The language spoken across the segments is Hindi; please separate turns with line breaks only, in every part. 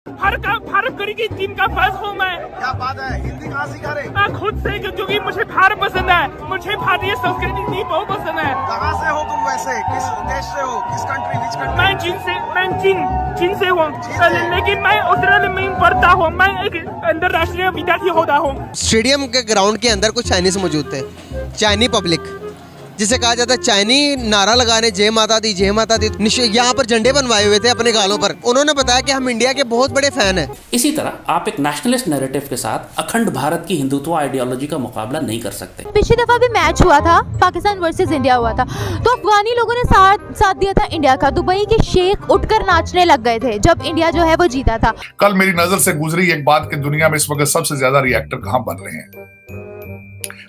भारत की टीम का फैन हूँ मैं।
क्या बात है, हिंदी कहाँ सीखा रे?
खुद से, क्योंकि मुझे भारत पसंद है, मुझे भारतीय संस्कृति बहुत पसंद है।
कहाँ से हो तुम वैसे? किस देश से हो? किस कंट्री? Which country?
मैं चीन से हूँ, लेकिन मैं ऑस्ट्रेलिया में पढ़ता हूँ। मैं एक अंतर्राष्ट्रीय विद्यार्थी होता हूँ।
स्टेडियम के ग्राउंड के अंदर कुछ चाइनीज मौजूद थे, चाइनी पब्लिक जिसे कहा जाता है। चाइनी नारा लगाने जय माता दी यहाँ पर झंडे बनवाए हुए थे अपने गालों पर। उन्होंने बताया कि हम इंडिया के बहुत बड़े फैन हैं।
इसी तरह आप एक नेशनलिस्ट नैरेटिव के साथ अखंड भारत की हिंदुत्व आइडियोलॉजी का मुकाबला नहीं कर सकते।
पिछली दफा भी मैच हुआ था, पाकिस्तान वर्सेस इंडिया हुआ था, तो अफगानी लोगों ने साथ दिया था इंडिया का। दुबई के शेख उठकर नाचने लग गए थे जब इंडिया जो है वो जीता था।
कल मेरी नजर से गुजरी एक बात कि दुनिया में इस वक्त सबसे ज्यादा रिएक्टर कहां बन रहे हैं।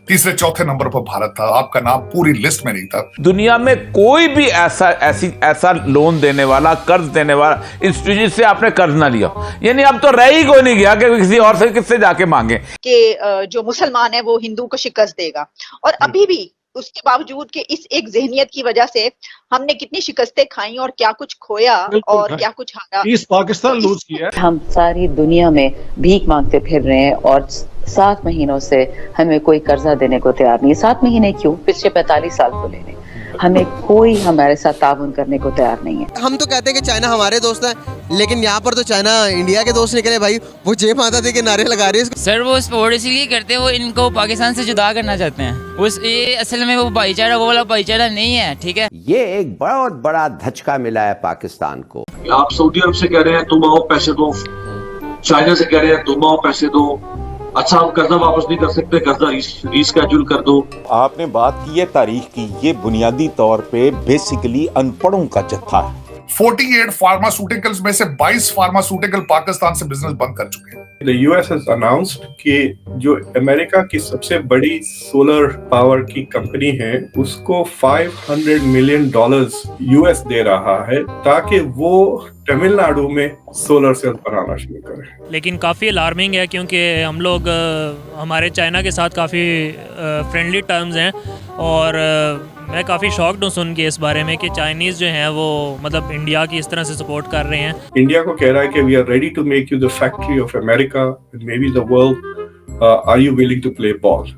तीसरे चौथे नंबर पर भारत था। आपका नाम पूरी लिस्ट में नहीं था।
दुनिया में कोई भी ऐसा लोन देने वाला, कर्ज देने वाला इंस्टीट्यूशन से आपने कर्ज ना लिया, यानी अब तो रह ही कोई नहीं गया कि किसी और से किससे जाके मांगे
कि जो मुसलमान है वो हिंदू को शिकस्त देगा। और अभी भी उसके बावजूद कि इस एक जहनियत की वजह से हमने कितनी शिकस्तें खाई और क्या कुछ खोया और क्या कुछ हारा।
इस पाकिस्तान लूज किया।
हम सारी दुनिया में भीख मांगते फिर रहे हैं और 7 महीनों से हमें कोई कर्जा देने को तैयार नहीं है। 7 महीने क्यों, पिछले 45 साल को ले लें, हमें कोई हमारे साथ ताउन करने को तैयार नहीं है।
हम तो कहते हैं कि चाइना हमारे दोस्त है, लेकिन यहाँ पर तो चाइना इंडिया के दोस्त निकले भाई। वो जय माता दी के नारे लगा रहे हैं।
सर वो सपोर्ट इसलिए करते हैं, वो इनको पाकिस्तान से जुदा करना चाहते हैं। ये असल में वो भाईचारा, वो वाला भाईचारा नहीं है, ठीक है।
ये एक बहुत बड़ा धचका मिला है पाकिस्तान को।
आप सऊदी अरब से कह रहे हैं तुम आओ पैसे दो, चाइना से कह रहे हैं तुम आओ पैसे दो। अच्छा, हम कर्जा वापस नहीं कर सकते, कर्जा रीस्केड्यूल कर दो।
आपने बात की है तारीख की, ये बुनियादी तौर पे बेसिकली अनपढ़ों का जत्था है।
48 फार्मास्यूटिकल्स में से 22 फार्मास्यूटिकल पाकिस्तान से बिजनेस बंद कर चुके हैं।
The US has announced कि जो अमेरिका की सबसे बड़ी सोलर पावर की कंपनी है उसको $500 मिलियन यूएस दे रहा है ताकि वो तमिलनाडु में सोलर सेल बनाना शुरू करें।
लेकिन काफ़ी अलार्मिंग है क्योंकि हम लोग हमारे चाइना के साथ काफ़ी फ्रेंडली टर्म्स हैं और मैं काफ़ी शॉक्ड हूँ सुन के इस बारे में कि चाइनीज़ जो हैं वो मतलब इंडिया की इस तरह से सपोर्ट कर रहे हैं।
इंडिया को कह रहा है कि we are ready to make you the factory of America and may be the world, are you willing to play ball.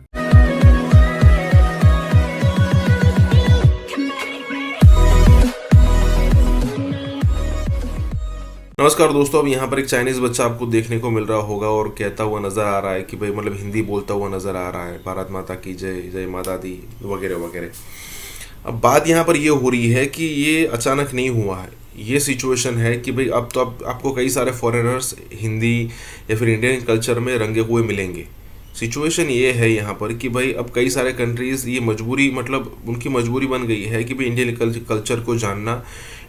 नमस्कार दोस्तों, अब यहाँ पर एक चाइनीज़ बच्चा आपको देखने को मिल रहा होगा और कहता हुआ नज़र आ रहा है कि भाई मतलब हिंदी बोलता हुआ नज़र आ रहा है, भारत माता की जय, जय माता दी वगैरह वगैरह। अब बात यहाँ पर ये हो रही है कि ये अचानक नहीं हुआ है। ये सिचुएशन है कि भाई अब तो आपको कई सारे फॉरेनर्स हिंदी या फिर इंडियन कल्चर में रंगे हुए मिलेंगे। सिचुएशन ये है यहाँ पर कि भाई अब कई सारे कंट्रीज़ ये मजबूरी, मतलब उनकी मजबूरी बन गई है कि भाई इंडियन कल्चर को जानना,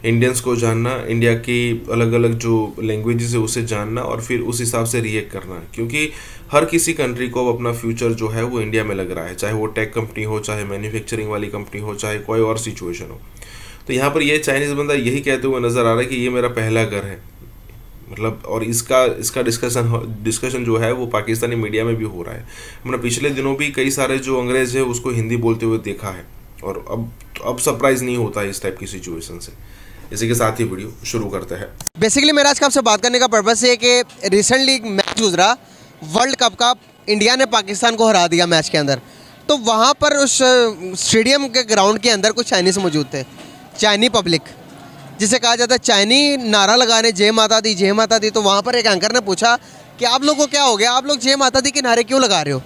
इंडियंस को जानना, इंडिया की अलग अलग जो लैंग्वेजेस है उसे जानना और फिर उस हिसाब से रिएक्ट करना। क्योंकि हर किसी कंट्री को अब अपना फ्यूचर जो है वो इंडिया में लग रहा है, चाहे वो टेक कंपनी हो, चाहे मैन्युफैक्चरिंग वाली कंपनी हो, चाहे कोई और सिचुएशन हो। तो यहाँ पर ये चाइनीज़ बंदा यही कहते हुए नज़र आ रहा है कि ये मेरा पहला घर है, मतलब। और इसका डिस्कशन जो है वो पाकिस्तानी मीडिया में भी हो रहा है। हमने पिछले दिनों भी कई सारे जो अंग्रेज़ है उसको हिंदी बोलते हुए देखा है और अब सरप्राइज़ नहीं होता है इस टाइप की सिचुएशन से। इसी के साथ ही वीडियो शुरू करते हैं।
बेसिकली मेरा आज आपसे बात करने का पर्पस है कि रिसेंटली मैच गुजरा वर्ल्ड कप का, इंडिया ने पाकिस्तान को हरा दिया मैच के अंदर। तो वहाँ पर उस स्टेडियम के ग्राउंड के अंदर कुछ चाइनीज़ मौजूद थे, चाइनी पब्लिक जिसे कहा जाता है। चाइनी नारा लगाने जय माता दी। तो वहाँ पर एक एंकर ने पूछा कि आप लोग को क्या हो गया, आप लोग जय माता दी के नारे क्यों लगा रहे हो?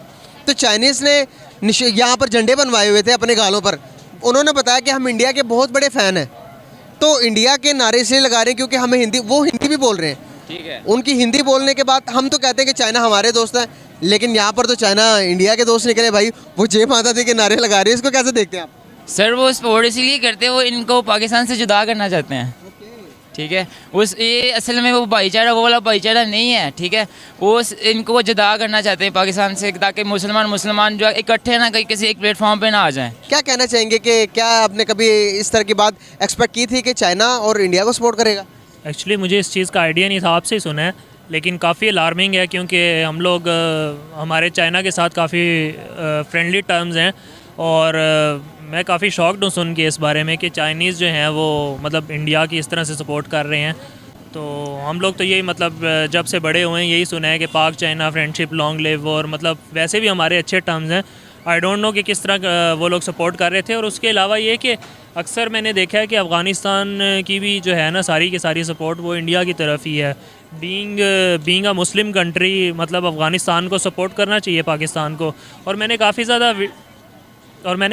तो चाइनीज़ ने यहाँ पर झंडे बनवाए हुए थे अपने गालों पर। उन्होंने बताया कि हम इंडिया के बहुत बड़े फ़ैन हैं, तो इंडिया के नारे इसलिए लगा रहे हैं क्योंकि हमें वो हिंदी भी बोल रहे हैं, ठीक है। उनकी हिंदी बोलने के बाद हम तो कहते हैं कि चाइना हमारे दोस्त हैं, लेकिन यहाँ पर तो चाइना इंडिया के दोस्त निकले भाई। वो जय माता दी के नारे लगा रहे हैं, इसको कैसे देखते हैं आप?
सर वो सपोर्ट इसलिए करते हैं, वो इनको पाकिस्तान से जुदा करना चाहते हैं, ठीक है। ये असल में वो भाईचारा, वो वाला भाईचारा नहीं है, ठीक है। वो इनको वो जुदा करना चाहते हैं पाकिस्तान से ताकि मुसलमान जो इकट्ठे ना कहीं किसी एक प्लेटफॉर्म पे ना आ जाएं।
क्या कहना चाहेंगे कि क्या आपने कभी इस तरह की बात एक्सपेक्ट की थी कि चाइना और इंडिया को सपोर्ट करेगा?
एक्चुअली मुझे इस चीज़ का आइडिया नहीं था, आपसे ही सुना है, लेकिन काफ़ी अलार्मिंग है क्योंकि हम लोग हमारे चाइना के साथ काफ़ी फ्रेंडली टर्म्स हैं और मैं काफ़ी शॉक्ड हूँ सुन के इस बारे में कि चाइनीज़ जो हैं वो मतलब इंडिया की इस तरह से सपोर्ट कर रहे हैं। तो हम लोग तो यही मतलब जब से बड़े हुए हैं यही सुना है कि पाक चाइना फ्रेंडशिप लॉन्ग लिव, और मतलब वैसे भी हमारे अच्छे टर्म्स हैं। आई डोंट नो कि किस तरह वो लोग सपोर्ट कर रहे थे। और उसके अलावा ये कि अक्सर मैंने देखा है कि अफ़गानिस्तान की भी जो है ना सारी की सारी सपोर्ट वो इंडिया की तरफ ही है। बीइंग अ मुस्लिम कंट्री मतलब अफ़गानिस्तान को सपोर्ट करना चाहिए पाकिस्तान को। और मैंने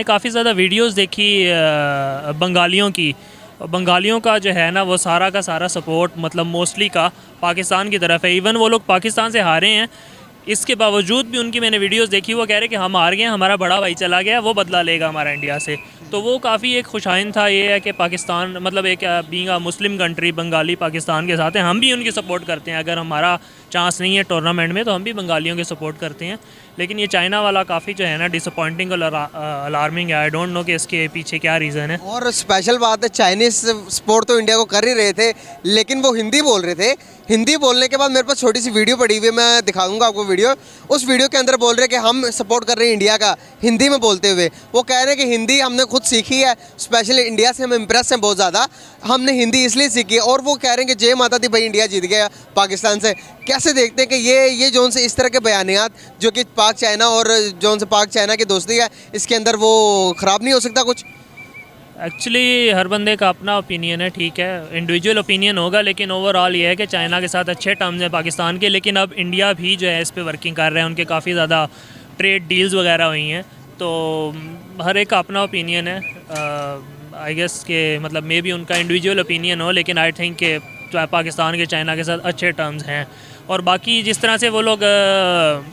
काफ़ी ज़्यादा वीडियोस देखी बंगालियों का जो है ना वो सारा का सारा सपोर्ट मतलब मोस्टली का पाकिस्तान की तरफ है। इवन वो लोग पाकिस्तान से हारे हैं, इसके बावजूद भी उनकी मैंने वीडियोस देखी, वो कह रहे कि हम हार गए, हमारा बड़ा भाई चला गया, वो बदला लेगा हमारा इंडिया से। तो वो काफ़ी एक खुशाइन था। ये है कि पाकिस्तान मतलब एक being a Muslim country Bengali Pakistan के साथ हैं, हम भी उनकी सपोर्ट करते हैं। अगर हमारा चांस नहीं है टूर्नामेंट में तो हम भी बंगालियों के सपोर्ट करते हैं। लेकिन ये चाइना वाला काफ़ी जो है ना डिसअपॉइंटिंग और अलार्मिंग है। आई डोंट नो कि इसके पीछे क्या रीज़न है।
और स्पेशल बात है, चाइनीज सपोर्ट तो इंडिया को कर ही रहे थे, लेकिन वो हिंदी बोल रहे थे। हिंदी बोलने के बाद मेरे पास छोटी सी वीडियो पड़ी हुई है, मैं दिखाऊंगा आपको वीडियो। उस वीडियो के अंदर बोल रहे कि हम सपोर्ट कर रहे हैं इंडिया का, हिंदी में बोलते हुए। वो कह रहे हैं कि हिंदी हमने खुद सीखी है, स्पेशली इंडिया से हम इम्प्रेस हैं बहुत ज़्यादा, हमने हिंदी इसलिए सीखी है। और वो कह रहे हैं कि जय माता दी भाई, इंडिया जीत गया पाकिस्तान से। कैसे देखते हैं कि ये जोन से इस तरह के बयानियात जो कि पाक चाइना और जोन से पाक चाइना की दोस्ती है, इसके अंदर वो ख़राब नहीं हो सकता कुछ?
एक्चुअली हर बंदे का अपना ओपिनियन है, ठीक है, इंडिविजुअल ओपिनियन होगा। लेकिन ओवरऑल ये है कि चाइना के साथ अच्छे टर्म्स हैं पाकिस्तान के। लेकिन अब इंडिया भी जो है इस पे वर्किंग कर रहे हैं, उनके काफ़ी ज़्यादा ट्रेड डील्स वगैरह हुई हैं। तो हर एक का अपना ओपिनियन है। आई गेस के मतलब मे बी उनका इंडिविजुअल ओपिनियन हो, लेकिन आई थिंक कि पाकिस्तान के चाइना के साथ अच्छे टर्म्स हैं। और बाकी जिस तरह से वो लोग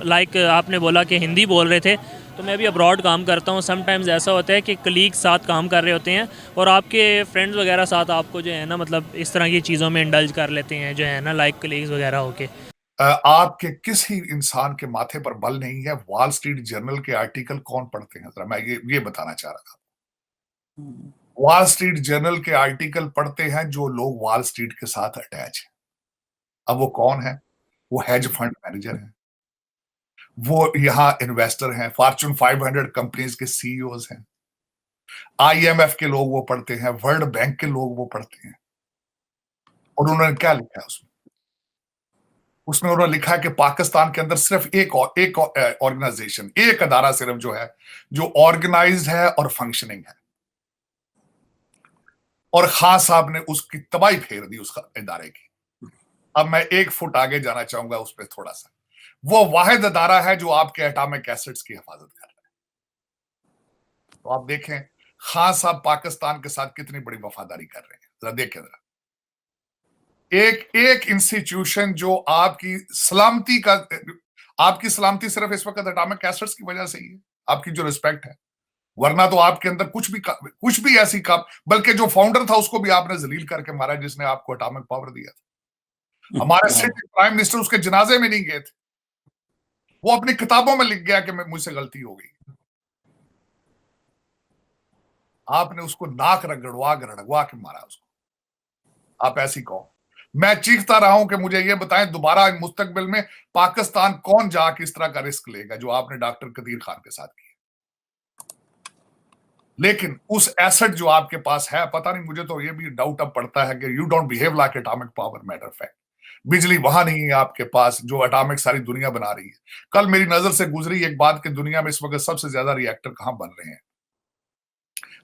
लाइक आपने बोला कि हिंदी बोल रहे थे, तो मैं भी अब्रॉड काम करता हूँ। समटाइम्स ऐसा होता है कि कलीग साथ काम कर रहे होते हैं और आपके फ्रेंड्स वगैरह साथ आपको जो है ना मतलब इस तरह की चीज़ों में इंडल्ज कर लेते हैं जो है ना, लाइक कलीग्स वगैरह होके।
आपके किसी इंसान के माथे पर बल नहीं है। वॉल स्ट्रीट जर्नल के आर्टिकल कौन पढ़ते हैं? जरा मैं ये बताना चाह रहा था। वॉल स्ट्रीट जर्नल के आर्टिकल पढ़ते हैं जो लोग वॉल स्ट्रीट के साथ अटैच हैं। अब वो कौन है? वो हेज फंड मैनेजर हैं, वो यहां इन्वेस्टर हैं, फॉर्च्यून 500 कंपनीज के सीईओज हैं, आईएमएफ के लोग वो पढ़ते हैं, वर्ल्ड बैंक के लोग वो पढ़ते हैं। और उन्होंने क्या लिखा है उसमें उन्होंने लिखा है कि पाकिस्तान के अंदर सिर्फ एक ऑर्गेनाइजेशन, एक अदारा सिर्फ जो है जो ऑर्गेनाइज्ड है और फंक्शनिंग है। और खान साहब ने उसकी तबाही फेर दी उस इदारे की। अब मैं 1 फुट आगे जाना चाहूंगा उस पर थोड़ा सा। वो वाहिद अदारा है जो आपके एटॉमिक एसेट्स की हिफाजत कर रहा है। तो आप देखें खान साहब पाकिस्तान के साथ कितनी बड़ी वफादारी कर रहे हैं। जरा देखें जरा, एक इंस्टीट्यूशन जो आपकी सलामती सिर्फ इस वक्त एटॉमिक एसेट्स की वजह से ही है, आपकी जो रिस्पेक्ट है। वरना तो आपके अंदर कुछ भी ऐसी काम, बल्कि जो फाउंडर था उसको भी आपने जलील करके मारा जिसने आपको एटॉमिक पावर दिया था। हमारे सिटिंग प्राइम मिनिस्टर उसके जनाजे में नहीं गए थे, वो अपनी किताबों में लिख गया कि मुझसे गलती हो गई। आपने उसको नाक रगड़वा के मारा उसको। आप ऐसी कहो। मैं चीखता रहा हूं कि मुझे ये बताएं दोबारा मुस्तकबिल में पाकिस्तान कौन जाके इस तरह का रिस्क लेगा जो आपने डॉक्टर कदीर खान के साथ किया। लेकिन उस एसेट जो आपके पास है, पता नहीं, मुझे तो ये भी डाउट अब पड़ता है कि you don't behave like atomic power. Matter fact, बिजली वहां नहीं है आपके पास जो एटॉमिक सारी दुनिया बना रही है। कल मेरी नजर से गुजरी एक बात कि दुनिया में इस वक्त सबसे ज्यादा रिएक्टर कहां बन रहे हैं।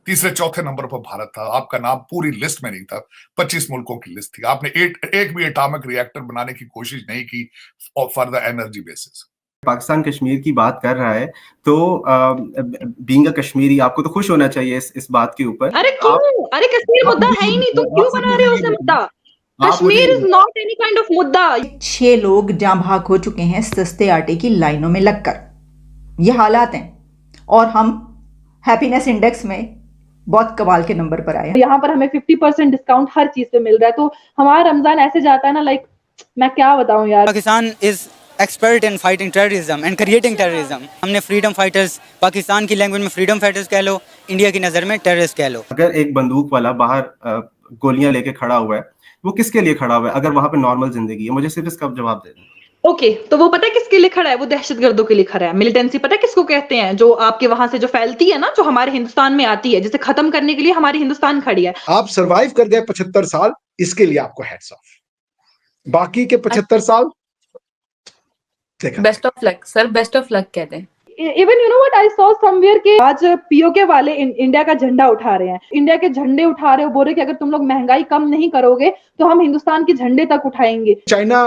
तीसरे चौथे नंबर पर भारत था। आपका नाम पूरी लिस्ट में नहीं था, 25 मुल्कों की लिस्ट थी। आपने एक भी एटॉमिक रिएक्टर बनाने की कोशिश नहीं की for the energy basis.
Pakistan Kashmir की बात कर रहा है तो बीइंग अ कश्मीरी आपको तो खुश होना चाहिए इस बात के ऊपर।
अरे क्यों? अरे कश्मीर मुद्दा है ही नहीं, तुम क्यों बना रहे हो उसे मुद्दा? Kashmir is not any kind of मुद्दा।
6 लोग जाँ भाग हो चुके हैं सस्ते आटे की लाइनों में लगकर। ये हालात हैं और हम हैप्पीनेस इंडेक्स में बहुत कमाल के नंबर पर आए हैं।
यहाँ पर हमें 50% डिस्काउंट हर चीज पे मिल रहा है, तो हमारा रमजान ऐसे जाता है ना, लाइक मैं क्या बताऊं यार।
Pakistan is expert in fighting terrorism and creating terrorism. हमने फ्रीडम फाइटर्स, पाकिस्तान की लैंग्वेज में फ्रीडम फाइटर्स कह लो, इंडिया की नज़र में टेररिस्ट कह लो।
अगर एक बंदूक वाला बाहर गोलियां लेके खड़ा हुआ है, वो किसके लिए खड़ा हुआ है? अगर वहां पे नॉर्मल जिंदगी है, मुझे सिर्फ इसका जवाब दे दें।
ओके, तो वो पता है किसके लिए खड़ा है? वो दहशतगर्दों के लिए खड़ा है। मिलिटेंसी पता है किसको कहते हैं? जो आपके वहां से जो फैलती है ना, जो हमारे हिंदुस्तान में आती है, जिसे खत्म करने के लिए हमारी हिंदुस्तान खड़ी है।
आप सरवाइव कर गए 75 साल, इसके लिए आपको हैट्स ऑफ। बाकी के 75 साल
best of luck sir, best of luck कहते हैं।
Even you know what I saw somewhere के आज पीओके वाले इंडिया का झंडा उठा रहे हैं, इंडिया के झंडे उठा रहे हो, बोल रहे कि अगर तुम लोग महंगाई कम नहीं करोगे तो हम हिंदुस्तान के झंडे तक उठाएंगे।
चाइना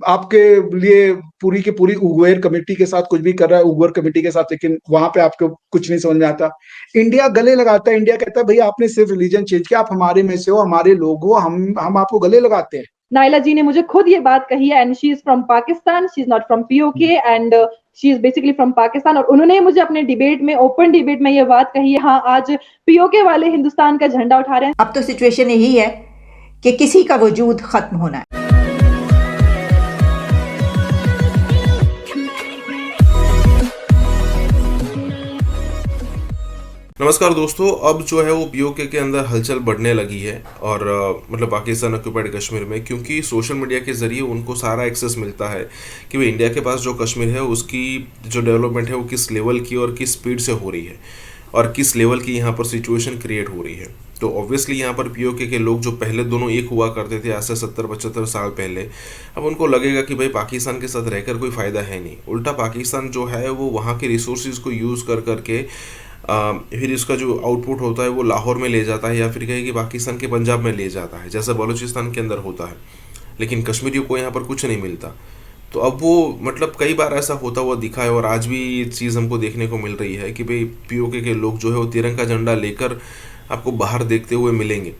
आपके लिए पूरी की पूरी उगुएर कमेटी के साथ कुछ भी कर रहा है, उगुएर कमेटी के साथ, लेकिन वहां पे आपको कुछ नहीं समझ में आता। इंडिया गले लगाता है, इंडिया कहता है भैया आपने सिर्फ रिलीजन चेंज किया, आप हमारे में से हो, हमारे लोग हो, हम आपको गले लगाते हैं।
नाइला जी ने मुझे खुद ये बात कही है, and she is from Pakistan, she is not from PoK and she is basically from Pakistan. और उन्होंने मुझे अपने डिबेट में, ओपन डिबेट में ये बात कही है, हाँ आज पीओके वाले हिंदुस्तान का झंडा उठा रहे हैं।
अब तो सिचुएशन यही है कि किसी का वजूद खत्म होना है।
नमस्कार दोस्तों, अब जो है वो पीओके के अंदर हलचल बढ़ने लगी है और मतलब पाकिस्तान ऑक्यूपाइड कश्मीर में, क्योंकि सोशल मीडिया के ज़रिए उनको सारा एक्सेस मिलता है कि भाई इंडिया के पास जो कश्मीर है उसकी जो डेवलपमेंट है वो किस लेवल की और किस स्पीड से हो रही है और किस लेवल की यहाँ पर सिचुएशन क्रिएट हो रही है। तो ऑब्वियसली यहाँ पर पीओके के लोग जो पहले दोनों एक हुआ करते थे आज से 70-75 साल पहले, अब उनको लगेगा कि भाई पाकिस्तान के साथ रहकर कोई फ़ायदा है नहीं, उल्टा पाकिस्तान जो है वो वहाँ के रिसोर्सेज को यूज़ कर करके फिर इसका जो आउटपुट होता है वो लाहौर में ले जाता है या फिर कहे कि पाकिस्तान के पंजाब में ले जाता है, जैसा बलूचिस्तान के अंदर होता है, लेकिन कश्मीरियों को यहाँ पर कुछ नहीं मिलता। तो अब वो मतलब कई बार ऐसा होता हुआ दिखा है और आज भी ये चीज़ हमको देखने को मिल रही है कि भाई पीओके के लोग जो है वो तिरंगा झंडा लेकर आपको बाहर देखते हुए मिलेंगे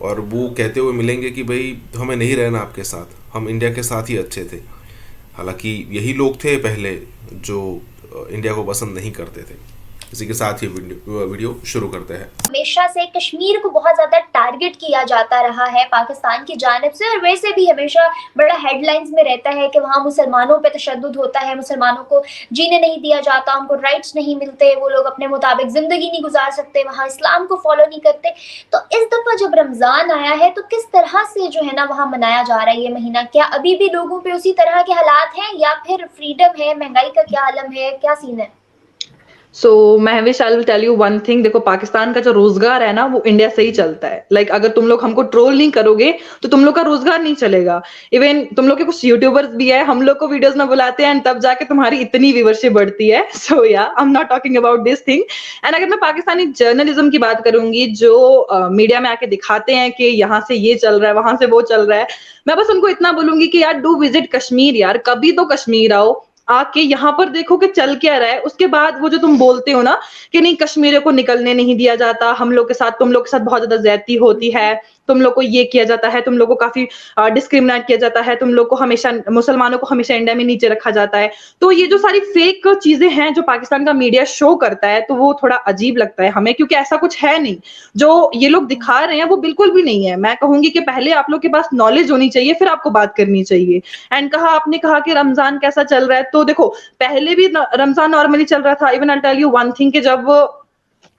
और वो कहते हुए मिलेंगे कि भाई हमें नहीं रहना आपके साथ, हम इंडिया के साथ ही अच्छे थे। हालांकि यही लोग थे पहले जो इंडिया को पसंद नहीं करते थे। इसी के साथ ही वीडियो शुरू करते हैं।
हमेशा से कश्मीर को बहुत ज्यादा टारगेट किया जाता रहा है पाकिस्तान की जानिब से, और वैसे भी हमेशा बड़ा हेडलाइंस में रहता है कि वहाँ मुसलमानों पे तशद्दुद होता है, मुसलमानों को जीने नहीं दिया जाता, उनको राइट्स नहीं मिलते, वो लोग अपने मुताबिक जिंदगी नहीं गुजार सकते, वहाँ इस्लाम को फॉलो नहीं करते। तो इस दफा जब रमजान आया है तो किस तरह से जो है ना वहाँ मनाया जा रहा है ये महीना? क्या अभी भी लोगों पे उसी तरह के हालात हैं या फिर फ्रीडम है? महंगाई का क्या आलम है, क्या सीन है?
So Mahvish, I will tell you one thing. देखो, पाकिस्तान का जो रोजगार है ना वो इंडिया से ही चलता है। लाइक अगर तुम लोग हमको ट्रोल नहीं करोगे तो तुम लोग का रोजगार नहीं चलेगा। इवन तुम लोग के कुछ यूट्यूबर्स भी है, हम लोग को वीडियोस में बुलाते हैं एंड तब जाके तुम्हारी इतनी व्यूअरशिप बढ़ती है। सो या I am not talking about this thing. And अगर मैं पाकिस्तानी जर्नलिज्म की बात करूंगी, जो मीडिया में आके दिखाते हैं कि यहाँ से ये चल रहा है, वहां से वो चल रहा है, मैं बस उनको इतना बोलूंगी कि यार डू विजिट कश्मीर, यार कभी तो कश्मीर आओ, आके यहाँ पर देखो कि चल क्या रहा है। उसके बाद वो जो तुम बोलते हो ना कि नहीं कश्मीरियों को निकलने नहीं दिया जाता, हम लोग के साथ, तुम लोग के साथ बहुत ज्यादा ज्यादती होती है, तुम लोग को ये किया जाता है, तुम लोग को काफी डिस्क्रिमिनेट किया जाता है, तुम लोग को हमेशा, मुसलमानों को हमेशा इंडिया में नीचे रखा जाता है। तो ये जो सारी फेक चीजें हैं जो पाकिस्तान का मीडिया शो करता है, तो वो थोड़ा अजीब लगता है हमें, क्योंकि ऐसा कुछ है नहीं। जो ये लोग दिखा रहे हैं वो बिल्कुल भी नहीं है। मैं कहूंगी कि पहले आप लोग के पास नॉलेज होनी चाहिए, फिर आपको बात करनी चाहिए। एंड आपने कहा कि रमजान कैसा चल रहा है, तो देखो पहले भी रमजान नॉर्मली चल रहा था। Even I tell you one thing कि जब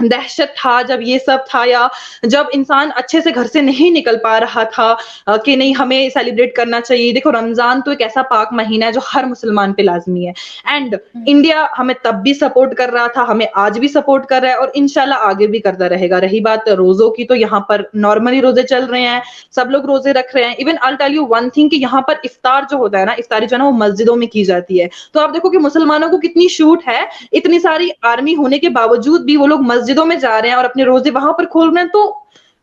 दहशत था, जब ये सब था, या जब इंसान अच्छे से घर से नहीं निकल पा रहा था कि नहीं हमें सेलिब्रेट करना चाहिए। देखो रमजान तो एक ऐसा पाक महीना है जो हर मुसलमान पे लाजमी है। एंड इंडिया हमें तब भी सपोर्ट कर रहा था, हमें आज भी सपोर्ट कर रहा है और इंशाल्लाह आगे भी करता रहेगा। रही बात रोजों की, तो यहाँ पर नॉर्मली रोजे चल रहे हैं, सब लोग रोजे रख रहे हैं। Even I tell you one thing कि यहाँ पर इफ्तार जो होता है ना, इफ्तारी जो है ना वो मस्जिदों में की जाती है। तो आप देखो कि मुसलमानों को कितनी छूट है, इतनी सारी आर्मी होने के बावजूद भी वो लोग मस्जिदों में जा रहे हैं और अपने रोजे वहां पर खोल रहे हैं। तो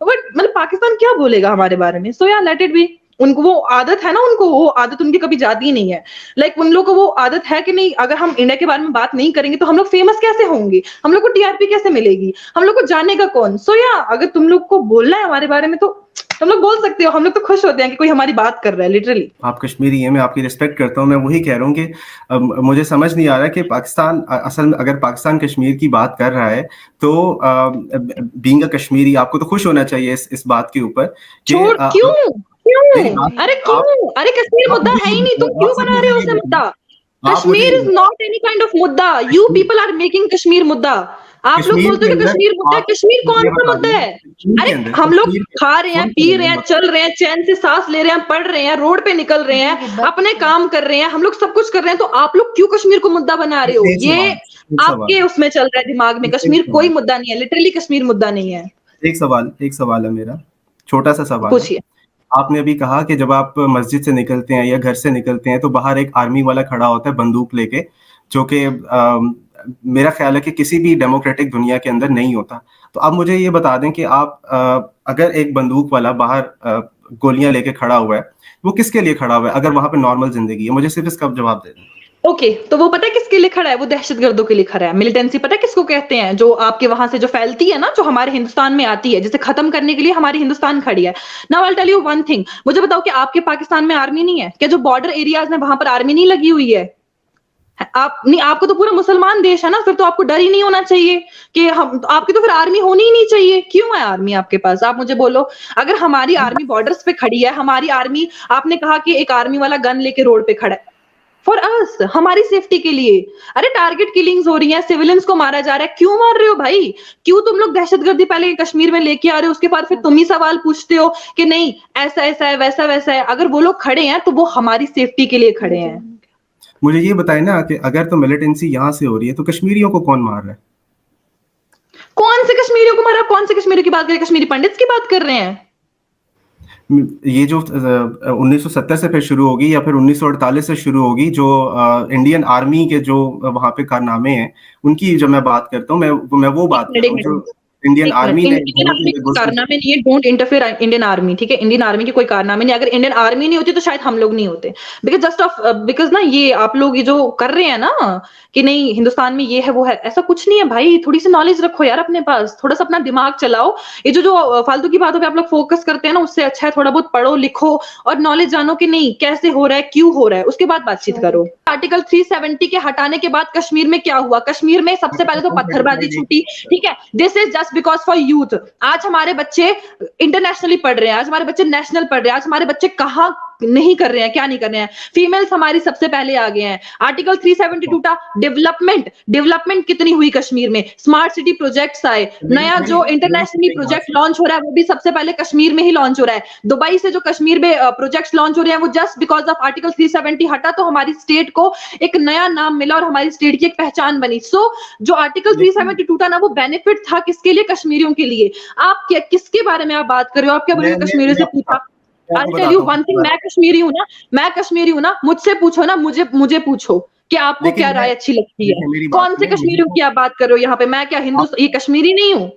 मतलब पाकिस्तान क्या बोलेगा हमारे बारे में? सो या लेट इट बी। उनको वो आदत है ना, उनको वो आदत उनकी कभी जाती ही नहीं है। लाइक उन लोग को वो आदत है कि नहीं, अगर हम इंडिया के बारे में बात नहीं करेंगे तो हम लोग फेमस कैसे होंगे, हम लोग को टीआरपी कैसे मिलेगी, हम लोग को जानेगा कौन? सो या अगर तुम लोग को बोलना है हमारे बारे में तो तुम लोग बोल सकते हो, हम लोग तो खुश होते हैं कि कोई हमारी बात कर रहा है। लिटरली
आप कश्मीरी हैं, मैं आपकी रिस्पेक्ट करता हूं। मैं वही कह रहा हूं कि मुझे समझ नहीं आ रहा कि पाकिस्तान, असल में अगर पाकिस्तान कश्मीर की बात कर रहा है तो बीइंग अ कश्मीरी आपको तो खुश होना चाहिए इस बात के ऊपर कि
क्यों? अरे क्यों? अरे कश्मीर मुद्दा है ही नहीं, तुम क्यों बना रहे हो उसे मुद्दा? Kashmir is not any kind of मुद्दा। You people are making Kashmir मुद्दा। आप लोग बोलते हो कि कश्मीर मुद्दा है। कश्मीर कौन सा मुद्दा है? अरे हम लोग खा रहे हैं, पी रहे हैं, चल रहे हैं, चैन से सांस ले रहे हैं, पढ़ रहे हैं, रोड पे निकल रहे हैं, अपने काम कर रहे हैं, हम लोग सब कुछ कर रहे हैं। तो आप लोग क्यों कश्मीर को मुद्दा बना रहे हो? ये आपके उसमें चल रहा है दिमाग में। कश्मीर कोई मुद्दा नहीं है, लिटरली कश्मीर मुद्दा नहीं है।
एक सवाल है मेरा, छोटा सा सवाल।
पूछिए।
आपने अभी कहा कि जब आप मस्जिद से निकलते हैं या घर से निकलते हैं तो बाहर एक आर्मी वाला खड़ा होता है बंदूक लेके, जो कि मेरा ख्याल है कि किसी भी डेमोक्रेटिक दुनिया के अंदर नहीं होता। तो आप मुझे ये बता दें कि आप अगर एक बंदूक वाला बाहर गोलियां लेके खड़ा हुआ है, वो किसके लिए खड़ा हुआ है अगर वहां पे नॉर्मल जिंदगी है? मुझे सिर्फ इसका जवाब दे दें।
ओके, तो वो पता है किसके लिए खड़ा है? वो दहशतगर्दों के लिए खड़ा है। मिलिटेंसी पता है किसको कहते हैं? जो आपके वहां से जो फैलती है ना, जो हमारे हिंदुस्तान में आती है, जिसे खत्म करने के लिए हमारी हिंदुस्तान खड़ी है। Now I will tell you one thing, मुझे बताओ कि आपके पाकिस्तान में आर्मी नहीं है क्या? जो बॉर्डर एरियाज में वहां पर आर्मी नहीं लगी हुई है? आप नहीं, आपको तो पूरा मुसलमान देश है ना, फिर तो आपको डर ही नहीं होना चाहिए कि हम, आपकी तो फिर आर्मी होनी ही नहीं चाहिए। क्यों है आर्मी आपके पास? आप मुझे बोलो। अगर हमारी आर्मी बॉर्डर्स पे खड़ी है, हमारी आर्मी, आपने कहा कि एक आर्मी वाला गन लेके रोड पे खड़ा है फॉर अस, हमारी सेफ्टी के लिए। अरे टारगेट किलिंग्स हो रही हैं, सिविलियंस को मारा जा रहा है, क्यों मार रहे हो भाई? क्यों तुम लोग दहशतगर्दी पहले कश्मीर में लेके आ रहे हो, उसके बाद फिर तुम ही सवाल पूछते हो कि नहीं ऐसा ऐसा है, वैसा वैसा है। अगर वो लोग खड़े हैं तो वो हमारी सेफ्टी के लिए खड़े हैं।
मुझे ये बताएं ना कि अगर तो मिलिटेंसी यहाँ से हो रही है तो कश्मीरियों को कौन मार रहा है?
कौन से कश्मीरियों को मारा? कौन से कश्मीरियों की बात कर रहे हैं? कश्मीरी पंडित्स की बात कर रहे हैं?
ये जो 1970 से फिर शुरू होगी या फिर 1948 से शुरू होगी, जो इंडियन आर्मी के जो वहां पे कारनामे हैं उनकी जब मैं बात करता हूँ, मैं वो बात कर रहा हूँ जो इंडियन आर्मी ने
कारनामे नहीं है। डोंट इंटरफेयर इंडियन आर्मी, ठीक है? इंडियन आर्मी के कोई कारनामे नहीं। अगर इंडियन आर्मी नहीं होती तो शायद हम लोग नहीं होते। बिकॉज ना ये आप लोग ये जो कर रहे हैं ना कि नहीं हिंदुस्तान में ये है वो है, ऐसा कुछ नहीं है भाई। थोड़ी सी नॉलेज रखो यार अपने पास, थोड़ा सा अपना दिमाग चलाओ। ये जो फालतू की बातों पे आप लोग फोकस करते हैं ना, उससे अच्छा है थोड़ा बहुत पढ़ो लिखो और नॉलेज जानो कि नहीं कैसे हो रहा है, क्यों हो रहा है, उसके बाद बातचीत करो। आर्टिकल 370 के हटाने के बाद कश्मीर में क्या हुआ? कश्मीर में सबसे पहले तो पत्थरबाजी छूटी, ठीक है? This is just because for youth. आज हमारे बच्चे इंटरनेशनली पढ़ रहे हैं, आज हमारे बच्चे नेशनल पढ़ रहे हैं, आज हमारे बच्चे कहाँ नहीं कर रहे हैं, क्या नहीं कर रहे हैं? फीमेल्स हमारी सबसे पहले आ गए हैं। आर्टिकल 372 था डेवलपमेंट कितनी हुई कश्मीर में? स्मार्ट सिटी प्रोजेक्ट्स आए, नया जो इंटरनेशनली प्रोजेक्ट लॉन्च हो रहा है वो भी सबसे पहले कश्मीर में ही लॉन्च हो रहा है। दुबई से जो कश्मीर में प्रोजेक्ट्स लॉन्च हो रहे हैं वो जस्ट बिकॉज ऑफ आर्टिकल 370 हटा तो हमारी स्टेट को एक नया नाम मिला और हमारी स्टेट की एक पहचान बनी। सो जो आर्टिकल 372 था ना, वो बेनिफिट था किसके लिए? कश्मीरियों के लिए। आप क्या किसके बारे में आप बात कर रहे हो? आप क्या बोल रहे हो? कश्मीरियों से पूछा। I'll tell you one thing, मैं कश्मीरी हूँ ना, मुझसे पूछो ना, मुझे पूछो कि आपको क्या राय अच्छी लगती है। कौन से कश्मीरियों की आप बात कर रहे हो यहाँ पे? मैं क्या हिंदू ये कश्मीरी नहीं हूँ?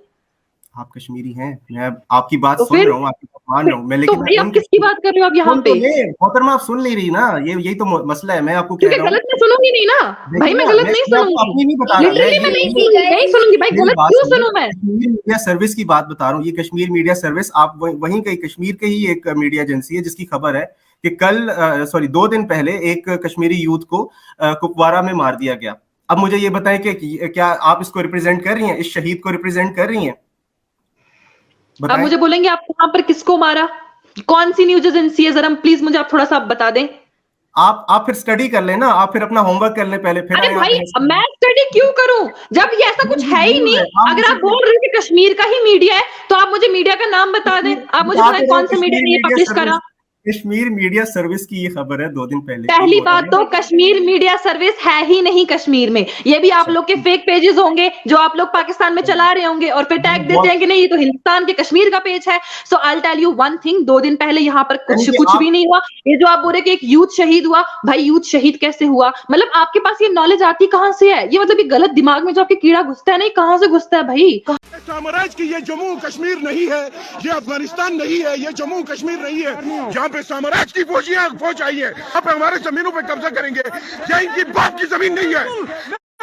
आप कश्मीरी हैं, मैं आपकी बात सुन रहा हूँ, आपकी बात मान रहा हूँ मैं, लेकिन
भाई आप किसकी बात कर रहे हो आप यहाँ पे?
मोहतरमा आप सुन नहीं रही ना, यही तो मसला है। मैं आपको कह रहा हूँ
गलत मैं सुनूंगी नहीं ना भाई, मैं गलत नहीं सुनूंगी, लिटरली मैं नहीं सुनूंगी भाई। गलत क्यों सुनूं मैं?
कश्मीर मीडिया सर्विस की बात बता रहा हूँ। ये कश्मीर मीडिया सर्विस, आप वहीं कहीं कश्मीर के ही एक मीडिया एजेंसी है जिसकी खबर है कि कल 2 दिन पहले एक कश्मीरी यूथ को कुपवारा में मार दिया गया। अब मुझे ये बताएं कि क्या आप इसको रिप्रेजेंट कर रही हैं, इस शहीद को रिप्रेजेंट कर रही हैं?
आप मुझे बोलेंगे आप वहां पर किसको मारा? कौन सी न्यूज एजेंसी है? जरा प्लीज मुझे आप थोड़ा सा बता दें।
आप फिर स्टडी कर लेना, आप फिर अपना होमवर्क कर ले पहले। फिर
अरे भाई मैं स्टडी क्यों करूं जब ये ऐसा कुछ है ही नहीं? अगर आप बोल रहे हो कि कश्मीर का ही मीडिया है तो आप मुझे मीडिया का नाम बता दें। आप मुझे बताएं कौन सा मीडिया ने ये पब्लिश करा?
कश्मीर मीडिया सर्विस की ये खबर है 2 दिन पहले।
पहली बात तो कश्मीर मीडिया सर्विस है ही नहीं कश्मीर में। ये भी आप लोग के फेक पेजेस होंगे जो आप लोग पाकिस्तान में चला रहे होंगे और फिर टैग देते हैं कि नहीं ये तो हिंदुस्तान के कश्मीर का पेज है। So I will tell you one thing, 2 दिन पहले यहाँ पर कुछ भी नहीं हुआ। ये जो आप बोल रहे कि एक यूथ शहीद हुआ, भाई यूथ शहीद कैसे हुआ? मतलब आपके पास ये नॉलेज आती कहाँ से है? ये मतलब ये गलत दिमाग में जो आपके कीड़ा घुसता है नहीं, कहाँ से घुसता है भाई?
साम्राज्य की ये जम्मू कश्मीर नहीं है, ये अफगानिस्तान नहीं है, ये जम्मू कश्मीर नहीं है। यहाँ पे साम्राज्य की फौज आई है, यहाँ पे हमारे जमीनों पे कब्जा करेंगे। ये इनकी बाप की जमीन नहीं है,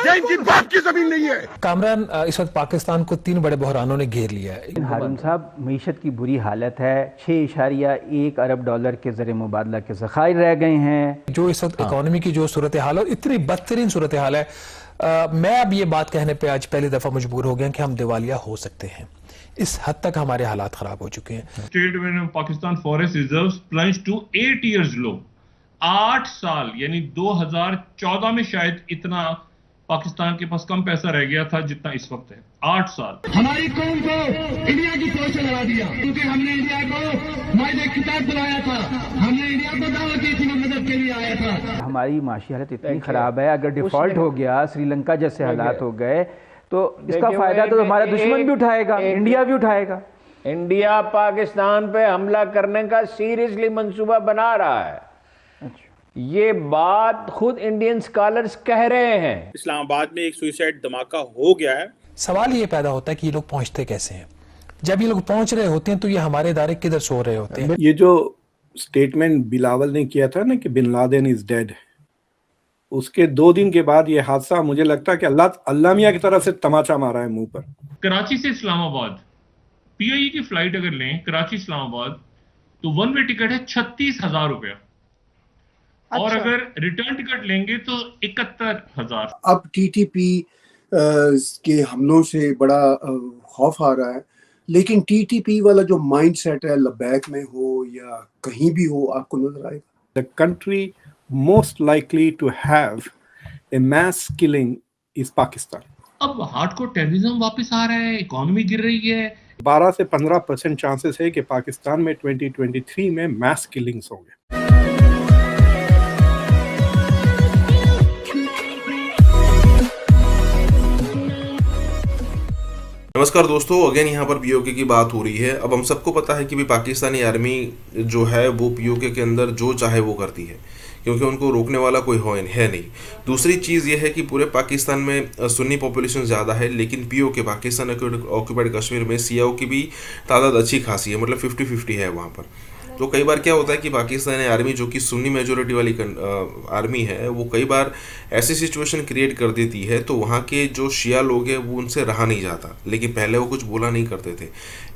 ये इनकी बाप की जमीन नहीं है।
कामरान, इस वक्त पाकिस्तान को 3 बड़े बहरानों ने घेर लिया है।
हारून साहब, मीशत की बुरी हालत है, 6.1 अरब डॉलर के ज़रिए मुबादला के ज़खायर रह गए हैं।
जो इस वक्त इकोनॉमी की जो सूरत हाल है, इतनी बदतरीन सूरत हाल है, मैं अब ये बात कहने पे आज पहली दफा मजबूर हो गया कि हम दिवालिया हो सकते हैं। इस हद तक हमारे हालात खराब हो चुके हैं।
स्टेट में Pakistan forest reserves plunge to 8 years low. 8 साल यानी 2014 में शायद इतना पाकिस्तान के पास कम पैसा रह गया था जितना इस वक्त है। 8 साल
हमारी कौम को इंडिया की फौज से लड़ा दिया, क्योंकि हमने इंडिया को मायदे खिताब दिलाया था, हमने इंडिया को दावत दी थी, मदद के लिए आया था।
हमारी माशी हालत इतनी खराब है, अगर डिफॉल्ट हो गया, श्रीलंका जैसे हालात हो गए तो इसका फायदा तो हमारा दुश्मन भी उठाएगा, इंडिया भी उठाएगा।
इंडिया पाकिस्तान पे हमला करने का सीरियसली मंसूबा बना रहा है। ये बात खुद इंडियन स्कॉलर्स कह रहे हैं।
इस्लामाबाद में एक सुसाइड धमाका हो गया है।
सवाल ये पैदा होता है कि ये लोग पहुंचते कैसे हैं। जब ये लोग पहुंच रहे होते हैं तो ये हमारे इदारे किधर सो रहे होते हैं।
ये जो स्टेटमेंट बिलावल ने किया था ना कि बिन लादेन इज डेड, उसके 2 दिन के बाद ये हादसा, मुझे लगता है कि अल्लाह मियां की तरफ से तमाचा मारा है मुंह पर।
कराची से इस्लामाबाद पीआईई की फ्लाइट अगर लें कराची इस्लामाबाद तो 1 वे टिकट है 36,000 रुपया। अच्छा। और अगर रिटर्न टिकट लेंगे तो 71,000।
अब टीटीपी के हमलों से बड़ा खौफ आ रहा है, लेकिन टीटीपी वाला जो माइंडसेट है लद्दाख में हो या कहीं भी हो, आपको नजर आएगा।
The country most likely to have a mass killing is Pakistan.
अब हार्डकोर टेररिज्म वापस आ रहा है, इकोनॉमी गिर रही है।
12 से 15% चांसेस है कि पाकिस्तान में 2023 में मास किलिंग्स होंगे।
नमस्कार दोस्तों, अगेन यहाँ पर पीओके की बात हो रही है। अब हम सबको पता है कि भी पाकिस्तानी आर्मी जो है वो पीओके के अंदर जो चाहे वो करती है, क्योंकि उनको रोकने वाला कोई है नहीं। दूसरी चीज़ ये है कि पूरे पाकिस्तान में सुन्नी पॉपुलेशन ज़्यादा है, लेकिन पीओके पाकिस्तान ऑक्यूपाइड कश्मीर में सीआओ की भी तादाद अच्छी खासी है, मतलब 50-50 है वहाँ पर। तो कई बार क्या होता है कि पाकिस्तानी आर्मी जो कि सुन्नी मेजोरिटी वाली आर्मी है, वो कई बार ऐसी सिचुएशन क्रिएट कर देती है तो वहाँ के जो शिया लोग हैं वो उनसे रहा नहीं जाता। लेकिन पहले वो कुछ बोला नहीं करते थे,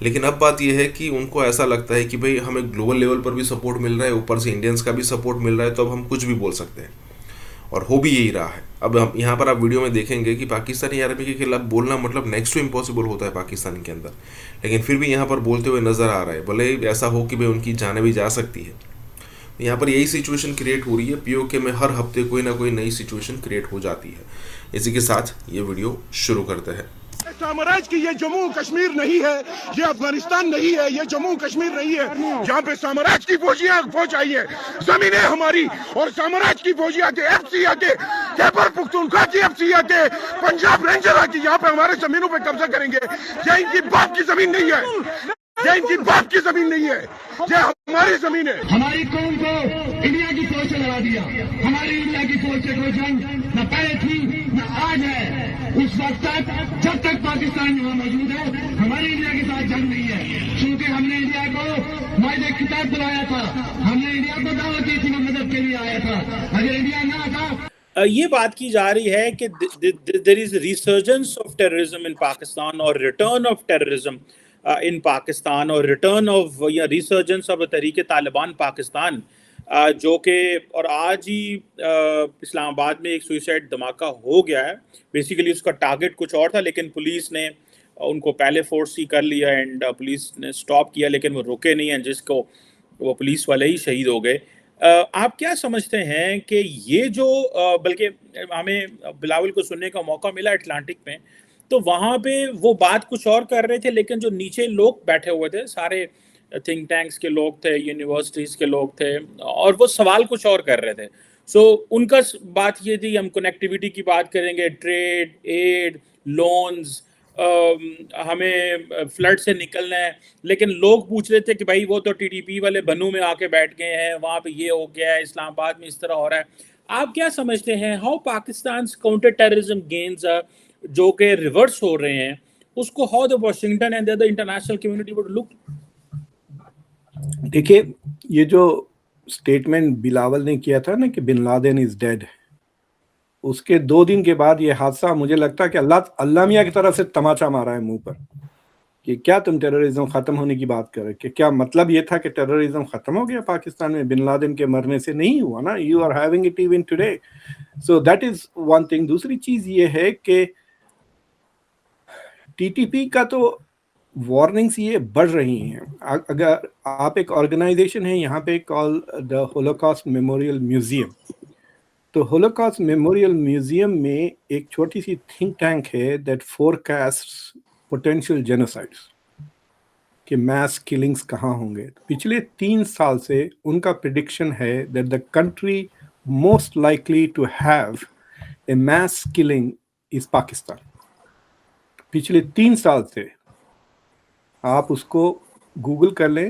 लेकिन अब बात यह है कि उनको ऐसा लगता है कि भाई हमें ग्लोबल लेवल पर भी सपोर्ट मिल रहा है, ऊपर से इंडियंस का भी सपोर्ट मिल रहा है, तो अब हम कुछ भी बोल सकते हैं। और हो भी यही रहा है। अब हम यहाँ पर आप वीडियो में देखेंगे कि पाकिस्तानी आर्मी के खिलाफ बोलना मतलब नेक्स्ट टू इम्पॉसिबल होता है पाकिस्तान के अंदर, लेकिन फिर भी यहाँ पर बोलते हुए नजर आ रहा है, भले ऐसा हो कि भाई उनकी जाने भी जा सकती है। यहाँ पर यही सिचुएशन क्रिएट हो रही है। पीओके में हर हफ्ते कोई ना कोई नई सिचुएशन क्रिएट हो जाती है। इसी के साथ ये वीडियो शुरू करते हैं।
साम्राज्य की ये जम्मू कश्मीर नहीं है, ये अफगानिस्तान नहीं है, ये जम्मू कश्मीर नहीं है जहाँ पे साम्राज्य की फौजियां फौज आई है। जमीनें हमारी और साम्राज्य की फौजियां के एफसी आके, खैबर पख्तूनख्वा की एफसी आके, पंजाब रेंजर आके यहाँ पे हमारे जमीनों पे कब्जा करेंगे। ये इनकी बाप की जमीन नहीं है, ये इनकी बाप की जमीन नहीं है, ये हमारी जमीन है।
हमारी कौम को इंडिया की फौज से लड़ा दिया। हमारी इंडिया की फौज से कोई जंग न पहले थी न आज है। उस वक्त तक जब तक पाकिस्तान यहाँ मौजूद है, हमारी इंडिया के साथ जंग नहीं है, क्योंकि हमने इंडिया को मायदे किताब बुलाया था, हमने इंडिया को दावत दी थी, मैं मदद के लिए आया था। अगर इंडिया ना आता।
ये बात की जा रही है कि there is resurgence of terrorism in Pakistan और return of terrorism in Pakistan और रिटर्न ऑफ या रिसर्जेंस ऑफ तहरीक तालिबान पाकिस्तान, जो कि और आज ही इस्लामाबाद में एक सुसाइड धमाका हो गया है। बेसिकली उसका टारगेट कुछ और था, लेकिन पुलिस ने उनको पहले फोर्स ही कर लिया एंड पुलिस ने स्टॉप किया, लेकिन वो रुके नहीं हैं, जिसको वो पुलिस वाले ही शहीद हो गए। आप क्या समझते हैं कि ये जो बल्कि हमें बिलावल को सुनने का मौका मिला अटलांटिक में, तो वहाँ पे वो बात कुछ और कर रहे थे, लेकिन जो नीचे लोग बैठे हुए थे सारे थिंक टैंक्स के लोग थे, यूनिवर्सिटीज़ के लोग थे, और वो सवाल कुछ और कर रहे थे। सो उनका बात ये थी, हम कनेक्टिविटी की बात करेंगे, ट्रेड, एड, लोन्स, हमें फ्लड से निकलना है, लेकिन लोग पूछ रहे थे कि भाई वो तो टीडीपी वाले बनू में आके बैठ गए हैं, वहाँ पे ये हो गया है, इस्लामाबाद में इस तरह हो रहा है। आप क्या समझते हैं, how Pakistan counter terrorism gains जो कि रिवर्स हो रहे हैं, उसको how the Washington and the international community would look?
देखिए, ये जो स्टेटमेंट बिलावल ने किया था ना कि बिन लादेन इज डेड, उसके 2 दिन के बाद ये हादसा, मुझे लगता है कि अल्लाह मियां की तरफ से तमाचा मारा है मुंह पर कि क्या तुम टेररिज्म खत्म होने की बात कर रहे, कि क्या मतलब ये था कि टेररिज्म खत्म हो गया पाकिस्तान में बिन लादेन के मरने से? नहीं हुआ ना। You are having it even today. So that is one thing. दूसरी चीज ये है कि टीटीपी का तो वार्निंग्स ये बढ़ रही हैं। अगर आप एक ऑर्गेनाइजेशन है यहाँ पे call the Holocaust Memorial Museum, तो होलोकॉस्ट मेमोरियल म्यूजियम में एक छोटी सी थिंक टैंक है दैट फोरकास्ट्स पोटेंशियल जेनोसाइड्स कि मैस किलिंग्स कहाँ होंगे। पिछले 3 साल से उनका प्रिडिक्शन है that the country most likely to have a mass killing is Pakistan. पिछले 3 साल से आप उसको गूगल कर लें,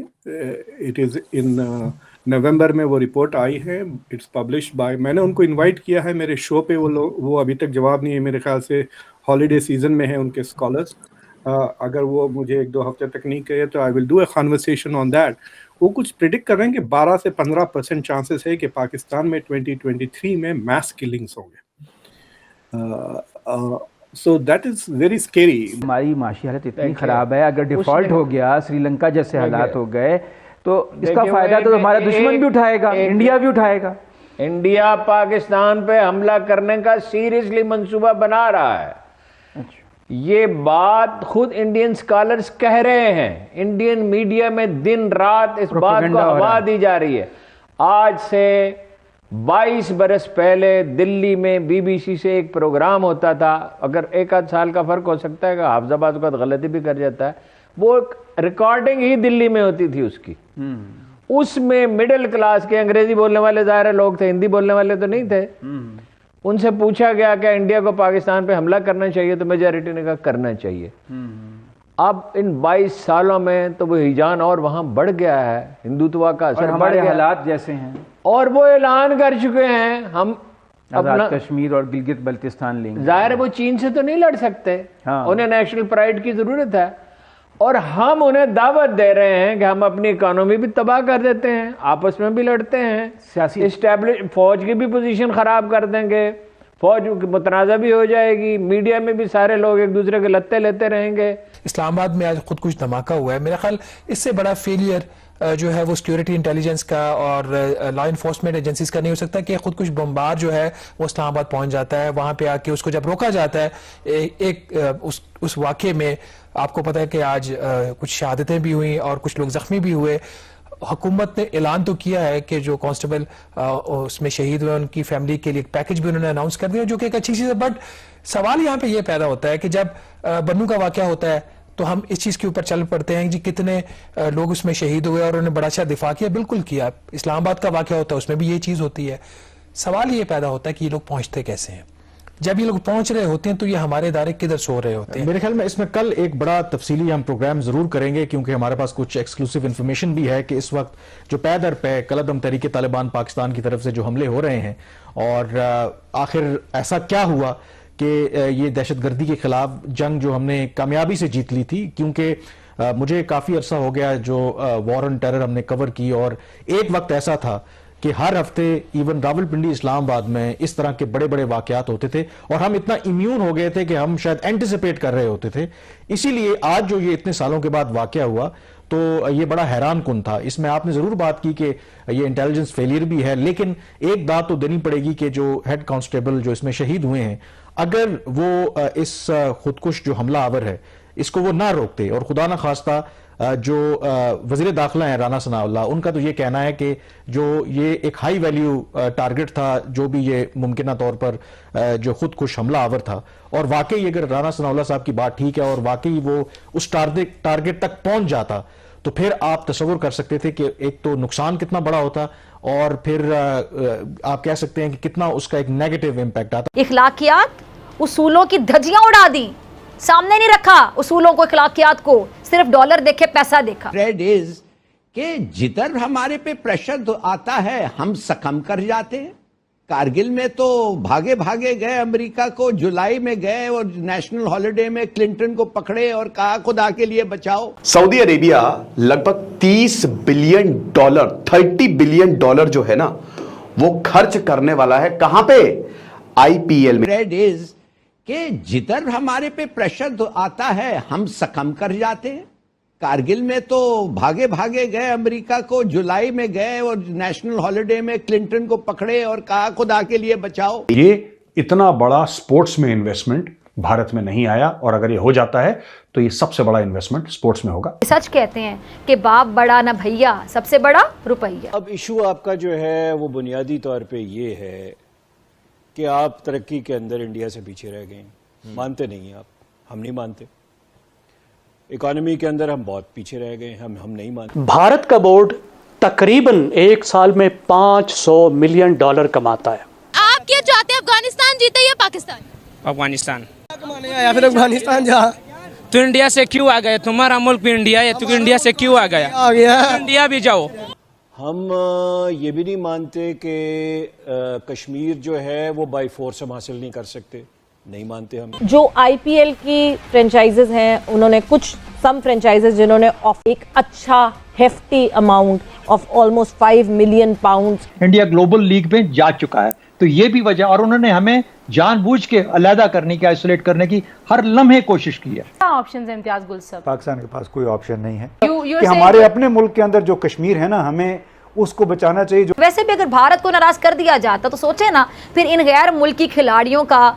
इट इज़ इन नवंबर में वो रिपोर्ट आई है, इट्स पब्लिश्ड बाय, मैंने उनको इनवाइट किया है मेरे शो पे, वो अभी तक जवाब नहीं है, मेरे ख्याल से हॉलीडे सीजन में है उनके स्कॉलर्स। अगर वो मुझे 1-2 हफ्ते तक नहीं कहे तो I will do a conversation on that. वो कुछ प्रिडिक्ट कर रहे हैं कि 12 से 15% चांसेस है कि पाकिस्तान में 2023 में मास किलिंग्स होंगे। सो दैट इज वेरी स्केरी।
हमारी माशी हालत इतनी ख़राब है, अगर डिफ़ॉल्ट हो गया, श्रीलंका जैसे हालात हो गए, तो इसका फ़ायदा तो हमारा दुश्मन भी उठाएगा, इंडिया भी उठाएगा।
इंडिया पाकिस्तान पे हमला करने का सीरियसली मंसूबा बना रहा है। ये बात खुद इंडियन स्कॉलर्स कह रहे हैं, इंडियन मीडिया में दिन रात इस बात को हवा दी जा रही है। आज से 22 बरस पहले दिल्ली में बीबीसी से एक प्रोग्राम होता था, अगर 1-8 साल का फर्क हो सकता है, हाफजाबाद का गलती भी कर जाता है, वो रिकॉर्डिंग ही दिल्ली में होती थी उसकी। उसमें मिडिल क्लास के अंग्रेजी बोलने वाले ज़ाहिर लोग थे, हिंदी बोलने वाले तो नहीं थे। उनसे पूछा गया कि इंडिया को पाकिस्तान पे हमला करना चाहिए, तो मेजॉरिटी ने कहा करना चाहिए। अब इन 22 सालों में तो वो हिजान और वहां बढ़ गया है, हिंदुत्व का असर बढ़ गया,
हालात जैसे हैं,
और वो ऐलान कर चुके हैं हम
अपना कश्मीर और गिलगित बल्तिस्तान लेंगे।
जाहिर है वो चीन से तो नहीं लड़ सकते, उन्हें नेशनल प्राइड की जरूरत है, और हम उन्हें दावत दे रहे हैं कि हम अपनी इकोनॉमी भी तबाह कर देते हैं, आपस में भी लड़ते हैं, सियासी फौज की भी पोजीशन खराब कर देंगे, फौज मुतनाज़ा भी हो जाएगी, मीडिया में भी सारे लोग एक दूसरे के लत्ते लेते रहेंगे।
इस्लामाबाद में आज खुद कुछ धमाका हुआ है, मेरा ख्याल इससे बड़ा फेलियर जो है वो सिक्योरिटी इंटेलिजेंस का और लॉ इन्फोर्समेंट एजेंसीज का नहीं हो सकता कि खुद कुछ बम्बार जो है वो इस्लामाबाद पहुंच जाता है, वहां पे आके उसको जब रोका जाता है। उस वाक़े में आपको पता है कि आज कुछ शहादतें भी हुई और कुछ लोग जख्मी भी हुए। हुकूमत ने ऐलान तो किया है कि जो कांस्टेबल उसमें शहीद हुए उनकी फैमिली के लिए एक पैकेज भी उन्होंने अनाउंस कर दिया, जो कि एक अच्छी चीज़ है। बट सवाल यहाँ पे ये पैदा होता है कि जब बन्नू का वाक़या होता है तो हम इस चीज़ के ऊपर चल पड़ते हैं जी कितने लोग उसमें शहीद हुए और उन्होंने बड़ा अच्छा दिफा किया, बिल्कुल किया। इस्लामाबाद का वाक़या होता है उसमें भी ये चीज़ होती है। सवाल ये पैदा होता है कि ये लोग पहुँचते कैसे हैं। जब ये लोग पहुंच रहे होते हैं तो ये हमारे इदारे किधर सो रहे होते हैं।
मेरे ख्याल में इसमें कल एक बड़ा तफसीली हम प्रोग्राम जरूर करेंगे, क्योंकि हमारे पास कुछ एक्सक्लूसिव इन्फॉर्मेशन भी है कि इस वक्त जो पै दर पै कलअदम तरीके तालिबान पाकिस्तान की तरफ से जो हमले हो रहे हैं, और आखिर ऐसा क्या हुआ कि ये दहशतगर्दी के खिलाफ जंग जो हमने कामयाबी से जीत ली थी। क्योंकि मुझे काफ़ी अरसा हो गया जो वॉर ऑन टेरर हमने कवर की, और एक वक्त ऐसा था कि हर हफ्ते इवन रावलपिंडी इस्लामाबाद में इस तरह के बड़े बड़े वाकयात होते थे, और हम इतना इम्यून हो गए थे कि हम शायद एंटिसिपेट कर रहे होते थे। इसीलिए आज जो ये इतने सालों के बाद वाकया हुआ तो ये बड़ा हैरान कुन था। इसमें आपने ज़रूर बात की कि ये इंटेलिजेंस फेलियर भी है, लेकिन एक बात तो देनी पड़ेगी कि जो हेड कांस्टेबल जो इसमें शहीद हुए हैं, अगर वो इस खुदकुश जो हमला आवर है इसको वो ना रोकते, और खुदा ना खास्ता जो वज़ीर दाखिला हैं राना सनाउल्लाह, उनका तो ये कहना है कि जो ये एक हाई वैल्यू टारगेट था, जो भी ये मुमकिना तौर पर जो खुदकुश हमला आवर था, और वाकई अगर राना सनाउल्लाह साहब की बात ठीक है और वाकई वो उस टारगेट तक पहुंच जाता, तो फिर आप तसव्वुर कर सकते थे कि एक तो नुकसान कितना बड़ा होता, और फिर आप कह सकते हैं कि कितना उसका एक नेगेटिव इम्पैक्ट आता।
इखलाकियात उसूलों की धज्जियां उड़ा दी, सामने नहीं रखा उसूलों को, इखलाकियात को, सिर्फ डॉलर देखे, पैसा देखा।
रेड इज कि जिधर हमारे पे प्रेशर आता है हम सकम कर जाते हैं। कारगिल में तो भागे भागे गए अमेरिका को, जुलाई में गए और नेशनल हॉलिडे में क्लिंटन को पकड़े और कहा खुदा के लिए बचाओ।
सऊदी अरेबिया लगभग $30 बिलियन 30 बिलियन डॉलर जो है ना वो खर्च करने वाला है। कहां पे? IPL में।
रेड इज कि जिधर हमारे पे प्रेशर आता है हम सकम कर जाते हैं। कारगिल में तो भागे भागे गए अमेरिका को, जुलाई में गए और नेशनल हॉलिडे में क्लिंटन को पकड़े और कहा खुदा के लिए बचाओ।
ये इतना बड़ा स्पोर्ट्स में इन्वेस्टमेंट भारत में नहीं आया, और अगर ये हो जाता है तो ये सबसे बड़ा इन्वेस्टमेंट स्पोर्ट्स में होगा।
सच कहते हैं कि बाप बड़ा ना भैया, सबसे बड़ा रुपया।
अब इशू आपका जो है वो बुनियादी तौर पे ये है कि आप तरक्की के अंदर इंडिया से पीछे रह गए। मानते नहीं आप, हम नहीं मानते। इकोनॉमी के अंदर हम बहुत पीछे रह गए, हम नहीं मानते।
भारत का बोर्ड तकरीबन एक साल में $500 मिलियन कमाता है।
आप क्या चाहते हैं, अफगानिस्तान जीते या पाकिस्तान?
अफगानिस्तान या फिर अफगानिस्तान जा
तो इंडिया से क्यों आ गए? तुम्हारा मुल्क भी इंडिया है, तो इंडिया से क्यों आ गया? तो इंडिया भी जाओ।
हम ये भी नहीं मानते कि कश्मीर जो है वो बाय फोर्स हम हासिल नहीं कर सकते, नहीं मानते हम।
जो आईपीएल की फ्रेंचाइजेज हैं, उन्होंने कुछ सम फ्रेंचाइजेज जिन्होंने एक अच्छा hefty amount of almost 5 million pounds
India global league में जा चुका है, तो ये भी वजह, और उन्होंने हमें जानबूझ के अलहदा करने की, आइसोलेट करने की हर लम्हे कोशिश की है।
क्या ऑप्शंस हैं इम्तियाज गुल साहब?
पाकिस्तान के पास कोई ऑप्शन नहीं है
you
कि हमारे अपने मुल्क के अंदर जो कश्मीर है ना, हमें उसको बचाना चाहिए। जो
वैसे भी अगर भारत को नाराज कर दिया जाता तो सोचे ना, फिर इन गैर मुल्की खिलाड़ियों का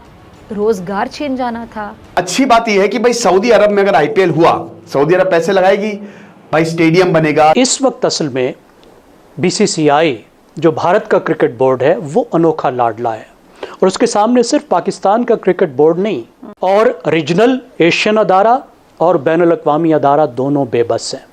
रोजगार छीन जाना था।
अच्छी बात यह है कि भाई सऊदी अरब में अगर आईपीएल हुआ, सऊदी अरब पैसे लगाएगी, भाई स्टेडियम बनेगा।
इस वक्त असल में बीसीसीआई जो भारत का क्रिकेट बोर्ड है वो अनोखा लाडला है, और उसके सामने सिर्फ पाकिस्तान का क्रिकेट बोर्ड नहीं, और रीजनल एशियन अदारा और बैनुल अक़वामी अदारा दोनों बेबस हैं।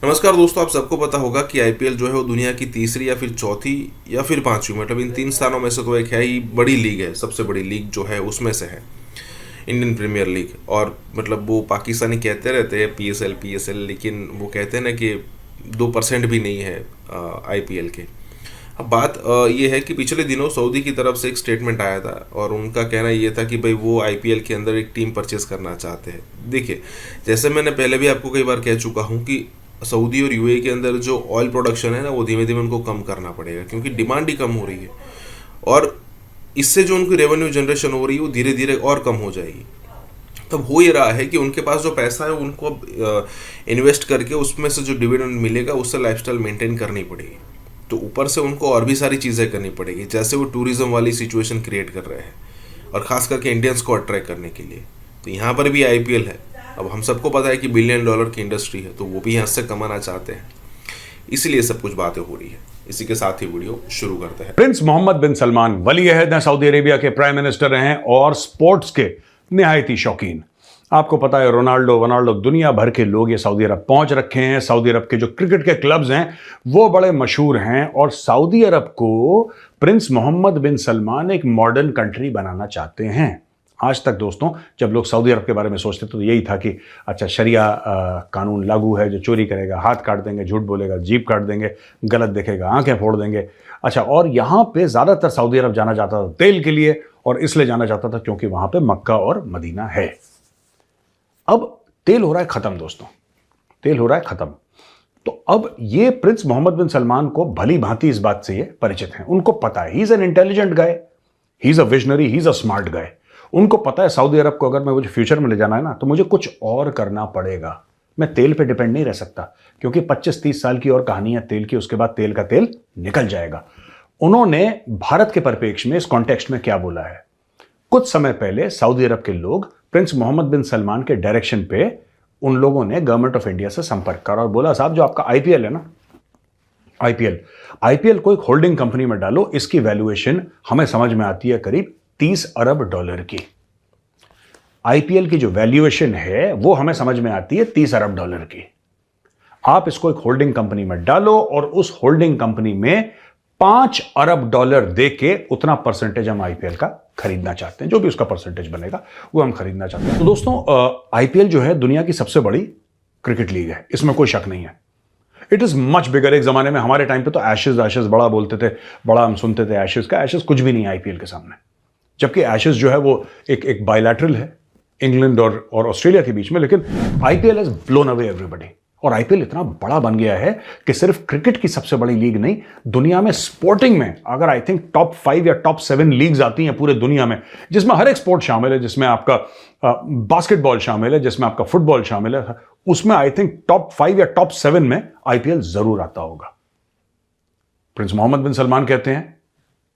नमस्कार दोस्तों, आप सबको पता होगा कि आईपीएल जो है वो दुनिया की तीसरी या फिर चौथी या फिर पांचवी, मतलब इन 3 स्थानों में से तो एक है ही बड़ी लीग है। सबसे बड़ी लीग जो है उसमें से है इंडियन प्रीमियर लीग। और मतलब वो पाकिस्तानी कहते रहते हैं पीएसएल, लेकिन वो कहते हैं ना कि 2% भी नहीं है आईपीएल के। अब बात ये है कि पिछले दिनों सऊदी की तरफ से एक स्टेटमेंट आया था, और उनका कहना ये था कि भाई वो आईपीएल के अंदर एक टीम परचेज करना चाहते हैं। देखिए, जैसे मैंने पहले भी आपको कई बार कह चुका हूँ कि सऊदी और यूएई के अंदर जो ऑयल प्रोडक्शन है ना, वो धीमे धीमे उनको कम करना पड़ेगा, क्योंकि डिमांड ही कम हो रही है, और इससे जो उनकी रेवेन्यू जनरेशन हो रही है वो धीरे धीरे और कम हो जाएगी। तब हो ये रहा है कि उनके पास जो पैसा है उनको अब इन्वेस्ट करके उसमें से जो डिविडेंड मिलेगा उससे लाइफस्टाइल मेंटेन करनी पड़ेगी। तो ऊपर से उनको और भी सारी चीज़ें करनी पड़ेगी, जैसे वो टूरिज्म वाली सिचुएशन क्रिएट कर रहे हैं, और ख़ास करके इंडियंस को अट्रैक्ट करने के लिए। तो यहाँ पर भी आईपीएल है। अब हम सबको पता है कि $1 बिलियन की इंडस्ट्री है, तो वो भी यहाँ से कमाना चाहते हैं, इसलिए सब कुछ बातें हो रही है। इसी के साथ ही वीडियो शुरू करते हैं।
प्रिंस मोहम्मद बिन सलमान वली अहद हैं, सऊदी अरेबिया के प्राइम मिनिस्टर रहे हैं और स्पोर्ट्स के निहायती शौकीन। आपको पता है रोनाल्डो दुनिया भर के लोग ये सऊदी अरब पहुंच रखे हैं। सऊदी अरब के जो क्रिकेट के क्लब्स हैं वो बड़े मशहूर हैं, और सऊदी अरब को प्रिंस मोहम्मद बिन सलमान एक मॉडर्न कंट्री बनाना चाहते हैं। आज तक दोस्तों जब लोग सऊदी अरब के बारे में सोचते तो यही था कि अच्छा शरिया कानून लागू है, जो चोरी करेगा हाथ काट देंगे, झूठ बोलेगा जीभ काट देंगे, गलत देखेगा आंखें फोड़ देंगे। अच्छा, और यहाँ पे ज़्यादातर सऊदी अरब जाना जाता था तेल के लिए, और इसलिए जाना जाता था क्योंकि वहाँ पे मक्का और मदीना है। अब तेल हो रहा है ख़त्म दोस्तों, तेल हो रहा है ख़त्म। तो अब ये प्रिंस मोहम्मद बिन सलमान को भली भांति इस बात से ये परिचित हैं। उनको पता है, he is an intelligent guy, he is a visionary, he is a smart guy. उनको पता है सऊदी अरब को अगर मैं मुझे फ्यूचर में ले जाना है ना, तो मुझे कुछ और करना पड़ेगा। मैं तेल पे डिपेंड नहीं रह सकता, क्योंकि 25-30 साल की और कहानी है तेल की, उसके बाद तेल का तेल निकल जाएगा। उन्होंने भारत के परिप्रेक्ष्य में इस कॉन्टेक्स्ट में क्या बोला है? कुछ समय पहले सऊदी अरब के लोग प्रिंस मोहम्मद बिन सलमान के डायरेक्शन पे उन लोगों ने गवर्नमेंट ऑफ इंडिया से संपर्क करा और बोला, साहब जो आपका आईपीएल है ना, आईपीएल को एक होल्डिंग कंपनी में डालो, इसकी वैल्यूएशन हमें समझ में आती है करीब $30 अरब की। आईपीएल की जो वैल्यूएशन है वो हमें समझ में आती है $30 अरब की। आप इसको एक होल्डिंग कंपनी में डालो, और उस होल्डिंग कंपनी में $5 अरब दे के उतना परसेंटेज हम आईपीएल का खरीदना चाहते हैं। जो भी उसका परसेंटेज बनेगा वो हम खरीदना चाहते हैं। तो दोस्तों आईपीएल जो है दुनिया की सबसे बड़ी क्रिकेट लीग है, इसमें कोई शक नहीं है। It is much bigger. एक जमाने में हमारे टाइम पे तो एशेज बड़ा बोलते थे, बड़ा हम सुनते थे एशेज का। एशेज कुछ भी नहीं है आईपीएल के सामने, जबकि एशेज जो है वो एक बायलैटरल है इंग्लैंड और ऑस्ट्रेलिया के बीच में। लेकिन IPL has blown away everybody, और आईपीएल इतना बड़ा बन गया है कि सिर्फ क्रिकेट की सबसे बड़ी लीग नहीं, दुनिया में स्पोर्टिंग में अगर आई थिंक टॉप 5 या टॉप 7 लीग्स आती हैं पूरे दुनिया में, जिसमें हर एक स्पोर्ट शामिल है, जिसमें आपका बास्केटबॉल शामिल है, जिसमें आपका फुटबॉल शामिल है, उसमें आई थिंक टॉप 5 या टॉप 7 में आईपीएल जरूर आता होगा। प्रिंस मोहम्मद बिन सलमान कहते हैं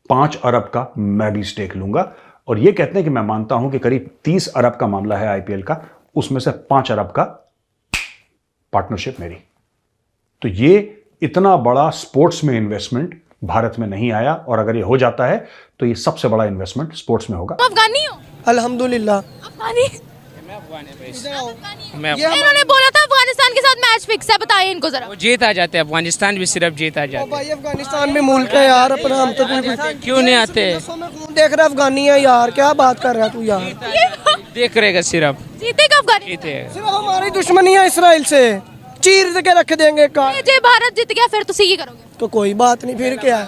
5 अरब का मैं भी स्टेक लूंगा, और यह कहते हैं कि मैं मानता हूं कि करीब 30 अरब का मामला है आईपीएल का, उसमें से 5 अरब का पार्टनरशिप मेरी। तो ये इतना बड़ा स्पोर्ट्स में इन्वेस्टमेंट भारत में नहीं आया, और अगर ये हो जाता है तो ये सबसे बड़ा इन्वेस्टमेंट स्पोर्ट्स में होगा।
अफगानी हो?
अल्हम्दुलिल्लाह।
अफगानी?
मैं अफगानी है।
इन्होंने बोला था अफगानिस्तान के साथ मैच
मैच फिक्स है, बताएं इनको जरा।
वो जीत आ जाते हैं, अफगानिस्तान भी सिर्फ जीत आ जाते
भाई अफगानिस्तान में मुल्क है यार अपना, हम तो
क्यों नहीं आते?
देख रहा अफगानी है यार, क्या बात कर रहा है तू यार।
देख रहेगा सिर्फ
जीतेगा अफगानिस्तान,
जीतेगा।
सिर्फ हमारी दुश्मनी है इसराइल से, चीर के रख देंगे का।
जे भारत जीत गया फिर तुसी की करोगे?
तो कोई बात नहीं, फिर क्या है,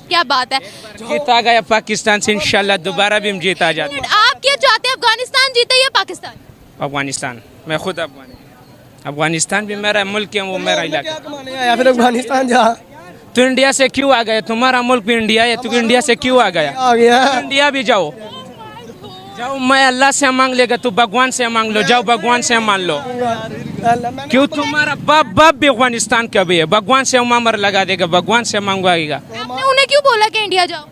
क्या बात है।
जीता गया पाकिस्तान से, इंशाल्लाह दोबारा भी हम जीत आ जाते।
आप क्या चाहते हैं, अफगानिस्तान जीते या पाकिस्तान?
अफगानिस्तान, मैं खुद अफगानिस्तान भी मेरा मुल्क है, वो मेरा इलाका।
या फिर अफगानिस्तान जा।
तो इंडिया से क्यों आ गए? तुम्हारा मुल्क भी इंडिया है, तू इंडिया से क्यों आ गया?
आ गया
इंडिया भी जाओ, मैं अल्लाह से मांग लेगा, तू भगवान से मांग लो, जाओ भगवान से मान लो। क्यों तुम्हारा बाप भी अफगानिस्तान का भी है, भगवान से उमर लगा देगा, भगवान से मांगवाएगा।
आपने उन्हें क्यों बोला कि इंडिया जाओ?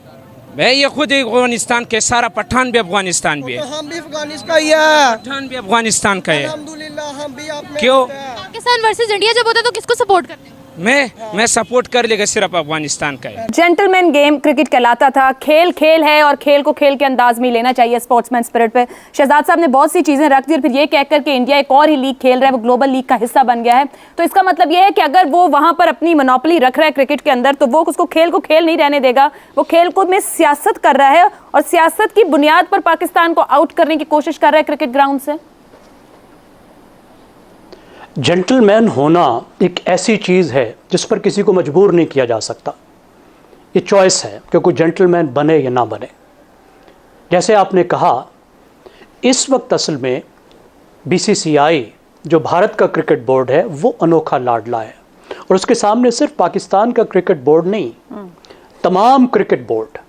भाई ये खुद अफगानिस्तान के, सारा पठान भी अफगानिस्तान भी है,
हम भी अफगानिस्तान ही है,
पठान भी अफगानिस्तान का है।
अल्हम्दुलिल्लाह हम भी आप में
क्यों?
पाकिस्तान वर्सेस इंडिया जब होता है तो किसको सपोर्ट करते हैं?
मैं सपोर्ट कर लेगा, सिर्फ अफगानिस्तान का है।
जेंटलमैन गेम क्रिकेट कहलाता था, खेल खेल है और खेल को खेल के अंदाज में लेना चाहिए, स्पोर्ट्समैन स्पिरिट पे। शहजाद साहब ने बहुत सी चीजें रख दी और फिर ये कहकर के इंडिया एक और ही लीग खेल रहा है, वो ग्लोबल लीग का हिस्सा बन गया है। तो इसका मतलब ये है कि अगर वो वहां पर अपनी मोनोपोली रख रहा है क्रिकेट के अंदर, तो वो उसको खेल को खेल नहीं रहने देगा, वो खेल को में सियासत कर रहा है और सियासत की बुनियाद पर पाकिस्तान को आउट करने की कोशिश कर रहा है क्रिकेट ग्राउंड से।
जेंटलमैन होना एक ऐसी चीज़ है जिस पर किसी को मजबूर नहीं किया जा सकता, ये चॉइस है कि कोई जेंटलमैन बने या ना बने। जैसे आपने कहा, इस वक्त असल में बीसीसीआई जो भारत का क्रिकेट बोर्ड है वो अनोखा लाडला है, और उसके सामने सिर्फ पाकिस्तान का क्रिकेट बोर्ड नहीं, तमाम क्रिकेट बोर्ड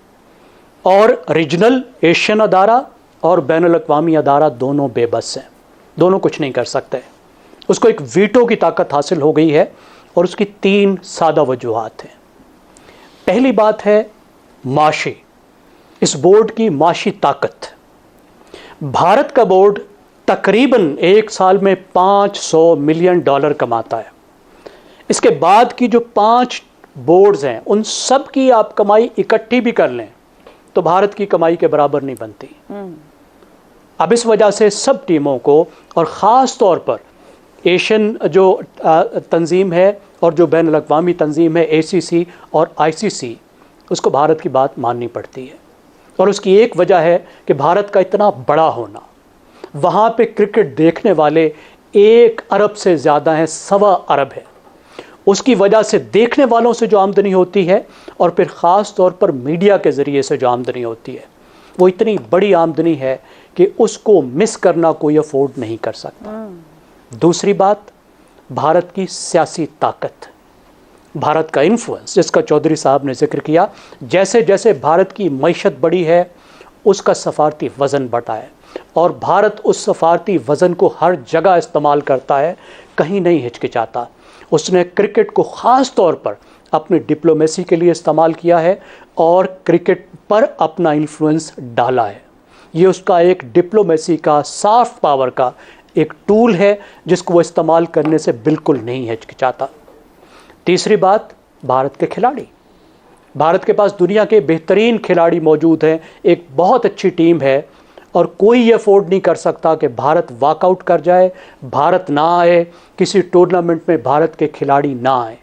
और रीजनल एशियन अदारा और बैनुल-अक़वामी अदारा दोनों बेबस हैं, दोनों कुछ नहीं कर सकते। उसको एक वीटो की ताकत हासिल हो गई है और उसकी 3 सादा वजूहात हैं। पहली बात है माशी, इस बोर्ड की माशी ताकत। भारत का बोर्ड तकरीबन एक साल में $500 मिलियन कमाता है। इसके बाद की जो 5 बोर्ड्स हैं उन सब की आप कमाई इकट्ठी भी कर लें तो भारत की कमाई के बराबर नहीं बनती। अब इस वजह से सब टीमों को, और ख़ास तौर पर एशियन जो तंजीम है और जो बैनुल-अक़वामी तंजीम है ACC और ICC, उसको भारत की बात माननी पड़ती है। और उसकी एक वजह है कि भारत का इतना बड़ा होना, वहाँ पे क्रिकेट देखने वाले 1 अरब से ज़्यादा हैं, 1.25 अरब है। उसकी वजह से देखने वालों से जो आमदनी होती है और फिर ख़ास तौर पर मीडिया के ज़रिए से जो आमदनी होती है, वो इतनी बड़ी आमदनी है कि उसको मिस करना कोई अफोर्ड नहीं कर सकता। दूसरी बात, भारत की सियासी ताकत, भारत का इन्फ्लुएंस जिसका चौधरी साहब ने जिक्र किया। जैसे जैसे भारत की मईशत बढ़ी है उसका सफारती वज़न बढ़ा है, और भारत उस सफारती वज़न को हर जगह इस्तेमाल करता है, कहीं नहीं हिचकिचाता। उसने क्रिकेट को ख़ास तौर पर अपनी डिप्लोमेसी के लिए इस्तेमाल किया है और क्रिकेट पर अपना इन्फ्लुएंस डाला है। ये उसका एक डिप्लोमेसी का, सॉफ्ट पावर का एक टूल है जिसको वो इस्तेमाल करने से बिल्कुल नहीं हिचकिचाता। तीसरी बात, भारत के खिलाड़ी, भारत के पास दुनिया के बेहतरीन खिलाड़ी मौजूद हैं, एक बहुत अच्छी टीम है, और कोई ये अफोर्ड नहीं कर सकता कि भारत वॉकआउट कर जाए, भारत ना आए, किसी टूर्नामेंट में भारत के खिलाड़ी ना आए।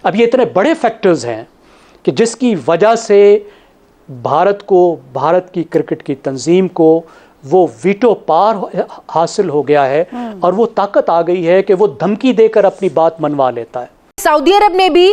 अब ये इतने बड़े फैक्टर्स हैं कि जिसकी वजह से भारत को, भारत की क्रिकेट की तंजीम को वो वीटो पार हासिल हो गया है, और वो ताकत आ गई है कि वो धमकी देकर अपनी बात मनवा लेता है।
सऊदी अरब ने भी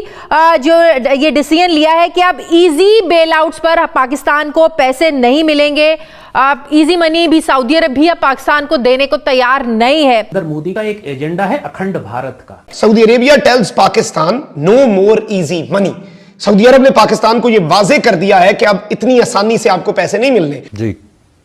जो ये डिसीजन लिया है कि अब इजी बेल आउट्स पर पाकिस्तान को पैसे नहीं मिलेंगे, अब इजी मनी भी सऊदी अरब भी अब पाकिस्तान को देने को तैयार नहीं है।
इधर मोदी का एक एजेंडा है अखंड भारत का।
Saudi Arabia tells Pakistan no more easy money. सऊदी अरब ने पाकिस्तान को यह वाजे कर दिया है कि अब इतनी आसानी से आपको पैसे नहीं मिलने।
जी,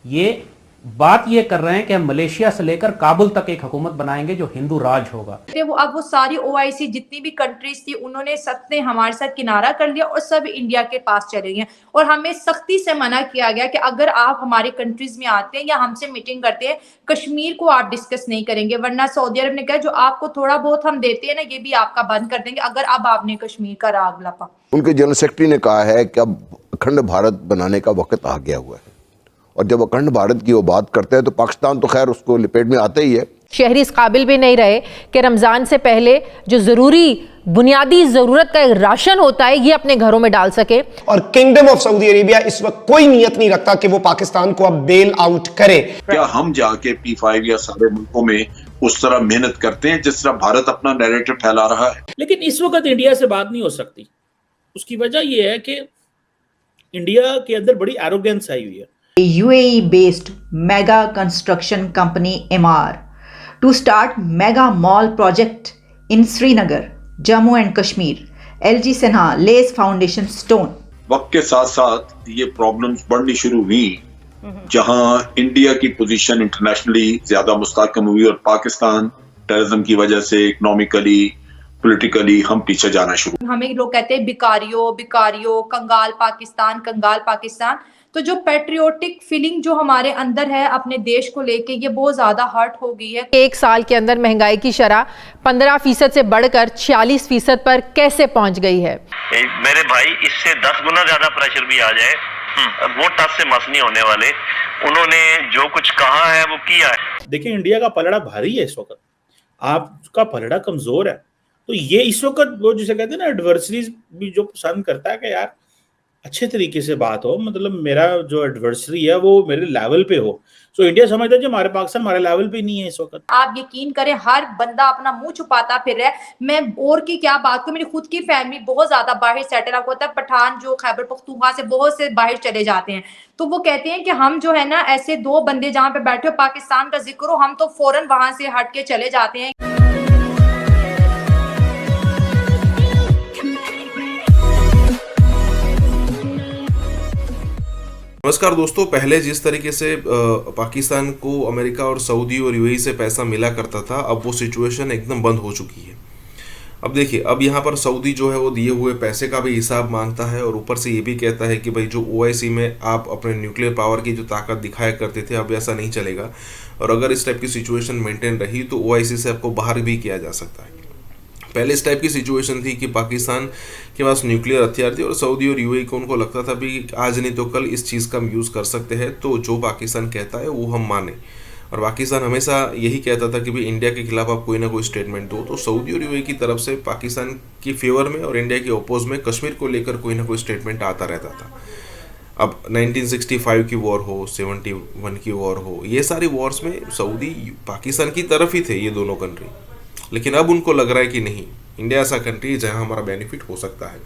ये बात ये कर रहे हैं कि हम मलेशिया से लेकर काबुल तक एक हुकूमत बनाएंगे जो हिंदू राज होगा।
अब वो सारी OIC जितनी भी कंट्रीज थी उन्होंने सब ने हमारे साथ किनारा कर लिया और सब इंडिया के पास चले गए, और हमें सख्ती से मना किया गया कि अगर आप हमारे कंट्रीज में आते हैं या हमसे मीटिंग करते हैं, कश्मीर को आप डिस्कस नहीं करेंगे, वरना सऊदी अरब ने कहा जो आपको थोड़ा बहुत हम देते हैं ना, ये भी आपका बंद कर देंगे अगर अब आपने कश्मीर का राग लपा।
उनके जनरल सेक्रेटरी ने कहा है कि अब अखंड भारत बनाने का वक्त आ गया हुआ है, और जब अखंड भारत की वो बात करते हैं तो पाकिस्तान तो खैर उसको लपेट में आता ही है,
शहरी इस काबिल भी नहीं रहे कि रमज़ान से पहले जो ज़रूरी बुनियादी ज़रूरत का राशन होता है ये अपने घरों में डाल सके।
और किंगडम ऑफ सऊदी अरेबिया इस वक्त कोई नियत नहीं रखता कि वो पाकिस्तान को अब बेल आउट करे।
क्या हम जाके P5 या सारे मुल्कों में उस तरह मेहनत करते हैं जिस तरह भारत अपना नैरेटिव फैला रहा है?
लेकिन इस वक्त इंडिया से बात नहीं हो सकती। उसकी वजह यह है कि इंडिया के अंदर बड़ी एरोगेंस आई हुई है।
UAE based mega construction company Emaar to start mega mall project in Srinagar, Jammu and Kashmir. LG Sinha lays foundation stone.
वक्त के साथ साथ ये प्रॉब्लम्स बढ़नी शुरू हुई जहां इंडिया की पोजीशन इंटरनेशनली ज्यादा मुस्तहकम हुई और पाकिस्तान टेररिज्म की वजह से इकोनॉमिकली पॉलिटिकली हम पीछे जाना शुरू।
हमें लोग कहते हैं बिकारियो, कंगाल पाकिस्तान। तो जो पेट्रियोटिक फीलिंग जो हमारे अंदर है अपने देश को लेके ये बहुत ज्यादा हर्ट हो गई है।
एक साल के अंदर महंगाई की शरह 15% से बढ़कर 46% पर कैसे पहुंच गई है।
मेरे भाई इससे 10 गुना ज्यादा प्रेशर भी आ जाए वो टस से मस नहीं होने वाले। उन्होंने जो कुछ कहा है वो किया है।
देखिए इंडिया का पलड़ा भारी है इस वक्त, आपका पलड़ा कमजोर है। तो ये इस वक्त वो जिसे कहते हैं ना एडवर्सरीज भी जो पसंद करता है कि यार अच्छे तरीके से बात हो, मतलब मेरा जो एडवर्सरी है वो मेरे लेवल पे हो। सो इंडिया समझता है कि हमारे पाकिस्तान हमारे लेवल पे नहीं है इस वक्त।
आप यकीन करें हर बंदा अपना मुंह छुपाता फिर रहा है। मैं और की क्या बात करूं, मेरी खुद की फैमिली बहुत ज्यादा बाहर सेटल अप होता है। पठान जो खैबर पख्तूनख्वा से बहुत से बाहर चले जाते हैं तो वो कहते हैं कि हम जो है ना ऐसे दो बंदे जहां पे बैठे हो पाकिस्तान का जिक्र हो हम तो फौरन वहां से हट के चले जाते हैं।
नमस्कार दोस्तों, पहले जिस तरीके से पाकिस्तान को अमेरिका और सऊदी और यूएई से पैसा मिला करता था अब वो सिचुएशन एकदम बंद हो चुकी है। अब देखिए, अब यहाँ पर सऊदी जो है वो दिए हुए पैसे का भी हिसाब मांगता है और ऊपर से ये भी कहता है कि भाई जो ओआईसी में आप अपने न्यूक्लियर पावर की जो ताकत दिखाया करते थे अब ऐसा नहीं चलेगा और अगर इस टाइप की सिचुएशन मेंटेन रही तो ओआईसी से आपको बाहर भी किया जा सकता है। पहले इस टाइप की सिचुएशन थी कि पाकिस्तान के पास न्यूक्लियर हथियार थे और सऊदी और यूएई को उनको लगता था भी आज नहीं तो कल इस चीज़ का हम यूज़ कर सकते हैं, तो जो पाकिस्तान कहता है वो हम माने। और पाकिस्तान हमेशा यही कहता था कि भाई इंडिया के खिलाफ आप कोई ना कोई स्टेटमेंट दो। तो सऊदी और यूएई की तरफ से पाकिस्तान की फेवर में और इंडिया के अपोज में कश्मीर को लेकर कोई ना कोई स्टेटमेंट आता रहता था। अब 1965 की वॉर हो, 71 की वॉर हो, ये सारी वॉर्स में सऊदी पाकिस्तान की तरफ ही थे ये दोनों कंट्री। लेकिन अब उनको लग रहा है कि नहीं, इंडिया ऐसा कंट्री है जहां हमारा बेनिफिट हो सकता है।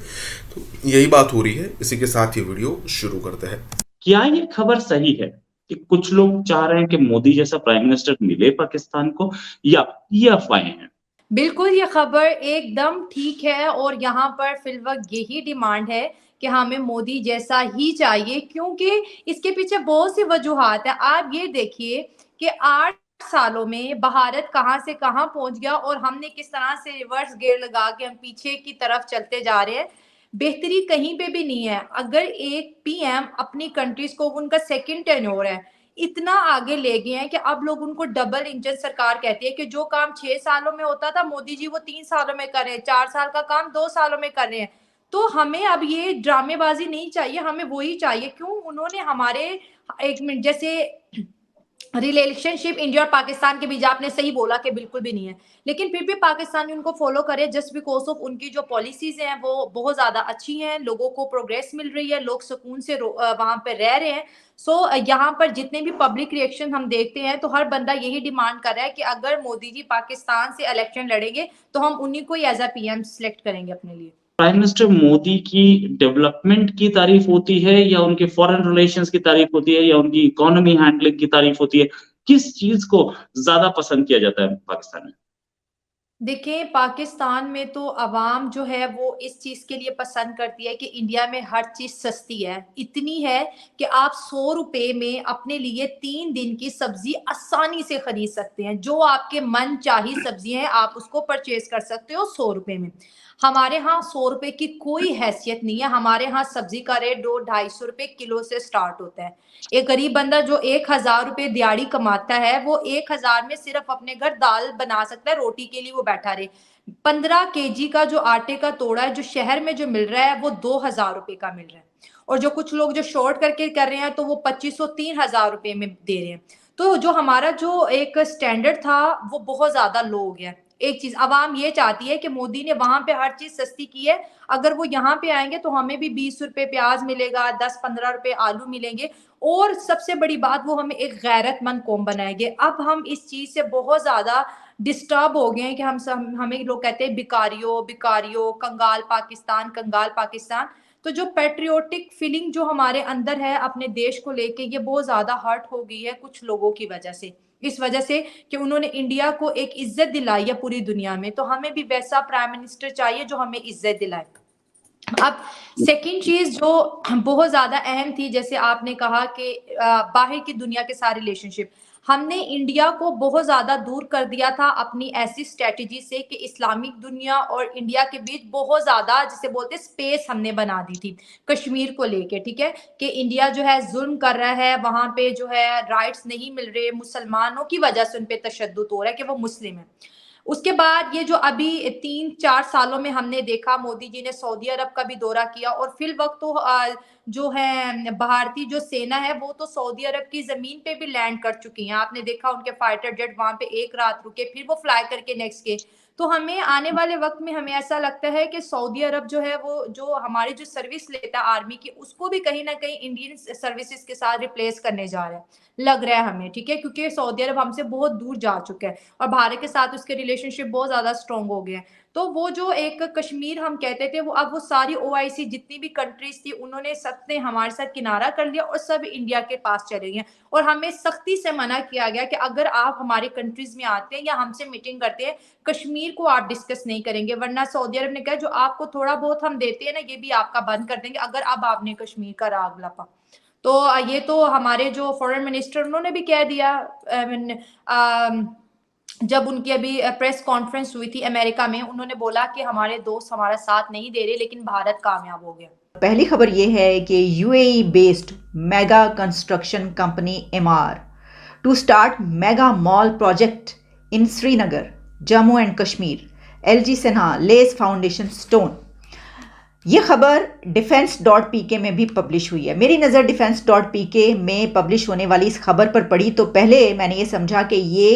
तो यही बात हो रही है। इसी के साथ ये वीडियो शुरू करते हैं।
क्या ये खबर सही है कि कुछ लोग चाह रहे हैं कि मोदी जैसा प्राइम मिनिस्टर मिले पाकिस्तान को, या ये अफवाहें हैं?
बिल्कुल ये खबर एकदम ठीक है और यहाँ पर फिलवक्त यही डिमांड है कि हमें मोदी जैसा ही चाहिए, क्योंकि इसके पीछे बहुत सी वजूहात है। आप ये देखिए कि 8 सालों में भारत कहां से कहां पहुंच गया और हमने किस तरह से रिवर्स गियर लगा के हम पीछे की तरफ चलते जा रहे हैं। बेहतरी कहीं पे भी नहीं है। अगर एक पीएम अपनी कंट्रीज को, उनका सेकंड टेन्योर है, इतना आगे ले गए हैं कि अब लोग उनको डबल इंजन सरकार कहती है कि जो काम 6 सालों में होता था मोदी जी वो 3 सालों में कर रहे हैं, 4 साल का काम 2 सालों में कर रहे हैं। तो हमें अब ये ड्रामेबाजी नहीं चाहिए, हमें वही चाहिए। क्यों? उन्होंने हमारे एक मिनट जैसे रिलेशनशिप इंडिया और पाकिस्तान के बीच, आपने सही बोला कि बिल्कुल भी नहीं है, लेकिन फिर भी पाकिस्तान उनको फॉलो करे जस्ट बिकॉज ऑफ उनकी जो पॉलिसीज हैं वो बहुत ज्यादा अच्छी हैं, लोगों को प्रोग्रेस मिल रही है, लोग सुकून से वहां पे रह रहे हैं। सो यहाँ पर जितने भी पब्लिक रिएक्शन हम देखते हैं तो हर बंदा यही डिमांड कर रहा है कि अगर मोदी जी पाकिस्तान से इलेक्शन लड़ेंगे तो हम उन्हीं को ही एज अ पीएम सिलेक्ट करेंगे अपने लिए।
प्राइम मिनिस्टर मोदी की डेवलपमेंट की तारीफ होती है या उनके फॉरेन रिलेशंस की तारीफ होती है या उनकी इकोनॉमी हैंडलिंग की तारीफ होती है? किस चीज को ज्यादा पसंद किया जाता है पाकिस्तान में?
देखिए, पाकिस्तान में तो अवाम जो है वो इस चीज के लिए पसंद करती है कि इंडिया में हर चीज सस्ती है। इतनी है कि आप 100 रुपए में अपने लिए 3 दिन की सब्जी आसानी से खरीद सकते हैं। जो आपके मन चाही सब्जी है आप उसको परचेज कर सकते हो 100 रुपए में। हमारे यहाँ 100 रुपए की कोई हैसियत नहीं है। हमारे यहाँ सब्जी का रेट 200-250 रुपए किलो से स्टार्ट होता है। एक गरीब बंदा जो 1000 रुपए दिहाड़ी कमाता है वो 1000 में सिर्फ अपने घर दाल बना सकता है, रोटी के लिए वो बैठा रहे। 15 केजी का जो आटे का तोड़ा है जो शहर में जो मिल रहा है वो 2000 रुपए का मिल रहा है, और जो कुछ लोग जो शॉर्ट करके कर रहे हैं तो वो 2500-3000 रुपए में दे रहे हैं। तो जो हमारा जो एक स्टैंडर्ड था वो बहुत ज्यादा लो हो गया। एक चीज आवाम ये चाहती है कि मोदी ने वहां पे हर चीज सस्ती की है, अगर वो यहाँ पे आएंगे तो हमें भी 20 रुपए प्याज मिलेगा, 10-15 रुपए आलू मिलेंगे, और सबसे बड़ी बात वो हमें एक गैरतमंद कौम बनाएंगे। अब हम इस चीज से बहुत ज्यादा डिस्टर्ब हो गए हैं कि हमें लोग कहते हैं बिकारियों बिकारियों, कंगाल पाकिस्तान, कंगाल पाकिस्तान। तो जो पेट्रियोटिक फीलिंग जो हमारे अंदर है अपने देश को लेके, ये बहुत ज्यादा हर्ट हो गई है कुछ लोगों की वजह से, इस वजह से कि उन्होंने इंडिया को एक इज्जत दिलाई है पूरी दुनिया में। तो हमें भी वैसा प्राइम मिनिस्टर चाहिए जो हमें इज्जत दिलाए। अब सेकंड चीज जो बहुत ज्यादा अहम थी, जैसे आपने कहा कि बाहर की दुनिया के साथ रिलेशनशिप, हमने इंडिया को बहुत ज्यादा दूर कर दिया था अपनी ऐसी स्ट्रेटजी से कि इस्लामिक दुनिया और इंडिया के बीच बहुत ज्यादा, जिसे बोलते स्पेस हमने बना दी थी कश्मीर को लेके, ठीक है, कि इंडिया जो है जुल्म कर रहा है, वहां पे जो है राइट्स नहीं मिल रहे, मुसलमानों की वजह से उन पे तशद्दुद हो रहा है कि वो मुस्लिम है। उसके बाद ये जो अभी 3-4 सालों में हमने देखा, मोदी जी ने सऊदी अरब का भी दौरा किया, और फिल वक्त तो जो है भारतीय जो सेना है वो तो सऊदी अरब की जमीन पे भी लैंड कर चुकी हैं। आपने देखा उनके फाइटर जेट वहां पे एक रात रुके, फिर वो फ्लाई करके नेक्स्ट के। तो हमें आने वाले वक्त में हमें ऐसा लगता है कि सऊदी अरब जो है वो जो हमारी जो सर्विस लेता है आर्मी की, उसको भी कहीं ना कहीं इंडियन सर्विसेज के साथ रिप्लेस करने जा रहा है, लग रहा है हमें, ठीक है, क्योंकि सऊदी अरब हमसे बहुत दूर जा चुका है और भारत के साथ उसके रिलेशनशिप बहुत ज्यादा स्ट्रॉन्ग हो गए हैं। तो वो जो एक कश्मीर हम कहते थे, वो अब वो सारी OIC जितनी भी कंट्रीज थी उन्होंने सबने हमारे साथ किनारा कर लिया और सब इंडिया के पास चले गए, और हमें सख्ती से मना किया गया कि अगर आप हमारे कंट्रीज में आते हैं या हमसे मीटिंग करते हैं, कश्मीर को आप डिस्कस नहीं करेंगे, वरना सऊदी अरब ने कहा जो आपको थोड़ा बहुत हम देते हैं ना, ये भी आपका बंद कर देंगे अगर अब आपने कश्मीर का राग लपा। तो ये तो हमारे जो फॉरेन मिनिस्टर उन्होंने भी कह दिया, जब उनकी अभी प्रेस कॉन्फ्रेंस हुई थी अमेरिका में, उन्होंने बोला कि हमारे दोस्त हमारा साथ नहीं दे रहे, लेकिन भारत कामयाब हो गया।
पहली खबर ये है कि UAE based mega construction company Emaar to start mega mall project in Srinagar, Jammu and Kashmir, LG Sinha lays foundation stone. ये खबर defense.pk में भी पब्लिश हुई है। मेरी नज़र defense.pk में पब्लिश होने वाली इस खबर पर पड़ी तो पहले मैंने ये समझा कि ये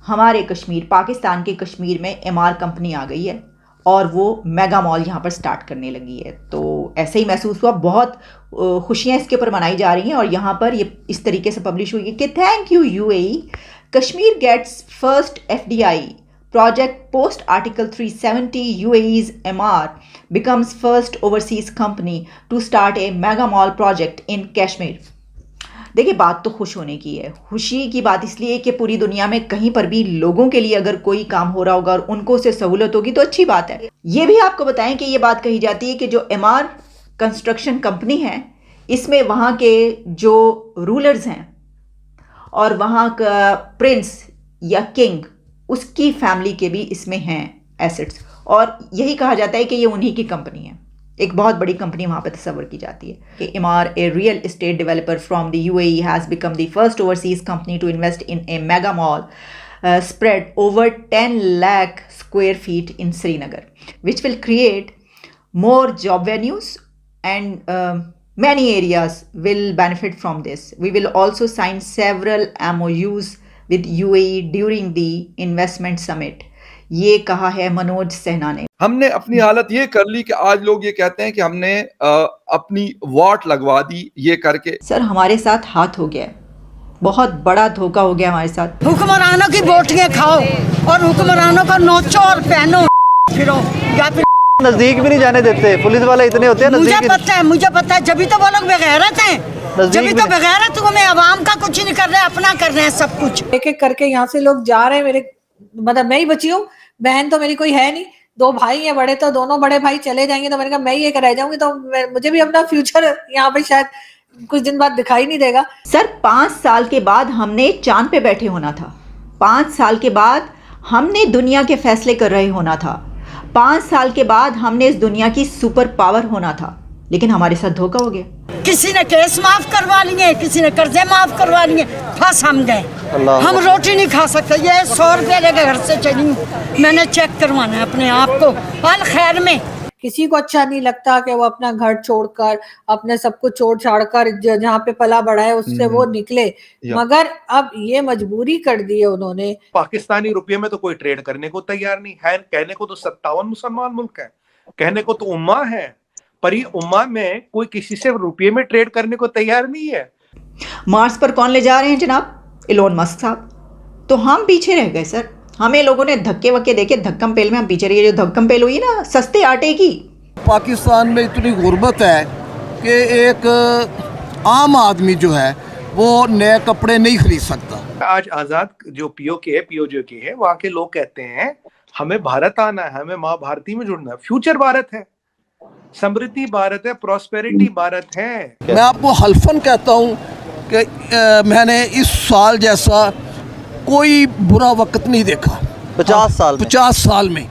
हमारे कश्मीर, पाकिस्तान के कश्मीर में एमआर कंपनी आ गई है और वो मेगा मॉल यहाँ पर स्टार्ट करने लगी है। तो ऐसे ही महसूस हुआ, बहुत खुशियाँ इसके ऊपर मनाई जा रही हैं, और यहाँ पर ये इस तरीके से पब्लिश हुई है कि thank you UAE, Kashmir gets first FDI project post Article 370, UAE's MR becomes first overseas company to start a mega mall project in Kashmir। देखिए, बात तो खुश होने की है। खुशी की बात इसलिए कि पूरी दुनिया में कहीं पर भी लोगों के लिए अगर कोई काम हो रहा होगा और उनको उससे सहूलत होगी तो अच्छी बात है। ये भी आपको बताएं कि ये बात कही जाती है कि जो MR कंस्ट्रक्शन कंपनी है, इसमें वहाँ के जो रूलर्स हैं और वहाँ का प्रिंस या किंग, उसकी फैमिली के भी इसमें हैं एसेट्स, और यही कहा जाता है कि ये उन्हीं की कंपनी है। एक बहुत बड़ी कंपनी वहाँ पर तस्वर की जाती है कि Emaar, a real estate developer from the UAE, has become the first overseas company to invest in a mega mall spread over 10 lakh square feet in Srinagar, which will create more job venues, and many areas will benefit from this. We will also sign several MOUs with UAE during the investment summit. ये कहा है मनोज सिन्हा ने।
हमने अपनी हालत ये कर ली कि आज लोग ये कहते हैं कि हमने अपनी वोट लगवा दी ये करके।
सर, हमारे साथ हाथ हो गया, बहुत बड़ा धोखा हो गया हमारे साथ।
हुक्मरानों की वोटियां खाओ और हुक्मरानों को नोचो और पहनो फिरो, या फिर
नजदीक भी नहीं जाने देते, पुलिस वाले इतने होते हैं।
मुझे पता है, जब तो वो लोग बेगैरत हैं, जब तो बेगैरत में आवाम का कुछ नहीं कर रहे, अपना कर रहे हैं सब कुछ।
एक एक करके यहाँ से लोग जा रहे हैं। मेरे मतलब मैं ही बची हूँ, बहन तो मेरी कोई है नहीं, 2 भाई हैं बड़े, तो दोनों बड़े भाई चले जाएंगे तो मैंने कहा मैं ही एक रह जाऊंगी, तो मुझे भी अपना फ्यूचर यहाँ पे शायद कुछ दिन बाद दिखाई नहीं देगा।
सर, 5 साल के बाद हमने चांद पे बैठे होना था, 5 साल के बाद हमने दुनिया के फैसले कर रहे होना था, 5 साल के बाद हमने इस दुनिया की सुपर पावर होना था, लेकिन हमारे साथ धोखा हो गया।
किसी ने केस माफ करवा लिए, किसी ने कर्जे माफ करवा लिए, फंस हम गए। हम रोटी नहीं खा सकते। ये 100 रुपये लेके घर से चली हूँ, मैंने चेक करवाना है अपने आप को। हाल खैर में
किसी को अच्छा नहीं लगता कि वो अपना घर छोड़कर, अपने सब कुछ छोड़ छाड़कर जहाँ पे पला बढ़ा है उससे वो निकले, मगर अब ये मजबूरी कर दी है उन्होंने।
पाकिस्तानी रुपये में तो कोई ट्रेड करने को तैयार नहीं है। कहने को तो 57 मुसलमान मुल्क है, कहने को तो उम्मा है, पर ये उम्मा में कोई किसी से रुपये में ट्रेड करने को तैयार नहीं है।
मार्स पर कौन ले जा रहे हैं जनाब? इलोन मस्क साहब। तो हम पीछे रह गए सर, हमें लोगों ने धक्के वक्के देके धक्कम पेल में हम पीछे रह गए। जो धक्कम पेल हुई ना सस्ते आटे की।
पाकिस्तान में इतनी गुर्बत है कि एक आम आदमी जो है वो नए कपड़े नहीं खरीद सकता।
आज आजाद जो पीओजे है वहाँ के लोग कहते हैं हमें भारत आना है, हमें माँ भारती में जुड़ना है। फ्यूचर भारत है, समृद्धि भारत है, प्रॉस्पेरिटी भारत है।
मैं आपको हल्फन कहता हूँ कि मैंने इस साल जैसा कोई बुरा वक्त नहीं देखा 50 साल में।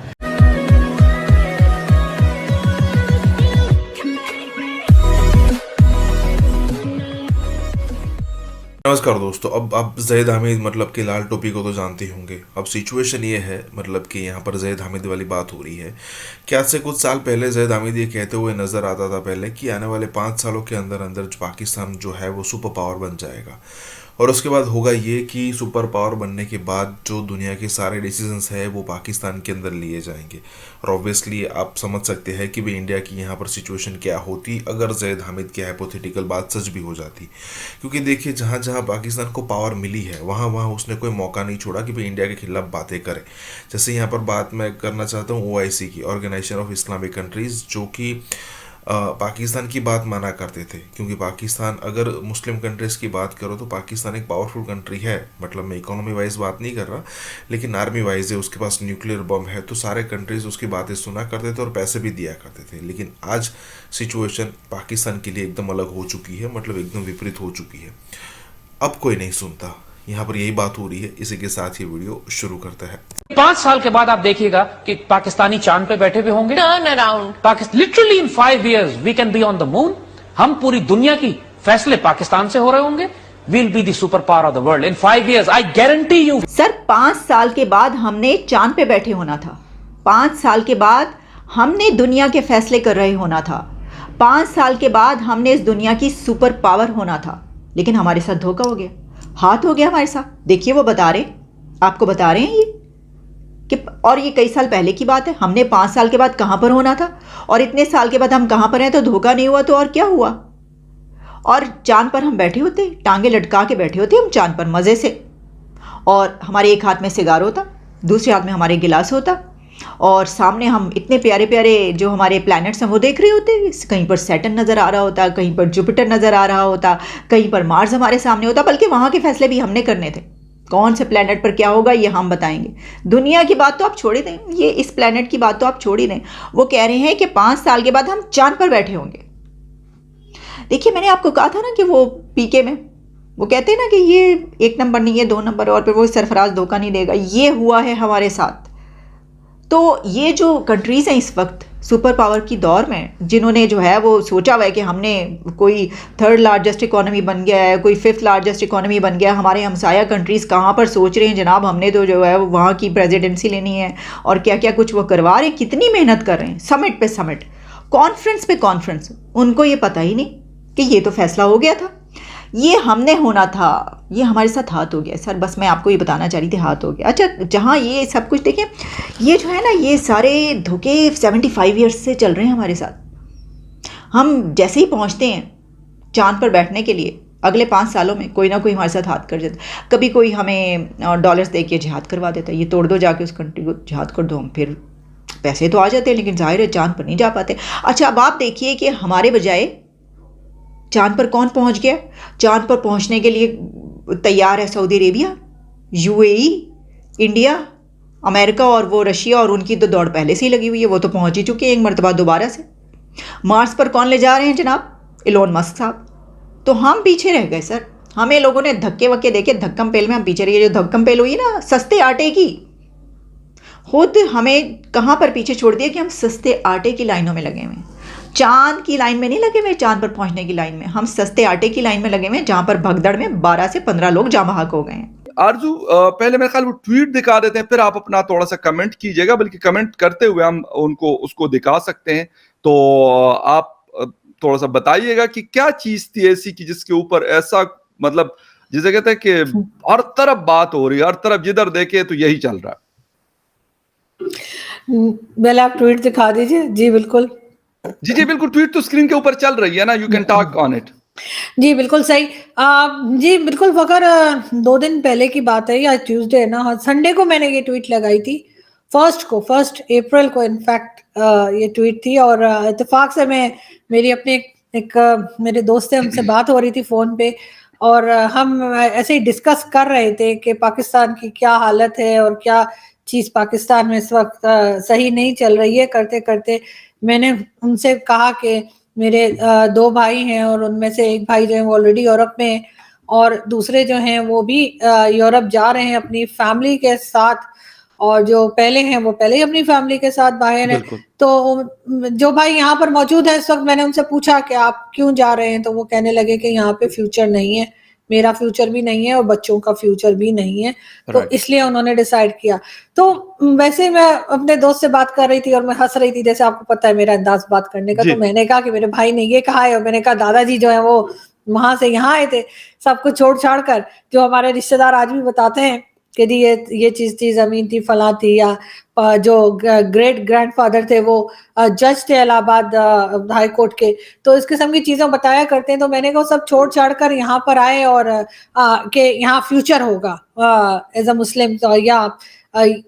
नमस्कार दोस्तों, अब आप ज़ैद हामिद मतलब कि लाल टोपी को तो जानते ही होंगे। अब सिचुएशन ये है मतलब कि यहाँ पर ज़ैद हामिद वाली बात हो रही है कि आज से कुछ साल पहले ज़ैद हामिद ये कहते हुए नज़र आता था पहले कि आने वाले 5 सालों के अंदर अंदर पाकिस्तान जो है वो सुपर पावर बन जाएगा, और उसके बाद होगा ये कि सुपर पावर बनने के बाद जो दुनिया के सारे डिसीजंस है वो पाकिस्तान के अंदर लिए जाएंगे। और ऑब्वियसली आप समझ सकते हैं कि भाई इंडिया की यहाँ पर सिचुएशन क्या होती अगर ज़ैद हामिद की हाइपोथेटिकल बात सच भी हो जाती। क्योंकि देखिए जहाँ जहाँ पाकिस्तान को पावर मिली है वहाँ वहाँ उसने कोई मौका नहीं छोड़ा कि भाई इंडिया के खिलाफ बातें करे। जैसे यहाँ पर बात मैं करना चाहता हूँ OIC की, ऑर्गेनाइजेशन ऑफ इस्लामिक कंट्रीज़, जो कि पाकिस्तान की बात माना करते थे। क्योंकि पाकिस्तान अगर मुस्लिम कंट्रीज़ की बात करो तो पाकिस्तान एक पावरफुल कंट्री है, मतलब मैं इकोनॉमी वाइज बात नहीं कर रहा, लेकिन आर्मी वाइज है, उसके पास न्यूक्लियर बम है, तो सारे कंट्रीज़ उसकी बातें सुना करते थे और पैसे भी दिया करते थे। लेकिन आज सिचुएशन पाकिस्तान के लिए एकदम अलग हो चुकी है, मतलब एकदम विपरीत हो चुकी है। अब कोई नहीं सुनता, यहाँ पर यही बात हो रही है। इसी के साथ ये वीडियो शुरू करता है।
5 साल के बाद आप देखिएगा कि पाकिस्तानी चांद पे बैठे हुए होंगे। Turn around literally in 5 years we can be on the moon. हम पूरी दुनिया की फैसले पाकिस्तान से हो रहे होंगे। We'll be the super power of the world in 5 years. I guarantee you.
Sir 5 साल के बाद हमने चांद पे बैठे होना था। 5 साल के बाद हमने दुनिया के फैसले कर रहे होना था। 5 साल के बाद हमने इस दुनिया की सुपर पावर होना था। लेकिन हमारे साथ धोखा हो गया, हाथ हो गया हमारे साथ। देखिए वो बता रहे, आपको बता रहे हैं ये कि, और ये कई साल पहले की बात है। हमने 5 साल के बाद कहाँ पर होना था और इतने साल के बाद हम कहाँ पर हैं, तो धोखा नहीं हुआ तो और क्या हुआ। और चांद पर हम बैठे होते, टांगे लटका के बैठे होते हम चांद पर मज़े से, और हमारे एक हाथ में सिगार होता, दूसरे हाथ में हमारे गिलास होता, और सामने हम इतने प्यारे प्यारे जो हमारे प्लैनेट्स हैं वो देख रहे होते। कहीं पर सैटर्न नज़र आ रहा होता, कहीं पर जुपिटर नज़र आ रहा होता, कहीं पर मार्स हमारे सामने होता। बल्कि वहाँ के फैसले भी हमने करने थे, कौन से प्लैनेट पर क्या होगा ये हम बताएंगे। दुनिया की बात तो आप छोड़ ही दें, ये इस प्लैनेट की बात तो आप छोड़ ही दें। वो कह रहे हैं कि 5 साल के बाद हम चांद पर बैठे होंगे। देखिए मैंने आपको कहा था ना कि वो पीके में वो कहते हैं ना कि ये 1 नंबर नहीं है 2 नंबर, और फिर वो सरफराज धोखा नहीं देगा। ये हुआ है हमारे साथ। तो ये जो कंट्रीज़ हैं इस वक्त सुपर पावर की दौर में, जिन्होंने जो है वो सोचा हुआ है कि हमने कोई 3rd लार्जेस्ट इकोनॉमी बन गया है, कोई 5th लार्जेस्ट इकोनॉमी बन गया। हमारे हमसाया कंट्रीज़ कहाँ पर सोच रहे हैं जनाब हमने तो जो है वहाँ की प्रेसिडेंसी लेनी है, और क्या क्या कुछ वो करवा रहे हैं, कितनी मेहनत कर रहे हैं, समिट पे समिट, कॉन्फ्रेंस पे कॉन्फ्रेंस। उनको ये पता ही नहीं कि ये तो फैसला हो गया था, ये हमने होना था, ये हमारे साथ हाथ हो गया। सर बस मैं आपको ये बताना चाह रही थी, हाथ हो गया। अच्छा जहाँ ये सब कुछ देखें, ये जो है ना ये सारे धोखे 75 ईयर्स से चल रहे हैं हमारे साथ। हम जैसे ही पहुँचते हैं चांद पर बैठने के लिए, अगले 5 सालों में कोई ना कोई हमारे साथ हाथ कर जाता। कभी कोई हमें डॉलर्स दे के जिहाद करवा देता है, ये तोड़ दो जाके उस कंट्री को, जिहाद कर दो। हम फिर पैसे तो आ जाते हैं लेकिन जाहिर है चांद पर नहीं जा पाते। अच्छा अब आप देखिए कि हमारे बजाय चांद पर कौन पहुंच गया। चांद पर पहुंचने के लिए तैयार है Saudi Arabia, UAE, India, America और वो रशिया, और उनकी तो दौड़ पहले से ही लगी हुई है, वो तो पहुंच ही चुके हैं एक मरतबा दोबारा से। मार्स पर कौन ले जा रहे हैं जनाब? इलोन मस्क साहब। तो हम पीछे रह गए सर, हमें लोगों ने धक्के वक्के देके धक्कम पेल में हम पीछे रह गए। जो धक्कम पेल हुई ना सस्ते आटे की, खुद हमें कहाँ पर पीछे छोड़ दिया कि हम सस्ते आटे की लाइनों में लगे हुए हैं। चांद की लाइन में नहीं लगे हुए, चांद पर पहुंचने की लाइन में, हम सस्ते आटे की लाइन में लगे हुए हैं, जहां पर भगदड़ में 12 से 15 लोग जाम बहक हो गए हैं।
आरजू पहले मेरे ख्याल वो ट्वीट दिखा देते हैं, फिर आप अपना थोड़ा सा कमेंट कीजिएगा, बल्कि कमेंट करते हुए हम उनको उसको दिखा सकते हैं। तो आप थोड़ा सा बताइएगा कि क्या चीज थी ऐसी कि जिसके ऊपर ऐसा, मतलब जिसे कहते हैं कि हर तरफ बात हो रही है, हर तरफ जिधर देखे तो यही चल रहा है।
पहले आप ट्वीट दिखा दीजिए। जी बिल्कुल,
जी बिल्कुल, ट्वीट तो स्क्रीन के ऊपर चल रही है ना, you can talk on it.
जी बिल्कुल सही। जी बिल्कुल फकर, 2 दिन पहले की बात है, या ट्यूसडे है ना, संडे को मैंने ये ट्वीट लगाई थी, 1 अप्रैल को इनफैक्ट ये ट्वीट थी। और इत्तेफाक से मैं मेरी अपने मेरे दोस्त से हमसे बात हो रही थी फ़ोन पे, और हम ऐसे ही डिस्कस कर रहे थे कि पाकिस्तान की क्या हालत है और क्या चीज़ पाकिस्तान में इस वक्त सही नहीं चल रही है। करते करते मैंने उनसे कहा कि मेरे 2 भाई हैं और उनमें से एक भाई जो है वो ऑलरेडी यूरोप में है, और दूसरे जो हैं वो भी यूरोप जा रहे हैं अपनी फैमिली के साथ, और जो पहले हैं वो पहले ही अपनी फैमिली के साथ बाहर हैं। तो जो भाई यहाँ पर मौजूद है इस वक्त, मैंने उनसे पूछा कि आप क्यों जा रहे हैं, तो वो कहने लगे कि यहाँ पे फ्यूचर नहीं है, मेरा फ्यूचर भी नहीं है और बच्चों का फ्यूचर भी नहीं है, तो इसलिए उन्होंने डिसाइड किया। तो वैसे मैं अपने दोस्त से बात कर रही थी और मैं हंस रही थी, जैसे आपको पता है मेरा अंदाज बात करने का। तो मैंने कहा कि मेरे भाई ने ये कहा है, और मैंने कहा दादाजी जो है वो वहां से यहाँ आए थे सब कुछ छोड़ छाड़ कर, जो हमारे रिश्तेदार आज भी बताते हैं कि दी ये चीज थी, जमीन थी, फला थी, या जो ग्रेट ग्रैंडफादर थे वो जज थे इलाहाबाद हाई कोर्ट के, तो इस किस्म की चीजें बताया करते हैं। तो मैंने कहा सब छोड़ छाड़ कर यहाँ पर आए और कि यहाँ फ्यूचर होगा एज अ मुस्लिम, तो या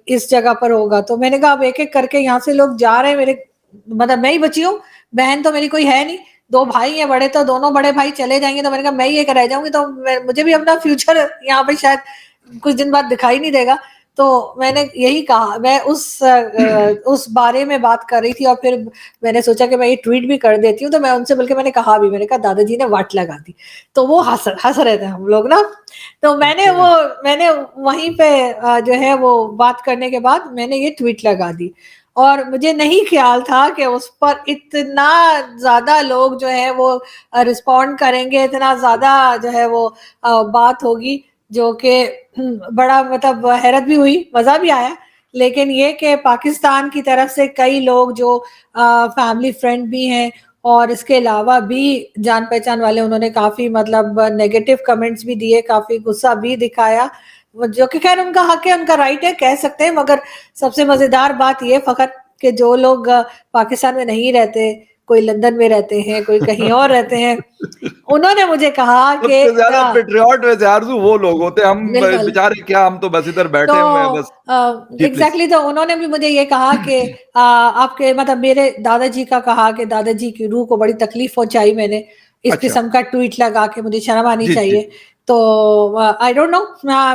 इस जगह पर होगा। तो मैंने कहा अब एक एक करके यहाँ से लोग जा रहे हैं, मेरे मतलब मैं ही बची हूँ, बहन तो मेरी कोई है नहीं, 2 भाई हैं बड़े, तो दोनों बड़े भाई चले जाएंगे, तो मैंने कहा मैं ही एक रह जाऊंगी, तो मुझे भी अपना फ्यूचर यहाँ पे शायद कुछ दिन बाद दिखाई नहीं देगा। तो मैंने यही कहा, मैं उस बारे में बात कर रही थी, और फिर मैंने सोचा कि मैं ये ट्वीट भी कर देती हूँ। तो मैं उनसे बल्कि मैंने कहा भी, मैंने कहा दादाजी ने वाट लगा दी, तो वो हंस रहे थे हम लोग ना। तो मैंने वहीं पे जो है वो बात करने के बाद मैंने ये ट्वीट लगा दी, और मुझे नहीं ख्याल था कि उस पर इतना ज्यादा लोग जो है वो रिस्पॉन्ड करेंगे, इतना ज्यादा जो है वो बात होगी, जो कि बड़ा मतलब हैरत भी हुई, मजा भी आया। लेकिन ये कि पाकिस्तान की तरफ से कई लोग जो फैमिली फ्रेंड भी हैं और इसके अलावा भी जान पहचान वाले, उन्होंने काफी मतलब नेगेटिव कमेंट्स भी दिए, काफी गुस्सा भी दिखाया, जो कि खैर उनका हक है, उनका राइट है, कह सकते हैं। मगर सबसे मजेदार बात ये फकत कि जो लोग पाकिस्तान में नहीं रहते, कोई लंदन में रहते हैं, कोई कहीं और रहते हैं, उन्होंने मुझे कहा कि
ज्यादा पेट्रियट वैसे आरज़ू वो लोग होते हैं, हम बेचारे क्या, हम तो बस इधर बैठे हुए हैं बस।
एग्जैक्टली, तो उन्होंने भी मुझे ये कहा कि आपके मतलब मेरे दादाजी का कहा कि दादाजी की रूह को बड़ी तकलीफ पहुंचाई मैंने इस किस्म का ट्वीट लगा के, मुझे शर्म आनी चाहिए। तो आई डोंट नो,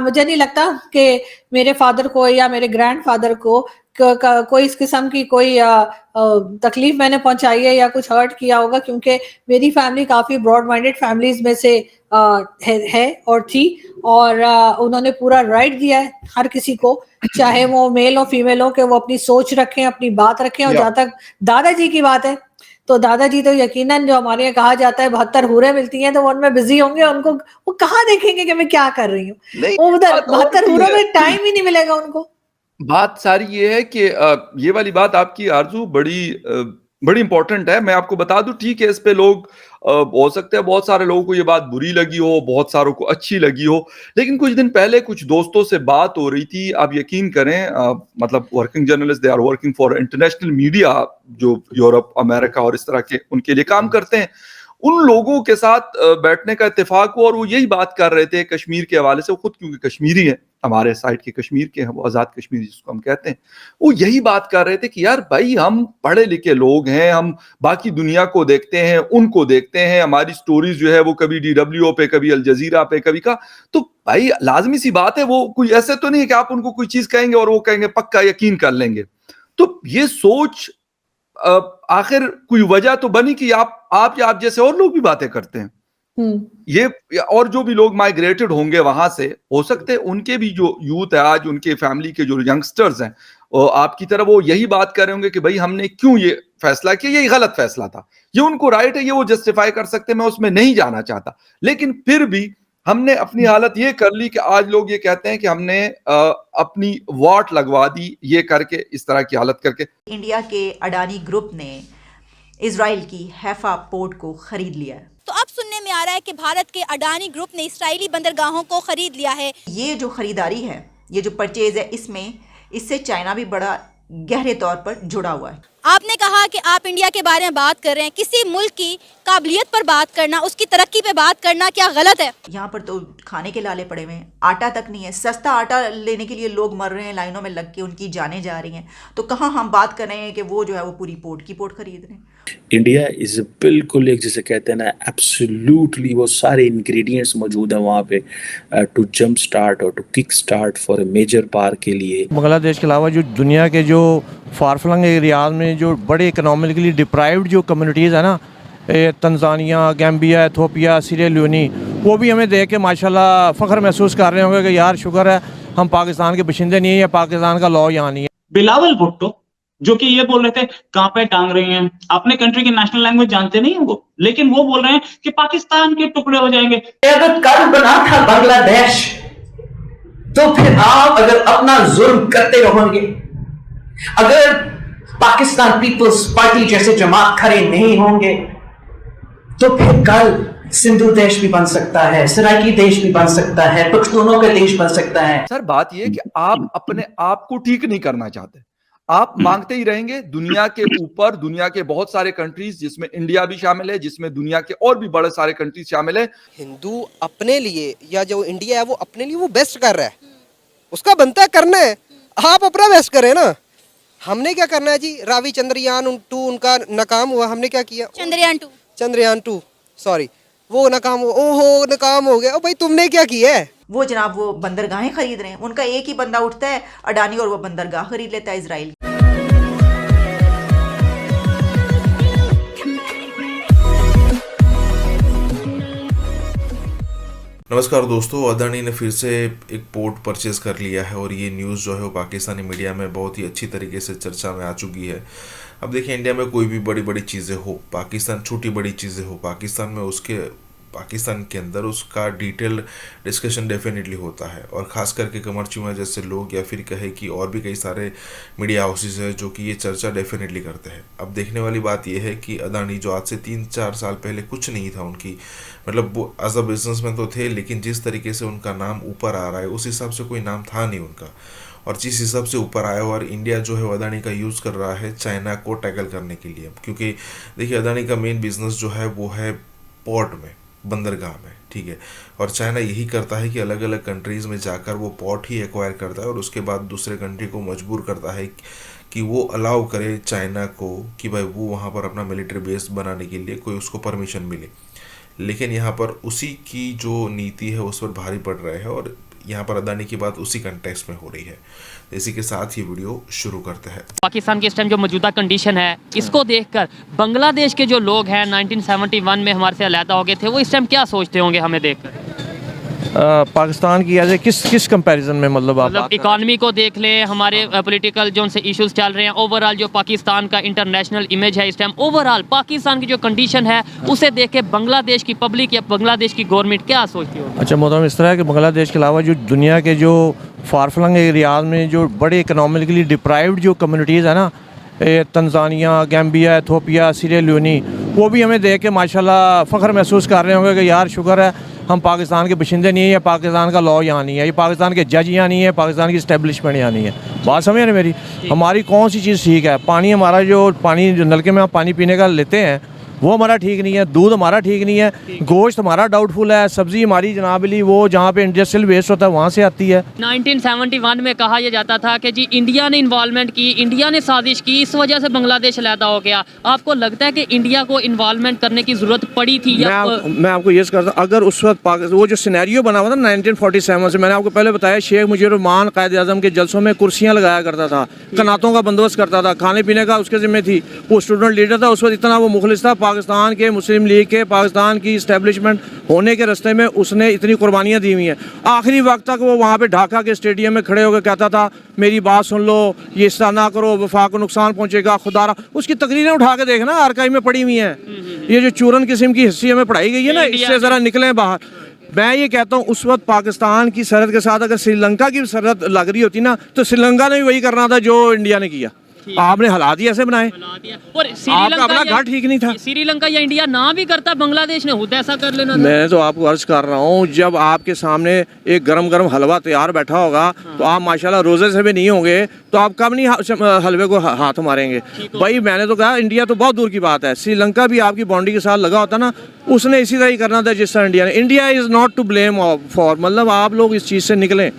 मुझे नहीं लगता कि मेरे फादर को या मेरे ग्रैंडफादर को कोई इस किस्म की कोई तकलीफ मैंने पहुंचाई है या कुछ हर्ट किया होगा, क्योंकि मेरी फैमिली काफी ब्रॉड माइंडेड फैमिलीज में से है और थी, और उन्होंने पूरा राइट दिया है हर किसी को, चाहे वो मेल और फीमेल हो, कि वो अपनी सोच रखें, अपनी बात रखें। और जहाँ तक दादाजी की बात है, तो दादाजी तो यकीनन, जो हमारे यहाँ कहा जाता है 72 हूरें मिलती हैं, तो वो उनमें बिजी होंगे, उनको वो कहाँ देखेंगे कि मैं क्या कर रही हूँ, वो उधर 72 हूरों में टाइम ही नहीं मिलेगा उनको।
बात सारी ये है कि ये वाली बात आपकी आरज़ू बड़ी इंपॉर्टेंट है। मैं आपको बता दूं, ठीक है, इस पे लोग हो सकते हैं बहुत सारे लोगों को ये बात बुरी लगी हो, बहुत सारों को अच्छी लगी हो, लेकिन कुछ दिन पहले कुछ दोस्तों से बात हो रही थी, आप यकीन करें, मतलब working journalist, they are working for international media, जो यूरोप, अमेरिका और इस तरह के उनके लिए काम करते हैं, उन लोगों के साथ बैठने का इत्तेफाक हुआ, और वो यही बात कर रहे थे कश्मीर के हवाले से। वो खुद क्योंकि कश्मीरी है, हमारे साइड के कश्मीर के हैं, वो आज़ाद कश्मीरी जिसको हम कहते हैं, वो यही बात कर रहे थे कि यार भाई, हम पढ़े लिखे लोग हैं, हम बाकी दुनिया को देखते हैं, उनको देखते हैं, हमारी स्टोरीज जो है वो कभी DWO पे, कभी अल जजीरा पे, कभी का, तो भाई लाजमी सी बात है, वो कोई ऐसे तो नहीं है कि आप उनको कोई चीज कहेंगे और वो कहेंगे पक्का यकीन कर लेंगे। तो ये सोच आखिर कोई वजह तो बनी कि आप या आप जैसे और लोग भी बातें करते हैं। ये और जो भी लोग माइग्रेटेड होंगे वहां से, हो सकते हैं उनके भी जो यूथ है आज, उनके फैमिली के जो यंगस्टर्स हैं, आपकी तरह वो यही बात कर रहे होंगे कि भाई हमने क्यों ये फैसला किया, ये गलत फैसला था, ये उनको राइट है, ये वो जस्टिफाई कर सकते हैं, मैं उसमें नहीं जाना चाहता, लेकिन फिर भी हमने अपनी हालत ये कर ली कि आज लोग ये कहते हैं कि हमने अपनी वॉट लगवा दी, ये करके, इस तरह की हालत करके।
इंडिया के अडानी ग्रुप ने इजराइल की हैफा पोर्ट को खरीद लिया है।
तो अब सुनने में आ रहा है कि भारत के अडानी ग्रुप ने इस्राएली बंदरगाहों को खरीद लिया है।
ये जो खरीदारी है, ये जो परचेज है, इससे चाइना भी बड़ा गहरे तौर पर जुड़ा हुआ है।
आपने कहा कि आप इंडिया के बारे में बात कर रहे हैं, किसी मुल्क की काबिलियत पर बात करना, उसकी तरक्की पे बात करना क्या गलत है?
यहाँ पर तो खाने के लाले पड़े हुए हैं, आटा तक नहीं है। सस्ता आटा लेने के लिए लोग मर रहे हैं, लाइनों में लग के उनकी जानें जा रही हैं। तो कहाँ हम बात कर रहे हैं कि वो जो है वो पूरी पोर्ट खरीद रहे हैं।
इंडिया इज बिल्कुल एक, जिसे कहते हैं ना, एब्सोल्युटली वो सारे इंग्रेडिएंट्स मौजूद हैं वहाँ पे टू जंप स्टार्ट और to kick start for a major पार के लिए।
बांग्लादेश के अलावा जो दुनिया के जो फारफलंग एरियाज में जो बड़े इकोनॉमिकली डिप्राइव्ड जो कम्युनिटीज़ है ना, Tanzania, Gambia, Ethiopia, Syria Leone, वो भी हमें देख के माशाल्लाह फ़ख्र महसूस कर रहे होंगे कि यार शुक्र है हम पाकिस्तान के बशिंदे नहीं है या पाकिस्तान का लॉ यहाँ नहीं है।
बिलावल भुट्टो जो कि ये बोल रहे थे कहाँ पे टांग रहे हैं, अपने कंट्री की नेशनल लैंग्वेज जानते नहीं है वो, लेकिन वो बोल रहे हैं कि पाकिस्तान के टुकड़े हो जाएंगे।
अगर कल बना था बांग्लादेश तो फिर आप अगर अपना जुल्म करते रहोगे, अगर पाकिस्तान पीपल्स पार्टी जैसे जमात खड़े नहीं होंगे तो फिर कल सिंधु देश भी बन सकता है, सराइकी देश भी बन सकता है, पख्तूनों का देश बन सकता है।
सर बात यह कि आप अपने आप को ठीक नहीं करना चाहते, आप मांगते ही रहेंगे दुनिया के ऊपर, दुनिया के बहुत सारे कंट्रीज जिसमें इंडिया भी शामिल है, जिसमें दुनिया के और भी बड़े सारे कंट्रीज शामिल है।
हिंदू अपने लिए या जो इंडिया है वो अपने लिए वो बेस्ट कर रहा है, उसका बनता है करना है, आप अपना बेस्ट करें ना। हमने क्या करना है जी? रावी चंद्रयान 2 उनका नाकाम हुआ, हमने क्या किया? चंद्रयान 2 सॉरी, वो नाकाम हो, ओहो नाकाम हो गया। भाई तुमने क्या किया है?
वो जनाब वो बंदरगाहें खरीद रहे हैं, उनका एक ही बंदा उठता है अडानी और वो बंदरगाह खरीद लेता है इजराइल।
नमस्कार दोस्तों, अदानी ने फिर से एक पोर्ट परचेज कर लिया है और ये न्यूज़ जो है वो पाकिस्तानी मीडिया में बहुत ही अच्छी तरीके से चर्चा में आ चुकी है। अब देखिए, इंडिया में कोई भी बड़ी बड़ी चीज़ें हो, पाकिस्तान छोटी बड़ी चीज़ें हो, पाकिस्तान के अंदर उसका डिटेल डिस्कशन डेफिनेटली होता है, और ख़ास करके कमर चीमा जैसे लोग या फिर कहे कि और भी कई सारे मीडिया हाउसेस हैं जो कि ये चर्चा डेफिनेटली करते हैं। अब देखने वाली बात यह है कि अदानी जो आज से 3-4 साल पहले कुछ नहीं था उनकी, मतलब वो एज अ बिजनेसमैन तो थे, लेकिन जिस तरीके से उनका नाम ऊपर आ रहा है उस हिसाब से कोई नाम था नहीं उनका, और जिस हिसाब से ऊपर आया, और इंडिया जो है अदानी का यूज़ कर रहा है चाइना को टैकल करने के लिए। क्योंकि देखिए, अदानी का मेन बिजनेस जो है वो है पोर्ट में, बंदरगाह में, ठीक है, और चाइना यही करता है कि अलग अलग कंट्रीज़ में जाकर वो पोर्ट ही एक्वायर करता है और उसके बाद दूसरे कंट्री को मजबूर करता है कि वो अलाउ करे चाइना को कि भाई वो वहाँ पर अपना मिलिट्री बेस बनाने के लिए कोई उसको परमिशन मिले। लेकिन यहाँ पर उसी की जो नीति है उस पर भारी पड़ रहा है, और यहाँ पर अदानी की बात उसी कंटेक्स्ट में हो रही है। इसी के साथ ये वीडियो शुरू करते हैं।
पाकिस्तान की इस टाइम जो मौजूदा कंडीशन है, इसको देखकर बांग्लादेश के जो लोग हैं 1971 में हमारे से अलहदा हो गए थे, वो इस टाइम क्या सोचते होंगे हमें देखकर?
पाकिस्तान की ऐसे किस कंपैरिजन में, मतलब
इकॉनमी को देख लें, हमारे पॉलिटिकल जो उनसे इश्यूज चल रहे हैं, ओवरऑल जो पाकिस्तान का इंटरनेशनल इमेज है इस टाइम, ओवरऑल पाकिस्तान की जो कंडीशन है उसे देख के बांग्लादेश की पब्लिक या बांग्लादेश की गवर्नमेंट क्या सोचती हो?
अच्छा मोहतरम, इस तरह है कि बांग्लादेश के अलावा जो दुनिया के जो फारफलंग एरियाज में जो बड़े इकोनॉमिकली डिप्राइव्ड जो कम्युनिटीज़ है ना, Tanzania, Gambia, Ethiopia, Syria Leone, वो भी हमें देख के माशाल्लाह फ़ख्र महसूस कर रहे होंगे कि यार शुक्र है हम पाकिस्तान के बशिंदे नहीं है या पाकिस्तान का लॉ यहाँ नहीं है, ये पाकिस्तान के जज यहाँ नहीं है, पाकिस्तान की इस्टेब्लिशमेंट यहाँ नहीं है। बात समझ रहे मेरी? हमारी कौन सी चीज़ ठीक है? पानी हमारा जो नलके में हम पानी पीने का लेते हैं वो हमारा ठीक नहीं है, दूध हमारा ठीक नहीं है, गोश्त हमारा डाउटफुल है, सब्जी हमारी जनाबली वो जहाँ पे इंडस्ट्रियल वेस्ट होता है वहाँ से आती है।
1971 में कहा यह जाता था कि जी इंडिया ने इन्वॉल्वमेंट की, इंडिया ने साजिश की, इस वजह से बांग्लादेश अलहदा हो गया। आपको लगता है कि इंडिया को इन्वॉल्वमेंट करने की जरूरत पड़ी थी?
मैं आपको ये करता, अगर उस वक्त वो जो सिनेरियो बना हुआ था 1947 से, मैंने आपको पहले बताया, शेख मुजीबुर रहमान कायद आज़म के जलसों में कुर्सियाँ लगाया करता था, कनातों का बंदोबस्त करता था, खाने पीने का उसके ज़िम्मे थी, वो स्टूडेंट लीडर था, उस वक्त इतना वो मुखलिस था पाकिस्तान के, मुस्लिम लीग के, पाकिस्तान की इस्टेब्लिशमेंट होने के रास्ते में उसने इतनी कुर्बानियाँ दी हुई हैं। आखिरी वक्त तक वो वहाँ पे ढाका के स्टेडियम में खड़े होकर कहता था मेरी बात सुन लो, ये इस तरह ना करो, वफा को नुकसान पहुँचेगा, खुदारा। उसकी तकरीरें उठा के देखना, आर्काइव में पड़ी हुई हैं। ये जो चूरन किस्म की हिस्ट्री हमें पढ़ाई गई है ना, इससे ज़रा निकलें बाहर। मैं ये कहता हूँ उस वक्त पाकिस्तान की सरहद के साथ अगर श्रीलंका की सरहद लग रही होती ना, तो श्रीलंका ने भी वही करना था जो इंडिया ने किया। आपने हालात ही ऐसे बनाए,
और
आपका अपना घर ठीक नहीं था।
श्रीलंका या इंडिया ना भी करता, बांग्लादेश ने खुद ऐसा कर लेना था।
मैं तो आपको अर्ज कर रहा हूँ, जब आपके सामने एक गरम गरम हलवा तैयार बैठा होगा तो आप माशाल्लाह रोजे से भी नहीं होंगे, तो आप कब नहीं हलवे को हाथ मारेंगे। भाई मैंने तो कहा इंडिया तो बहुत दूर की बात है, श्रीलंका भी आपकी बाउंड्री के साथ लगा होता ना, उसने इसी तरह ही करना था जिस तरह इंडिया ने। India is not to blame for, मतलब आप लोग इस चीज़ से निकलें,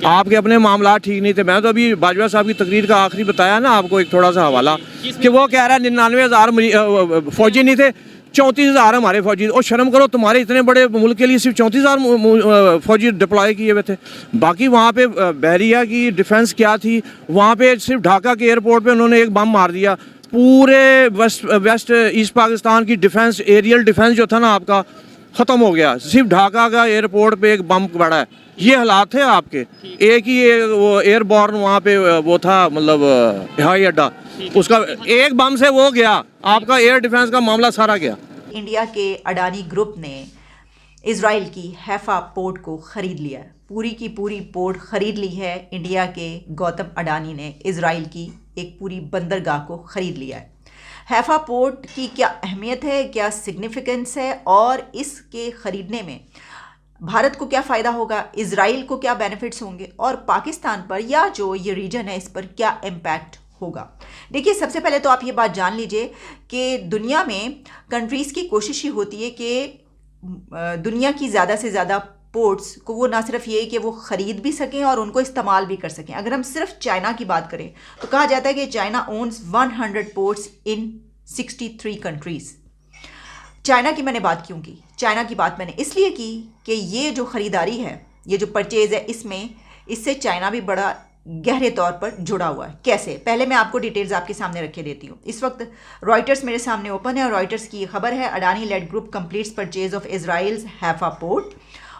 आपके अपने मामला ठीक नहीं थे। मैं तो अभी बाजवा साहब की तकरीर का आखिरी बताया ना आपको एक थोड़ा सा हवाला, कि वो कह रहा है 99,000 फौजी नहीं थे, 34,000 हमारे फौजी। और शर्म करो, तुम्हारे इतने बड़े मुल्क के लिए सिर्फ 34,000 फौजी डिप्लॉय किए हुए थे। बाकी वहाँ पे बहरिया की डिफेंस क्या थी, वहाँ पे सिर्फ ढाका के एयरपोर्ट पे उन्होंने एक बम मार दिया, पूरे वेस्ट ईस्ट पाकिस्तान की डिफेंस, एरियल डिफेंस जो था ना आपका, ख़त्म हो गया। सिर्फ ढाका का एयरपोर्ट पे एक बम पड़ा है, ये हालात थे आपके। एक ही वो एयरबॉर्न वहाँ पे वो था, मतलब हवाई अड्डा, उसका एक बम से वो गया, आपका एयर डिफेंस का मामला सारा गया।
इंडिया के अडानी ग्रुप ने इजराइल की हैफा पोर्ट को ख़रीद लिया है, पूरी की पूरी पोर्ट ख़रीद ली है। इंडिया के गौतम अडानी ने इजराइल की एक पूरी बंदरगाह को ख़रीद लिया है। हैफा पोर्ट की क्या अहमियत है, क्या सिग्निफिकेंस है, और इसके ख़रीदने में भारत को क्या फ़ायदा होगा, इजराइल को क्या बेनिफिट्स होंगे, और पाकिस्तान पर या जो ये रीजन है इस पर क्या इम्पैक्ट होगा। देखिए, सबसे पहले तो आप ये बात जान लीजिए कि दुनिया में कंट्रीज़ की कोशिश ही होती है कि दुनिया की ज़्यादा से ज़्यादा पोर्ट्स को वो ना सिर्फ ये कि वो ख़रीद भी सकें और उनको इस्तेमाल भी कर सकें। अगर हम सिर्फ चाइना की बात करें तो कहा जाता है कि China owns 100 ports in 63 countries. China की मैंने बात क्यों की? चाइना की बात मैंने इसलिए की कि ये जो ख़रीदारी है, ये जो परचेज़ है, इससे चाइना भी बड़ा गहरे तौर पर जुड़ा हुआ है। कैसे? पहले मैं आपको डिटेल्स आपके सामने रखे देती हूँ। इस वक्त रॉयटर्स मेरे सामने ओपन है और रॉयटर्स की खबर है, Adani led group completes purchase of Israel's Haifa port.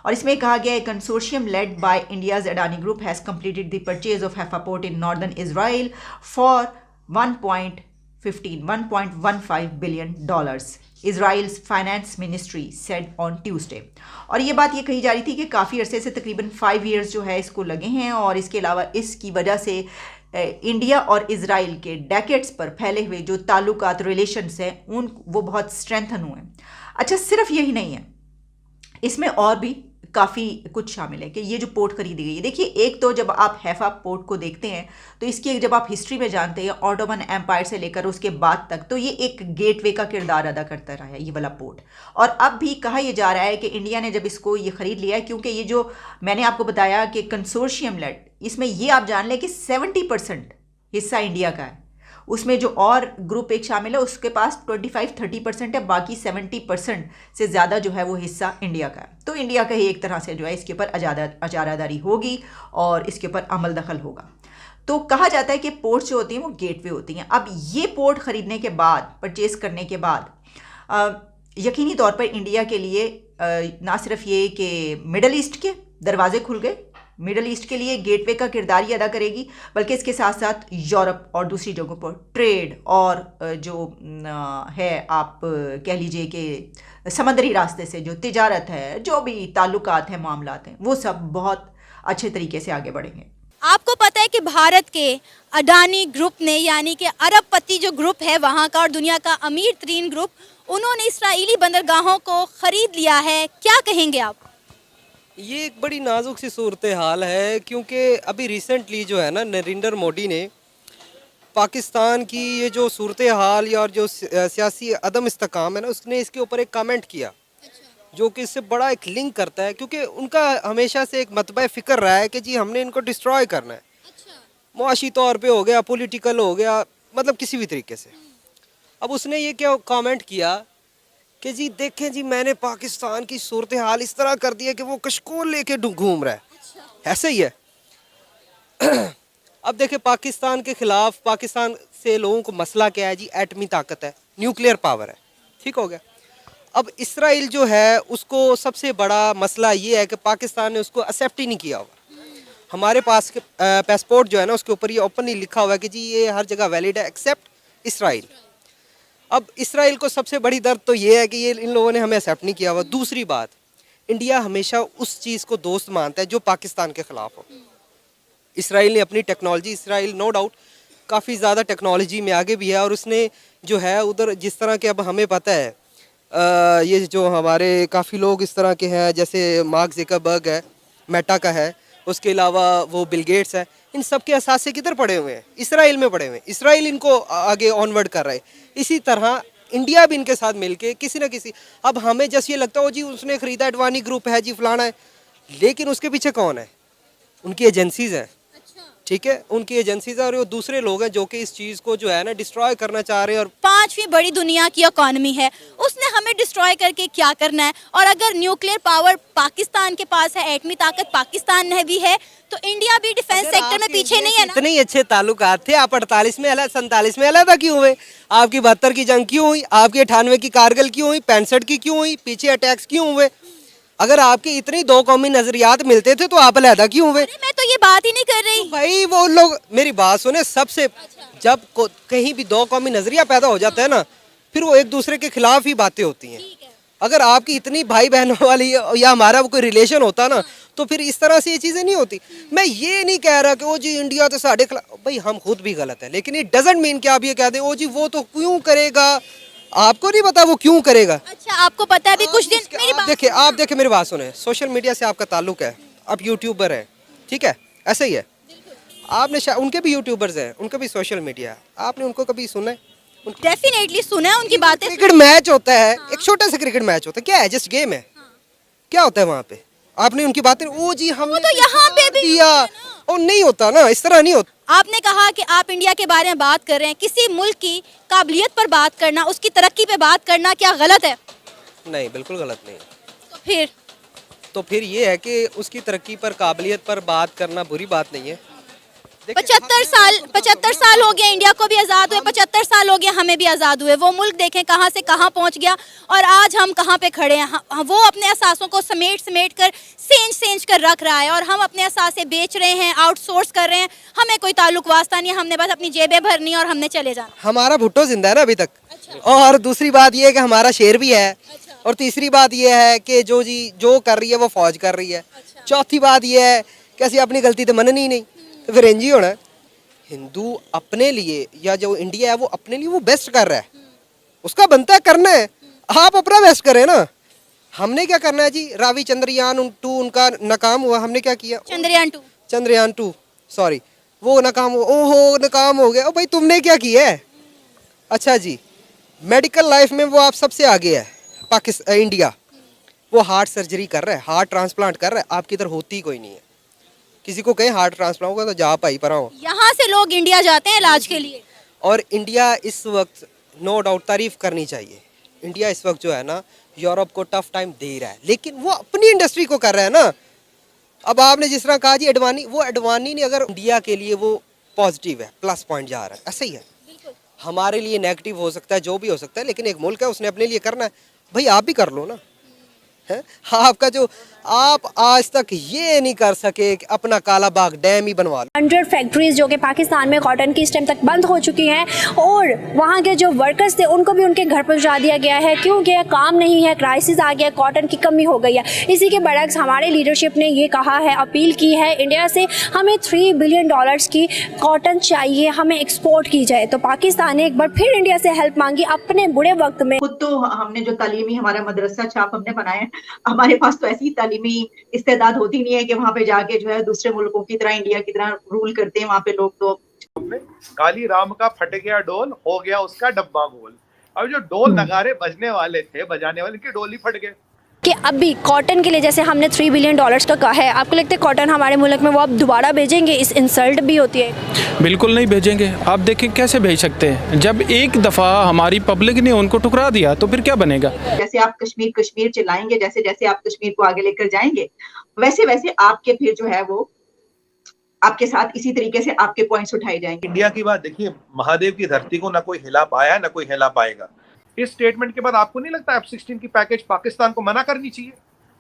और इसमें कहा गया है, consortium led by India's Adani group has completed the purchase of Haifa port in northern Israel for 1.15 billion dollars, Israel's finance ministry said on Tuesday. और ये बात ये कही जा रही थी कि काफ़ी अरसे से, तकरीबन 5 ईयर्स जो है इसको लगे हैं, और इसके अलावा इसकी वजह से इंडिया और इजराइल के डेकेड्स पर फैले हुए जो ताल्लुकात, रिलेशंस हैं, वो बहुत स्ट्रेंथन हुए हैं। अच्छा, सिर्फ यही नहीं है, इसमें और भी काफ़ी कुछ शामिल है कि ये जो पोर्ट खरीदी गई है। देखिए, एक तो जब आप हैफा पोर्ट को देखते हैं तो इसकी जब आप हिस्ट्री में जानते हैं, ऑटोमन एम्पायर से लेकर उसके बाद तक, तो ये एक गेटवे का किरदार अदा करता रहा है ये वाला पोर्ट। और अब भी कहा यह जा रहा है कि इंडिया ने जब इसको ये ख़रीद लिया है, क्योंकि ये जो मैंने आपको बताया कि कंसोर्शियम लेड, इसमें ये आप जान लें कि 70% हिस्सा इंडिया का है। उसमें जो और ग्रुप एक शामिल है उसके पास 25-30% है, बाकी 70% से ज़्यादा जो है वो हिस्सा इंडिया का है। तो इंडिया का ही एक तरह से जो है इसके ऊपर अजारादारी होगी और इसके ऊपर अमल दखल होगा। तो कहा जाता है कि पोर्ट जो होती हैं वो गेटवे होती हैं। अब ये पोर्ट ख़रीदने के बाद, परचेज़ करने के बाद, यकीनी तौर पर इंडिया के लिए ना सिर्फ ये कि मिडल ईस्ट के दरवाजे खुल गए, मिडल ईस्ट के लिए गेटवे का किरदार ही अदा करेगी, बल्कि इसके साथ साथ यूरोप और दूसरी जगहों पर ट्रेड और जो है आप कह लीजिए कि समंदरी रास्ते से जो तिजारत है, जो भी ताल्लुकात हैं, मामलात हैं, वो सब बहुत अच्छे तरीके से आगे बढ़ेंगे।
आपको पता है कि भारत के अडानी ग्रुप ने, यानी कि अरबपति जो ग्रुप है वहाँ का और दुनिया का अमीर तरीन ग्रुप, उन्होंने इस्राएली बंदरगाहों को ख़रीद लिया है। क्या कहेंगे आप?
ये एक बड़ी नाजुक सी सूरत हाल है, क्योंकि अभी रिसेंटली जो है ना, नरेंद्र मोदी ने पाकिस्तान की ये जो सूरत हाल या और जो सियासी अदम इस्तेकाम है ना, उसने इसके ऊपर एक कमेंट किया जो कि इससे बड़ा एक लिंक करता है, क्योंकि उनका हमेशा से एक मतबा फ़िक्र रहा है कि जी हमने इनको डिस्ट्रॉय करना है, मुआशी तौर पे हो गया, पॉलिटिकल हो गया, मतलब किसी भी तरीके से। अब उसने ये क्या कमेंट किया कि जी देखें जी, मैंने पाकिस्तान की सूरत हाल इस तरह कर दी है कि वो कशकोल लेके घूम रहा है। ऐसे ही है। अब देखें, पाकिस्तान के ख़िलाफ़, पाकिस्तान से लोगों को मसला क्या है जी? एटमी ताकत है, न्यूक्लियर पावर है, ठीक हो गया। अब इसराइल जो है उसको सबसे बड़ा मसला ये है कि पाकिस्तान ने उसको एक्सेप्ट ही नहीं किया हुआ। हमारे पास के पासपोर्ट जो है ना, उसके ऊपर ये ओपनली लिखा हुआ है कि जी ये हर जगह वैलिड है एक्सेप्ट इसराइल। अब इसराइल को सबसे बड़ी दर्द तो ये है कि ये इन लोगों ने हमें एक्सेप्ट नहीं किया हुआ। दूसरी बात, इंडिया हमेशा उस चीज़ को दोस्त मानता है जो पाकिस्तान के ख़िलाफ़ हो। इसराइल ने अपनी टेक्नोलॉजी, इसराइल नो डाउट काफ़ी ज़्यादा टेक्नोलॉजी में आगे भी है, और उसने जो है उधर जिस तरह के अब हमें पता है ये जो हमारे काफ़ी लोग इस तरह के हैं, जैसे मार्क ज़करबर्ग है, मेटा का है, उसके अलावा वो बिल गेट्स है, इन सब के असासे किधर पड़े हुए हैं? इसराइल में पड़े हुए हैं। इसराइल इनको आगे ऑनवर्ड कर रहा है। इसी तरह इंडिया भी इनके साथ मिलके किसी न किसी, अब हमें जैसे ये लगता हो जी उसने खरीदा, अडवाणी ग्रुप है जी, फलाना है, लेकिन उसके पीछे कौन है? उनकी एजेंसीज हैं, ठीक है, उनकी एजेंसीज और वो दूसरे लोग हैं जो कि इस चीज़ को जो है ना डिस्ट्रॉय करना चाह रहे हैं। और
5वीं बड़ी दुनिया की इकोनॉमी है, उसने हमें डिस्ट्रॉय करके क्या करना है? और अगर न्यूक्लियर पावर पाकिस्तान के पास है, एटमी ताकत पाकिस्तान में भी है, तो इंडिया भी डिफेंस सेक्टर में पीछे नहीं है ना?
इतने ही अच्छे ताल्लुकात थे, आप 48 में अलग, 47 में अलग क्यों हुए? आपकी 72 की जंग क्यों हुई? आपकी 98 की कारगिल क्यों हुई? 65 की क्यों हुई? पीछे अटैक्स क्यों हुए? अगर आपके इतनी दो कौमी नजरियात मिलते थे तो आप अलहदा क्यों हुए?
मैं तो ये बात ही नहीं कर रही।
तो भाई वो लोग, मेरी बात सुने, सबसे जब कहीं भी दो कौमी नजरिया पैदा हो जाता है ना, फिर वो एक दूसरे के खिलाफ ही बातें होती हैं। अगर आपकी इतनी भाई बहनों वाली या हमारा कोई रिलेशन होता ना, तो फिर इस तरह से ये चीज़ें नहीं होती। मैं ये नहीं कह रहा कि ओ जी इंडिया तो साढ़े खिलाफ, भाई हम खुद भी गलत है, लेकिन इट डजंट मीन कि आप ये कह दें ओ जी वो तो क्यों करेगा, आपको नहीं पता वो क्यों करेगा।
अच्छा, आपको पता है अभी कुछ दिन
देखिए, आप देखिए मेरी बात सुने, सोशल मीडिया से आपका ताल्लुक है, आप यूट्यूबर हैं, ठीक है, ऐसा ही है। आपने उनके भी यूट्यूबर्स हैं, उनका भी सोशल मीडिया, आपने उनको कभी सुना है?
डेफिनेटली सुना है उनकी बातें।
क्रिकेट मैच होता है, एक छोटा सा क्रिकेट मैच होता है, क्या है, जस्ट गेम है, क्या होता है वहाँ पे? आपने उनकी बातें, ओ जी हमने
तो यहाँ पे भी
दिया, और नहीं होता ना, इस तरह नहीं होता।
आपने कहा कि आप इंडिया के बारे में बात कर रहे हैं, किसी मुल्क की काबिलियत पर बात करना, उसकी तरक्की पे बात करना क्या गलत है?
नहीं, बिल्कुल गलत नहीं।
तो
फिर ये है कि उसकी तरक्की पर, काबिलियत पर बात करना बुरी बात नहीं है।
75 साल हो गए इंडिया को भी आज़ाद हुए, 75 साल हो गए हमें भी आज़ाद हुए। वो मुल्क देखें कहाँ से कहाँ पहुँच गया, और आज हम कहाँ पे खड़े हैं। वो अपने असासों को समेट कर सेंच कर रख रहा है, और हम अपने असासे बेच रहे हैं, आउटसोर्स कर रहे हैं। हमें कोई ताल्लुक वास्ता नहीं, हमने बस अपनी जेबें भरनी और हमने चले जाना।
हमारा भुट्टो जिंदा है ना अभी तक। और दूसरी बात ये है कि हमारा शेर भी है। और तीसरी बात ये है कि जो कर रही है वो फौज कर रही है। चौथी बात ये है कि ऐसी अपनी गलती तो मननी नहीं, तो फिर इंज ही होना है। हिंदू अपने लिए, या जो इंडिया है वो अपने लिए वो बेस्ट कर रहा है, उसका बनता है करना है, आप अपना बेस्ट करें ना। हमने क्या करना है जी? रावी चंद्रयान 2 उनका नाकाम हुआ, हमने क्या किया? चंद्रयान 2 सॉरी, वो नाकाम हुआ, ओहो नाकाम हो गया। ओ भाई तुमने क्या किया है? अच्छा जी, मेडिकल लाइफ में वो आप सबसे आगे है पाकिस्तान, इंडिया। वो हार्ट सर्जरी कर रहा है, हार्ट ट्रांसप्लांट कर रहा है, आपकी इधर होती कोई नहीं है। किसी को कहे हार्ट ट्रांसप्लांट होगा तो जा पाई पर आओ,
यहाँ से लोग इंडिया जाते हैं इलाज के लिए।
और इंडिया इस वक्त नो डाउट तारीफ करनी चाहिए, इंडिया इस वक्त जो है ना यूरोप को टफ टाइम दे रहा है, लेकिन वो अपनी इंडस्ट्री को कर रहा है ना। अब आपने जिस तरह कहा जी अडवाणी, वो अडवाणी ने अगर इंडिया के लिए वो पॉजिटिव है, प्लस पॉइंट जा रहा है, ऐसा ही है। हमारे लिए नेगेटिव हो सकता है, जो भी हो सकता है, लेकिन एक मुल्क है, उसने अपने लिए करना है। भाई आप भी कर लो ना, है आपका जो, आप आज तक ये नहीं कर सके कि अपना काला बाग डैम ही बनवा लो।
100 फैक्ट्रीज जो कि पाकिस्तान में कॉटन की इस टाइम तक बंद हो चुकी हैं, और वहाँ के जो वर्कर्स थे उनको भी उनके घर पहुँचा दिया गया है, क्योंकि काम नहीं है, क्राइसिस आ गया, कॉटन की कमी हो गई है। इसी के बरक्स हमारे लीडरशिप ने ये कहा है, अपील की है इंडिया से, हमें $3 बिलियन की कॉटन चाहिए, हमें एक्सपोर्ट की जाए। तो पाकिस्तान ने एक बार फिर इंडिया से हेल्प मांगी अपने बुरे वक्त में।
खुद तो हमने जो तालीमी हमारा मदरसा छाप हमने बनाया, हमारे पास तो ऐसी तालीमी इस्तेदाद होती नहीं है कि वहाँ पे जाके जो है दूसरे मुल्कों की तरह, इंडिया की तरह रूल करते हैं वहाँ पे लोग। तो
काली राम का फट गया डोल, हो गया उसका डब्बा गोल। अब जो डोल नगारे बजने वाले थे, बजाने वाले, इनके डोल ही फट गए।
कि अभी कॉटन के लिए जैसे हमने $3 बिलियन का कहा है, आपको लगता है कॉटन हमारे मुल्क में वो अब दोबारा भेजेंगे? इस इंसल्ट भी होती है।
बिल्कुल नहीं भेजेंगे। आप देखें कैसे भेज सकते हैं, जब एक दफ़ा हमारी पब्लिक ने उनको ठुकरा दिया तो फिर क्या बनेगा?
जैसे आप कश्मीर चिल्लाएंगे, जैसे जैसे आप कश्मीर को आगे लेकर जाएंगे, वैसे वैसे आपके फिर जो है वो आपके साथ इसी तरीके से आपके पॉइंट्स उठाए जाएंगे।
इंडिया की बात देखिए, महादेव की धरती को ना कोई हिला पाया, ना कोई हिला पाएगा। इस स्टेटमेंट के बाद आपको नहीं लगता F-16 की पैकेज पाकिस्तान को मना करनी चाहिए?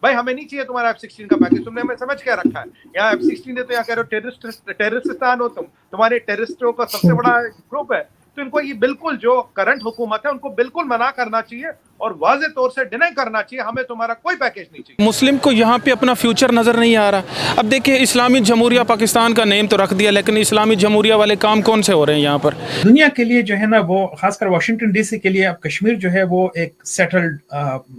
भाई हमें नहीं चाहिए तुम्हारा F-16 का पैकेज, तुमने हमें समझ क्या रखा है? यहाँ F-16 दे तो यहाँ कह रहे हो टेररिस्टान हो, तुम्हारे टेररिस्टों का सबसे बड़ा ग्रुप है, तो इनको ये बिल्कुल जो करंट हुकूमत है उनको बिल्कुल मना करना चाहिए और वाज़े तौर से डिनाई करना चाहिए, हमें तुम्हारा कोई पैकेज नहीं चाहिए।
मुस्लिम को यहाँ पे अपना फ्यूचर नज़र नहीं आ रहा। अब देखिए, इस्लामी जमहूरिया पाकिस्तान का नेम तो रख दिया, लेकिन इस्लामी जमहूरिया वाले काम कौन से हो रहे हैं यहाँ पर?
दुनिया के लिए जो है ना, वो खासकर वाशिंगटन डीसी के लिए अब कश्मीर जो है वो एक सेटल्ड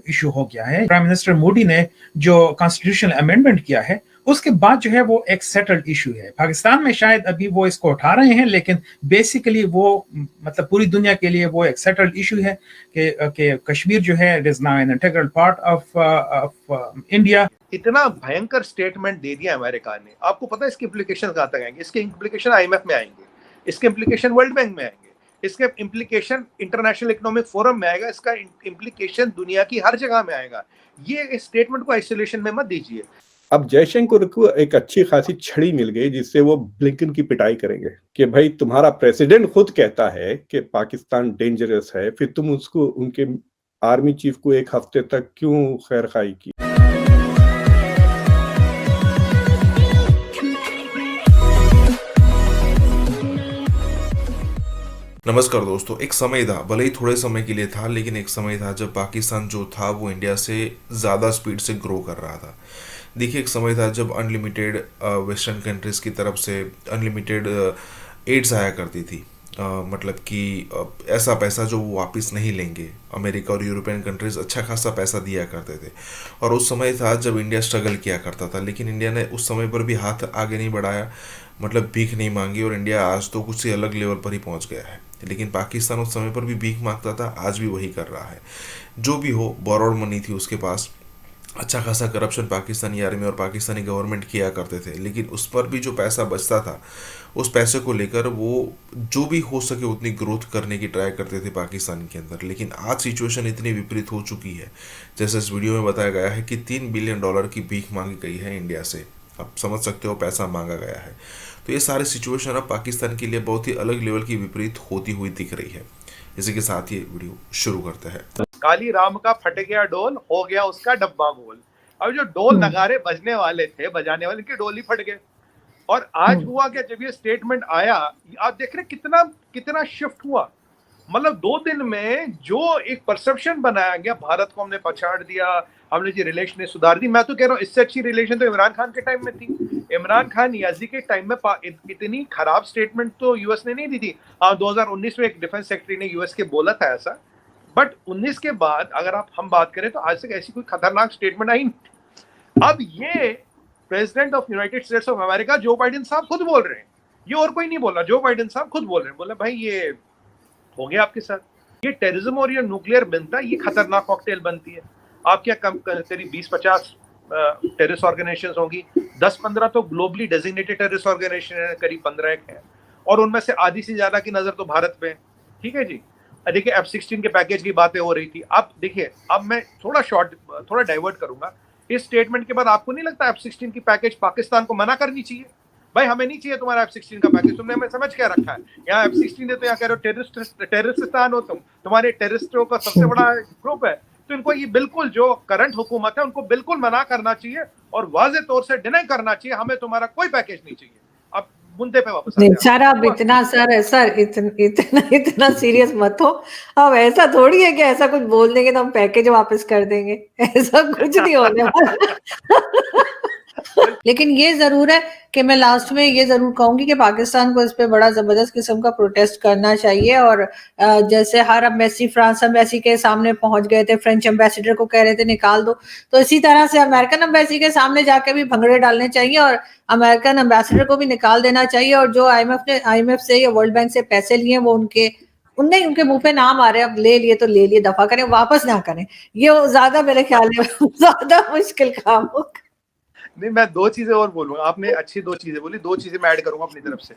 इशू हो गया है। प्राइम मिनिस्टर मोदी ने जो कॉन्स्टिट्यूशनल अमेंडमेंट किया है उसके बाद जो है वो एक सेटल्ड इशू है। पाकिस्तान में शायद अभी वो इसको उठा रहे हैं, लेकिन बेसिकली वो मतलब पूरी दुनिया के लिए वो एक सेटल्ड इशू है कि कश्मीर जो है it is now an integral part of India.
इतना भयंकर स्टेटमेंट दे दिया अमेरिका ने, आपको पता है इसके इम्प्लीकेशन कहाँ तक आएंगे? इसके इम्प्लीकेशन IMF में आएंगे, इसके इम्प्लीकेशन वर्ल्ड बैंक में आएंगे, इसके इम्प्लीकेशन इंटरनेशनल इकोनॉमिक फोरम में आएगा, इसका इम्प्लीकेशन दुनिया की हर जगह में आएगा। ये इस स्टेटमेंट को आइसोलेशन में मत दीजिए।
अब जयशंकर को एक अच्छी खासी छड़ी मिल गई जिससे वो ब्लिंकन की पिटाई करेंगे कि भाई तुम्हारा प्रेसिडेंट खुद कहता है कि पाकिस्तान डेंजरस है, फिर तुम उसको उनके आर्मी चीफ को एक हफ्ते तक क्यों खैरखाई की।
नमस्कार दोस्तों, एक समय था, भले ही थोड़े समय के लिए था, लेकिन एक समय था जब पाकिस्तान जो था वो इंडिया से ज़्यादा स्पीड से ग्रो कर रहा था। देखिए, एक समय था जब अनलिमिटेड वेस्टर्न कंट्रीज़ की तरफ से अनलिमिटेड एड्स आया करती थी, मतलब कि ऐसा पैसा जो वो वापस नहीं लेंगे। अमेरिका और यूरोपियन कंट्रीज़ अच्छा खासा पैसा दिया करते थे, और उस समय था जब इंडिया स्ट्रगल किया करता था, लेकिन इंडिया ने उस समय पर भी हाथ आगे नहीं बढ़ाया, मतलब भीख नहीं मांगी, और इंडिया आज तो कुछ अलग लेवल पर ही पहुंच गया है। लेकिन पाकिस्तान उस समय पर भी भीख मांगता था, आज भी वही कर रहा है। जो भी हो, बोरोड मनी थी उसके पास, अच्छा खासा करप्शन पाकिस्तानी आर्मी और पाकिस्तानी गवर्नमेंट किया करते थे, लेकिन उस पर भी जो पैसा बचता था उस पैसे को लेकर वो जो भी हो सके उतनी ग्रोथ करने की ट्राई करते थे पाकिस्तान के अंदर। लेकिन आज सिचुएशन इतनी विपरीत हो चुकी है, जैसे इस वीडियो में बताया गया है कि $3 बिलियन की भीख मांगी गई है इंडिया से। आप समझ सकते हो, पैसा मांगा गया है। तो ये सारी सिचुएशन अब पाकिस्तान के लिए बहुत ही अलग लेवल की विपरीत होती हुई दिख रही है। इसी के साथ ये वीडियो शुरू करते हैं।
काली राम का फट गया डोल, हो गया उसका डब्बा गोल। अब जो डोल नगारे बजने वाले थे, बजाने वाले, की डोल ही फट गए। और आज हुआ क्या, जब ये स्टेटमेंट आया, आप देख रहे कितना शिफ्ट हुआ। मतलब 2 दिन में जो एक परसेप्शन बनाया गया, भारत को हमने पछाड़ दिया, हमने जी रिलेशन सुधार दी। मैं तो कह रहा हूँ इससे अच्छी रिलेशन तो इमरान खान के टाइम में थी। इमरान खान याजी के टाइम में इतनी खराब स्टेटमेंट तो यूएस ने नहीं दी थी। हाँ, 2019 में एक डिफेंस सेक्रेटरी ने यूएस के बोला था ऐसा, बट 19 के बाद अगर हम बात करें तो आज तक ऐसी कोई खतरनाक स्टेटमेंट आई नहीं। अब ये president of United states of America Joe Biden साहब खुद बोल रहे हैं, ये और कोई नहीं बोल रहा, जो बाइडेन साहब खुद बोल रहे हैं। बोले भाई ये हो गया आपके साथ, ये टेररिज्म और ये न्यूक्लियर बनता है, ये खतरनाक कॉकटेल बनती है। आप क्या कम करीब 20-50 टेररिस्ट ऑर्गेनाइजेशंस होंगी, 10-15 तो ग्लोबली डेजिग्नेटेड टेररिस्ट ऑर्गेनाइजेशन है, करीब 15 है, और उनमें से आधी से ज्यादा की नजर तो भारत पे है। ठीक है जी। देखिए, F-16 के पैकेज की बातें हो रही थी। अब देखिए, अब मैं थोड़ा डाइवर्ट करूंगा। इस स्टेटमेंट के बाद आपको नहीं लगता F-16 की पैकेज पाकिस्तान को मना करनी चाहिए? भाई हमें नहीं चाहिए तुम्हारा F-16 का पैकेज, तुमने हमें समझ क्या रखा है? यहाँ F-16 दे तो यहाँ कह रहे हो टेररिस्तान हो तुम, तुम्हारे टेररिस्टों का सबसे बड़ा ग्रुप है। तो इनको ये बिल्कुल जो करंट हुकूमत है उनको बिल्कुल मना करना चाहिए और वाज़े तौर से डिनाई करना चाहिए, हमें तुम्हारा कोई पैकेज नहीं चाहिए। अब मुद्दे पे वापस
नहीं सर, अब इतना सीरियस मत हो। अब ऐसा थोड़ी है कि ऐसा कुछ बोल देंगे तो हम पैकेज वापस कर देंगे, ऐसा कुछ नहीं होने वाला। लेकिन ये जरूर है कि मैं लास्ट में ये जरूर कहूंगी कि पाकिस्तान को इस पे बड़ा जबरदस्त किस्म का प्रोटेस्ट करना चाहिए। और जैसे हर एम्बेसी, फ्रांस एम्बेसी के सामने पहुंच गए थे, फ्रेंच एम्बेसडर को कह रहे थे निकाल दो, तो इसी तरह से अमेरिकन एम्बेसी के सामने जाके भी भंगड़े डालने चाहिए और अमेरिकन एम्बेसडर को भी निकाल देना चाहिए। और जो IMF से या वर्ल्ड बैंक से पैसे लिए वो उनके मुंह पे नाम आ रहे हैं, अब ले लिए तो ले लिए, दफा करें, वापस ना करें। ये ज्यादा मेरे ख्याल में ज्यादा मुश्किल काम होगा।
नहीं, मैं 2 चीजें और बोलूंगा। आपने अच्छी 2 चीजें बोली, 2 चीजें मैं ऐड करूंगा अपनी तरफ से।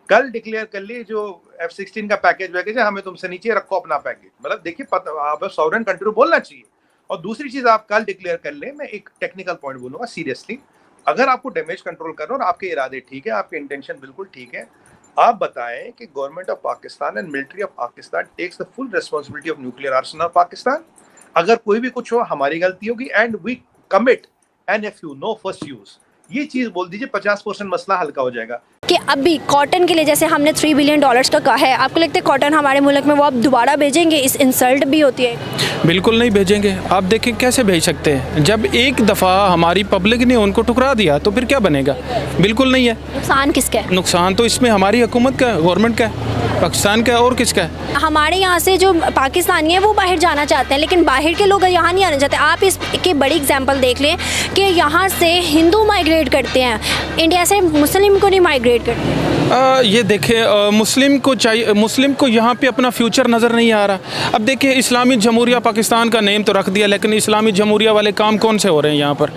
कल डिक्लेयर कर ली जो F-16 का पैकेज है, हमें तुमसे नीचे रखो अपना पैकेज। मतलब देखिए, आप सॉवरेन कंट्री बोलना चाहिए। और दूसरी चीज आप कल डिक्लेयर कर ले, मैं एक टेक्निकल पॉइंट बोलूंगा सीरियसली, अगर आपको डैमेज कंट्रोल करना और आपके इरादे ठीक है, आपके इंटेंशन बिल्कुल ठीक है, आप बताएं कि government of Pakistan and military of Pakistan takes the full responsibility of nuclear arsenal of Pakistan. अगर कोई भी कुछ हो, हमारी गलती होगी, and we commit NFU, no first use. ये चीज बोल दीजिए, 50% मसला हल्का हो जाएगा।
कि अभी कॉटन के लिए जैसे हमने $3 बिलियन का कहा है, आपको लगता है कॉटन हमारे मुल्क में वो अब दोबारा भेजेंगे? इस इंसल्ट भी होती है।
बिल्कुल नहीं भेजेंगे। आप देखें कैसे भेज सकते हैं, जब एक दफ़ा हमारी पब्लिक ने उनको ठुकरा दिया तो फिर क्या बनेगा? बिल्कुल नहीं है।
नुकसान किसका है?
नुकसान तो इसमें हमारी हुकूमत का, गवर्नमेंट का है, पाकिस्तान का है, और किसका है?
हमारे यहाँ से जो पाकिस्तानी हैं वो बाहर जाना चाहते हैं, लेकिन बाहर के लोग यहाँ नहीं आना चाहते। आप इसके बड़ी एग्जांपल देख लें कि यहाँ से हिंदू माइग्रेट करते हैं, इंडिया से मुस्लिम को नहीं माइग्रेट करते।
ये देखें, मुस्लिम को चाहिए, मुस्लिम को यहाँ पे अपना फ्यूचर नज़र नहीं आ रहा। अब देखिए, इस्लामी जमहूरिया पाकिस्तान का नेम तो रख दिया, लेकिन इस्लामी जमहूरिया वाले काम कौन से हो रहे हैं यहाँ पर?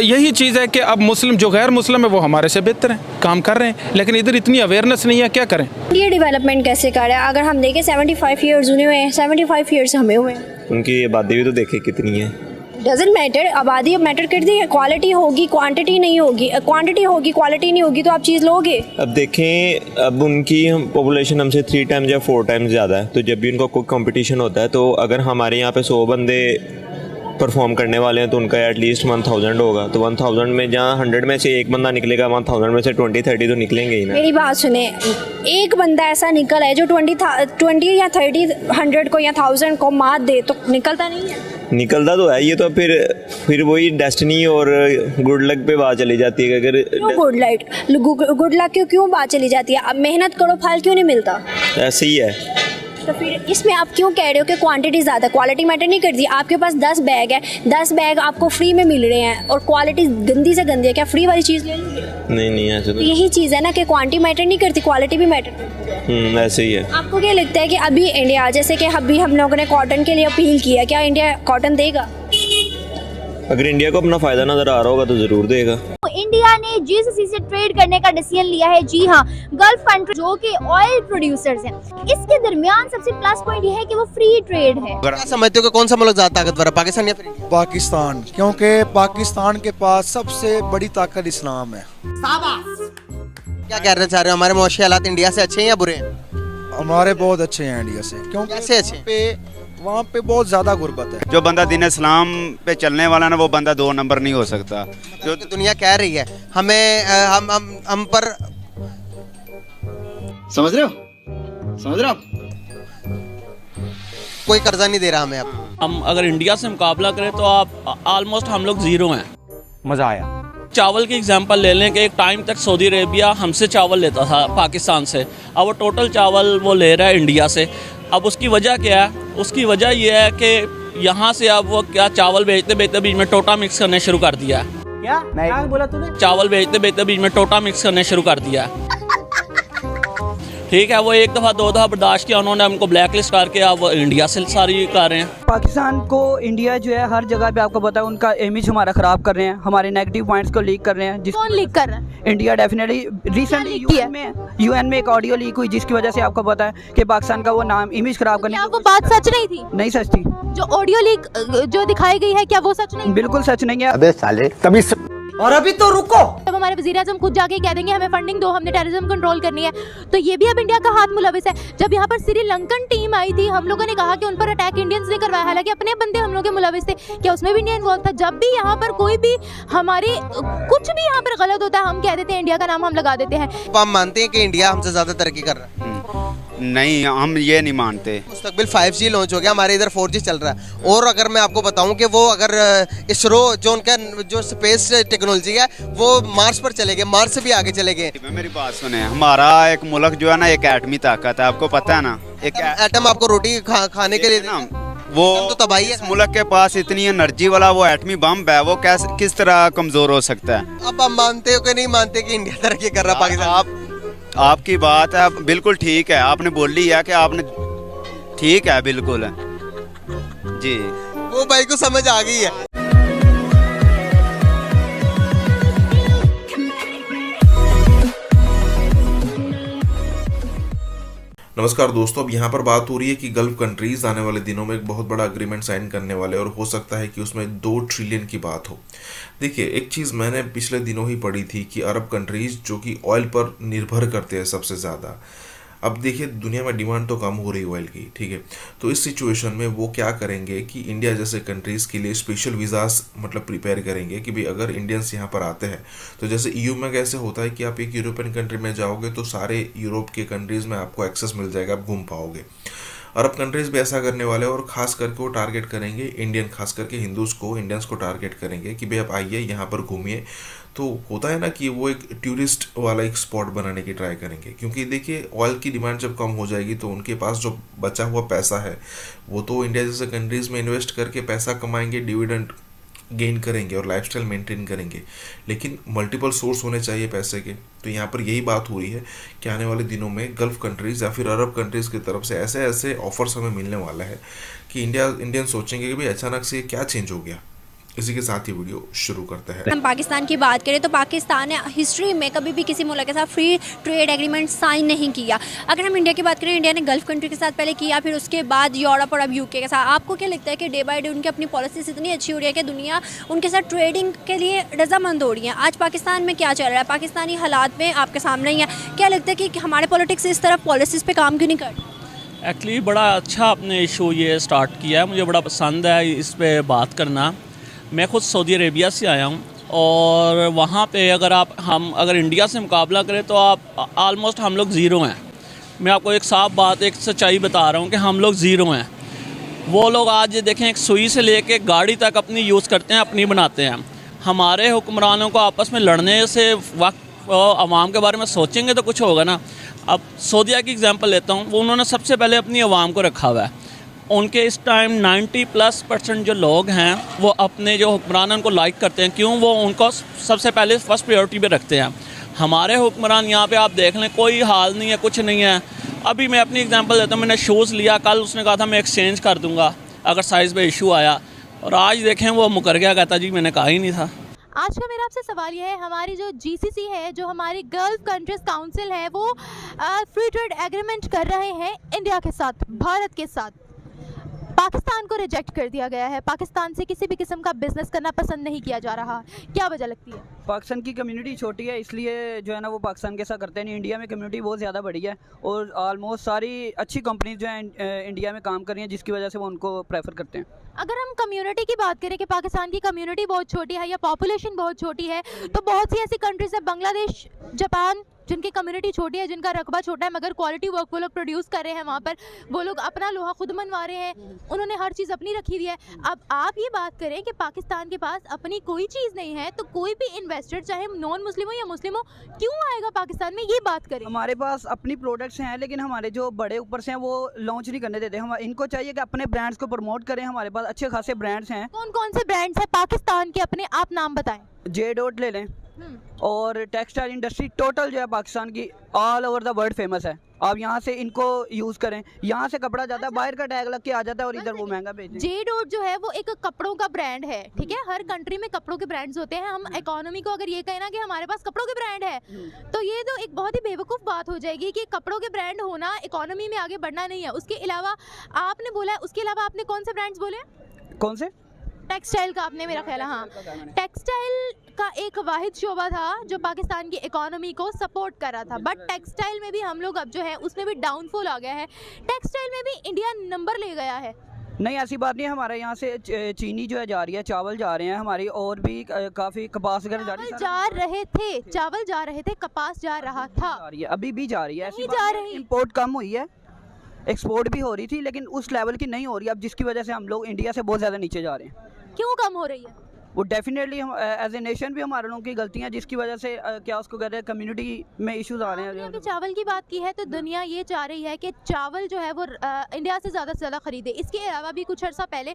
यही चीज़ है कि अब मुस्लिम जो गैर मुस्लिम है वो हमारे से बेहतर हैं, काम कर रहे हैं, लेकिन इधर इतनी अवेयरनेस नहीं है, क्या करें?
ये डेवलपमेंट कैसे कर रहा है? अगर हम देखें 75 ईयर्स उन्हें हुए हैं, 75 ईयर्स हमें हुए हैं।
उनकी आबादी भी तो देखे कितनी है।
डजेंट मैटर, आबादी मैटर करती है, क्वालिटी होगी क्वांटिटी नहीं होगी, क्वांटिटी होगी क्वालिटी नहीं होगी तो आप चीज़ लोगे।
अब देखें, अब उनकी पॉपुलेशन हमसे 3 टाइम्स या 4 टाइम्स ज़्यादा है, तो जब भी उनका कोई कंपटीशन होता है तो अगर हमारे यहाँ पे 100 बंदे परफॉर्म करने वाले हैं तो उनका एटलीस्ट 1000 होगा, तो 1000 में जहाँ 100 में से एक बंदा निकलेगा, 1000 में से 20-30 तो निकलेंगे ही ना।
मेरी बात सुने, एक बंदा ऐसा निकल है जो 20 या 30 100 को या 1000 को मात दे तो निकलता नहीं है।
निकलता तो है, ये तो फिर वही डेस्टिनी और गुड लक पे बात चली जाती है। अगर
क्यों गुड लक क्यों बात चली जाती है? अब मेहनत करो, फल क्यों नहीं मिलता?
ऐसे ही है।
तो फिर इसमें आप क्यों कह रहे हो कि क्वांटिटी ज़्यादा, क्वालिटी मैटर नहीं करती? आपके पास 10 बैग है, 10 बैग आपको फ्री में मिल रहे हैं और क्वालिटी गंदी से गंदी है, क्या फ्री वाली चीज़ ले लोगे?
नहीं ऐसे तो
यही चीज़ है ना कि क्वांटिटी मैटर नहीं करती, क्वालिटी भी मैटर करती है।
ऐसे ही है।
आपको क्या लगता है कि अभी इंडिया, जैसे कि अभी हम लोगों ने कॉटन के लिए अपील किया, क्या इंडिया कॉटन देगा?
अगर इंडिया को अपना फायदा नजर आ रहा होगा तो जरूर देगा।
इंडिया ने जीसीसी से ट्रेड करने का डिसीजन लिया है। जी हाँ, गल्फ कंट्री जो कि ऑयल प्रोड्यूसर्स हैं, इसके दरमियान सबसे प्लस पॉइंट ये है कि वो फ्री ट्रेड है।
क्या समझते हो कि कौन सा मुल्क ज्यादा ताकतवर है, पाकिस्तान या फिर इंडिया?
पाकिस्तान, क्योंकि पाकिस्तान के पास सबसे बड़ी ताकत इस्लाम है।
क्या कहना चाह रहे हो, हमारे मुआशी हालात इंडिया से अच्छे हैं या बुरे हैं?
हमारे बहुत अच्छे हैं इंडिया से। क्यों?
कैसे अच्छे?
वहाँ पे बहुत ज्यादा गुर्बत है।
जो बंदा दीन इस्लाम पे चलने वाला ना, वो बंदा 2 नंबर नहीं हो सकता।
जो दुनिया कह रही है हमें, हम पर,
समझ रहे हो आप?
कोई कर्जा नहीं दे रहा हमें। अब
हम अगर इंडिया से मुकाबला करें तो आप ऑलमोस्ट हम लोग जीरो हैं।
मजा आया।
चावल की एग्जांपल ले लें कि एक टाइम तक सऊदी अरेबिया हमसे चावल लेता था पाकिस्तान से, अब वो टोटल चावल वो ले रहा है इंडिया से। अब उसकी वजह क्या है? उसकी वजह यह है कि यहाँ से अब वो क्या चावल बेचते बीच में टोटा मिक्स करने शुरू कर दिया है।
क्या बोला तूने?
चावल बेचते बीच में टोटा मिक्स करने शुरू कर दिया है। ठीक है, वो 1 दफ़ा 2 दफ़ा बर्दाश्त किया उन्होंने, हमको ब्लैक लिस्ट करके अब इंडिया से सारी कर रहे हैं।
पाकिस्तान को इंडिया जो है हर जगह पे आपको पता है उनका इमेज हमारा खराब कर रहे हैं, हमारे नेगेटिव पॉइंट्स को लीक कर रहे हैं।
कौन लीक कर रहा है?
India definitely. रिसेंटली यूएन में एक ऑडियो लीक हुई जिसकी वजह से आपको पता है कि पाकिस्तान का वो नाम इमेज खराब करने।
क्या वो बात सच नहीं थी?
नहीं सच थी।
जो ऑडियो लीक जो दिखाई गई है, क्या वो सच नहीं?
बिल्कुल सच नहीं है। अबे साले, तभी
और अभी तो रुको,
जब हमारे वज़ीर-ए-आज़म खुद जाके कह देंगे हमें फंडिंग दो, हमने टेररिज्म कंट्रोल करनी है, तो ये भी अब इंडिया का हाथ मुलविस है। जब यहाँ पर श्रीलंकन टीम आई थी, हम लोगों ने कहा कि उन पर अटैक इंडियंस ने करवाया, हालांकि अपने बंदे हम लोग के मुलविस थे, क्या उसमें भी इंडिया इन्वॉल्व था? जब भी यहाँ पर कोई भी हमारे कुछ भी यहाँ पर गलत होता है, हम कह देते हैं इंडिया का नाम हम लगा देते हैं।
आप मानते हैं कि इंडिया हमसे ज्यादा तरक्की कर रहा है?
नहीं, हम ये नहीं मानते।
मुस्तकबिल 5G लॉन्च हो गया, हमारे इधर 4G चल रहा है। और अगर मैं आपको बताऊं कि वो अगर इसरो जो उनका जो स्पेस टेक्नोलॉजी है वो मार्स पर चले गए, मार्स से भी आगे चले गए।
मेरी बात सुने, हमारा एक मुल्क जो है ना, एक एटमी ताकत है, आपको पता है ना? एक
एटम आपको रोटी खाने के लिए
ना, वो तो तबाही है। इस मुल्क के पास इतनी एनर्जी वाला वो एटमी बम है, वो किस तरह कमजोर हो सकता है?
अब आप मानते हो कि नहीं मानते कि इंडिया तरक्की कर रहा पाकिस्तान?
आपकी बात है बिल्कुल ठीक है, आपने बोल ली है कि आपने ठीक है बिल्कुल जी,
वो भाई को समझ आ गई है।
नमस्कार दोस्तों, अब यहाँ पर बात हो रही है कि गल्फ कंट्रीज आने वाले दिनों में एक बहुत बड़ा एग्रीमेंट साइन करने वाले और हो सकता है कि उसमें 2 ट्रिलियन की बात हो। देखिए, एक चीज़ मैंने पिछले दिनों ही पढ़ी थी कि अरब कंट्रीज जो कि ऑयल पर निर्भर करते हैं सबसे ज़्यादा, अब देखिए दुनिया में डिमांड तो कम हो रही है ऑयल की, ठीक है। तो इस सिचुएशन में वो क्या करेंगे कि इंडिया जैसे कंट्रीज़ के लिए स्पेशल वीज़ास मतलब प्रिपेयर करेंगे कि भाई अगर इंडियंस यहाँ पर आते हैं तो जैसे EU में कैसे होता है कि आप एक यूरोपियन कंट्री में जाओगे तो सारे यूरोप के कंट्रीज़ में आपको एक्सेस मिल जाएगा, आप घूम पाओगे। अरब कंट्रीज़ भी ऐसा करने वाले हैं और ख़ास करके वो टारगेट करेंगे इंडियन, खास करके हिंदूज़ को, इंडियंस को टारगेट करेंगे कि भाई आप आइए यहाँ पर घूमिए। तो होता है ना कि वो एक टूरिस्ट वाला एक स्पॉट बनाने की ट्राई करेंगे, क्योंकि देखिए ऑयल की डिमांड जब कम हो जाएगी तो उनके पास जो बचा हुआ पैसा है वो तो इंडिया जैसे कंट्रीज़ में इन्वेस्ट करके पैसा कमाएंगे, डिविडेंड गेन करेंगे और लाइफस्टाइल मेंटेन करेंगे, लेकिन मल्टीपल सोर्स होने चाहिए पैसे के। तो यहाँ पर यही बात हो रही है कि आने वाले दिनों में गल्फ़ कंट्रीज़ या फिर अरब कंट्रीज़ की तरफ से ऐसे ऐसे ऑफर्स हमें मिलने वाला है कि इंडियन सोचेंगे कि भाई अचानक से क्या चेंज हो गया। इसी के साथ ही वीडियो शुरू करते हैं।
हम पाकिस्तान की बात करें तो पाकिस्तान ने हिस्ट्री में कभी भी किसी मुल्क के साथ फ्री ट्रेड एग्रीमेंट साइन नहीं किया। अगर हम इंडिया की बात करें, इंडिया ने गल्फ़ कंट्री के साथ पहले किया, फिर उसके बाद यूरोप और अब यूके के साथ। आपको क्या लगता है कि डे बाय डे उनकी अपनी पॉलिसीज इतनी अच्छी हो रही है कि दुनिया उनके साथ ट्रेडिंग के लिए रजामंद हो रही है? आज पाकिस्तान में क्या चल रहा है, पाकिस्तानी हालात में आपके सामने ही है। क्या लगता है कि हमारे पॉलिटिक्स इस तरफ पॉलिसीज़ पे काम क्यों नहीं कर रहे?
एक्चुअली बड़ा अच्छा आपने इशू ये स्टार्ट किया है, मुझे बड़ा पसंद है इस पर बात करना। मैं ख़ुद सऊदी अरेबिया से आया हूँ और वहाँ पे अगर इंडिया से मुकाबला करें तो आप आलमोस्ट हम लोग ज़ीरो हैं। मैं आपको एक साफ बात, एक सच्चाई बता रहा हूँ कि हम लोग ज़ीरो हैं। वो लोग आज ये देखें, एक सुई से लेके गाड़ी तक अपनी यूज़ करते हैं, अपनी बनाते हैं। हमारे हुक्मरानों को आपस में लड़ने से वक्त आवाम के बारे में सोचेंगे तो कुछ होगा ना। अब सऊदीया की एग्जांपल लेता हूँ, वो उन्होंने सबसे पहले अपनी आवाम को रखा हुआ है। उनके इस टाइम 90+% जो लोग हैं वो अपने जो हुक्मरान उनको लाइक करते हैं। क्यों? वो उनको सबसे पहले फर्स्ट प्रायोरिटी पे रखते हैं। हमारे हुक्मरान यहाँ पे आप देख लें, कोई हाल नहीं है, कुछ नहीं है। अभी मैं अपनी एग्जांपल देता हूँ, मैंने शूज़ लिया, कल उसने कहा था मैं एक्सचेंज कर दूँगा अगर साइज़ पे इशू आया, और आज देखें वो मुकर गया, कहता जी मैंने कहा ही नहीं था।
आज का मेरा आपसे सवाल यह है, हमारी जो GCC है, जो हमारी गल्फ कंट्रीज काउंसिल है, वो फ्री ट्रेड एग्रीमेंट कर रहे हैं इंडिया के साथ, भारत के साथ। पाकिस्तान को रिजेक्ट कर दिया गया है, पाकिस्तान से किसी भी किस्म का बिजनेस करना पसंद नहीं किया जा रहा। क्या वजह लगती है?
पाकिस्तान की कम्युनिटी छोटी है, इसलिए जो है ना वो पाकिस्तान के साथ करते नहीं। इंडिया में कम्युनिटी बहुत ज़्यादा बड़ी है और ऑलमोस्ट सारी अच्छी कंपनीज जो हैं इंडिया में काम कर रही हैं, जिसकी वजह से वो उनको प्रेफर करते हैं।
अगर हम कम्युनिटी की बात करें कि पाकिस्तान की कम्युनिटी बहुत छोटी है या पॉपुलेशन बहुत छोटी है, तो बहुत सी ऐसी कंट्रीज है, बांग्लादेश, जापान, जिनकी कम्युनिटी छोटी है, जिनका रकबा छोटा है, मगर क्वालिटी वर्क वो लोग प्रोड्यूस कर रहे हैं। वहाँ पर वो लोग अपना लोहा खुद मनवा रहे हैं, उन्होंने हर चीज़ अपनी रखी हुई है। अब आप ये बात करें कि पाकिस्तान के पास अपनी कोई चीज़ नहीं है, तो कोई भी इन्वेस्टर, चाहे नॉन मुस्लिम हो या मुस्लिम हो, क्यों आएगा पाकिस्तान में? ये बात करें।
हमारे पास अपनी प्रोडक्ट्स हैं, लेकिन हमारे जो बड़े ऊपर से हैं वो लॉन्च नहीं करने देते। हम इनको चाहिए कि अपने ब्रांड्स को प्रमोट करें। हमारे पास अच्छे खासे ब्रांड्स हैं।
कौन कौन से ब्रांड्स हैं पाकिस्तान के, अपने आप नाम बताएं।
J.Dot ले लें, और टेक्सटाइल इंडस्ट्री टोटल जो है पाकिस्तान की all over the world famous है। आप यहाँ से इनको यूज़ करें, यहाँ से कपड़ा जाता है, बाहर का टैग लग के आ जाता है और इधर वो महंगा बेचते हैं।
J.Dot जो है वो एक कपड़ों का ब्रांड है, ठीक है। हर कंट्री में कपड़ों के ब्रांड्स होते हैं। हम इकोनॉमी को अगर ये कहें ना कि हमारे पास कपड़ों के ब्रांड है, तो ये तो एक बहुत ही बेवकूफ़ बात हो जाएगी कि कपड़ों के ब्रांड होना इकोनॉमी में आगे बढ़ना नहीं है। उसके अलावा आपने बोला है, उसके अलावा आपने कौन से ब्रांड्स बोले?
कौन से?
टेक्सटाइल का आपने मेरा ख्याल है। हाँ, टेक्सटाइल का एक वाहिद शोबा था जो पाकिस्तान की इकोनॉमी को सपोर्ट कर रहा था, बट टेक्सटाइल में भी हम लोग अब जो है उसमें भी डाउनफॉल आ गया है। टेक्सटाइल में भी इंडिया नंबर ले गया है।
नहीं, ऐसी बात नहीं है। हमारे यहाँ से चीनी जो है जा रही है, चावल जा रहे हैं हमारी, और भी काफ़ी कपास वगैरह
चावल जा रहे थे, कपास जा रहा था,
अभी भी जा रही है।
ऐसी जा रही,
इम्पोर्ट कम हुई है, एक्सपोर्ट भी हो रही थी, लेकिन उस लेवल की नहीं हो रही अब, जिसकी वजह से हम लोग इंडिया से बहुत ज़्यादा नीचे जा रहे हैं।
क्यों कम हो रही है?
वो डेफिनेटली हम एज ए नेशन भी हमारे लोगों की गलतियाँ, जिसकी वजह से क्या उसको कहते हैं, कम्युनिटी में इश्यूज आ रहे हैं।
अभी चावल की बात की है तो दुनिया ये चाह रही है कि चावल जो है वो इंडिया से ज़्यादा खरीदे। इसके अलावा भी कुछ अर्सा पहले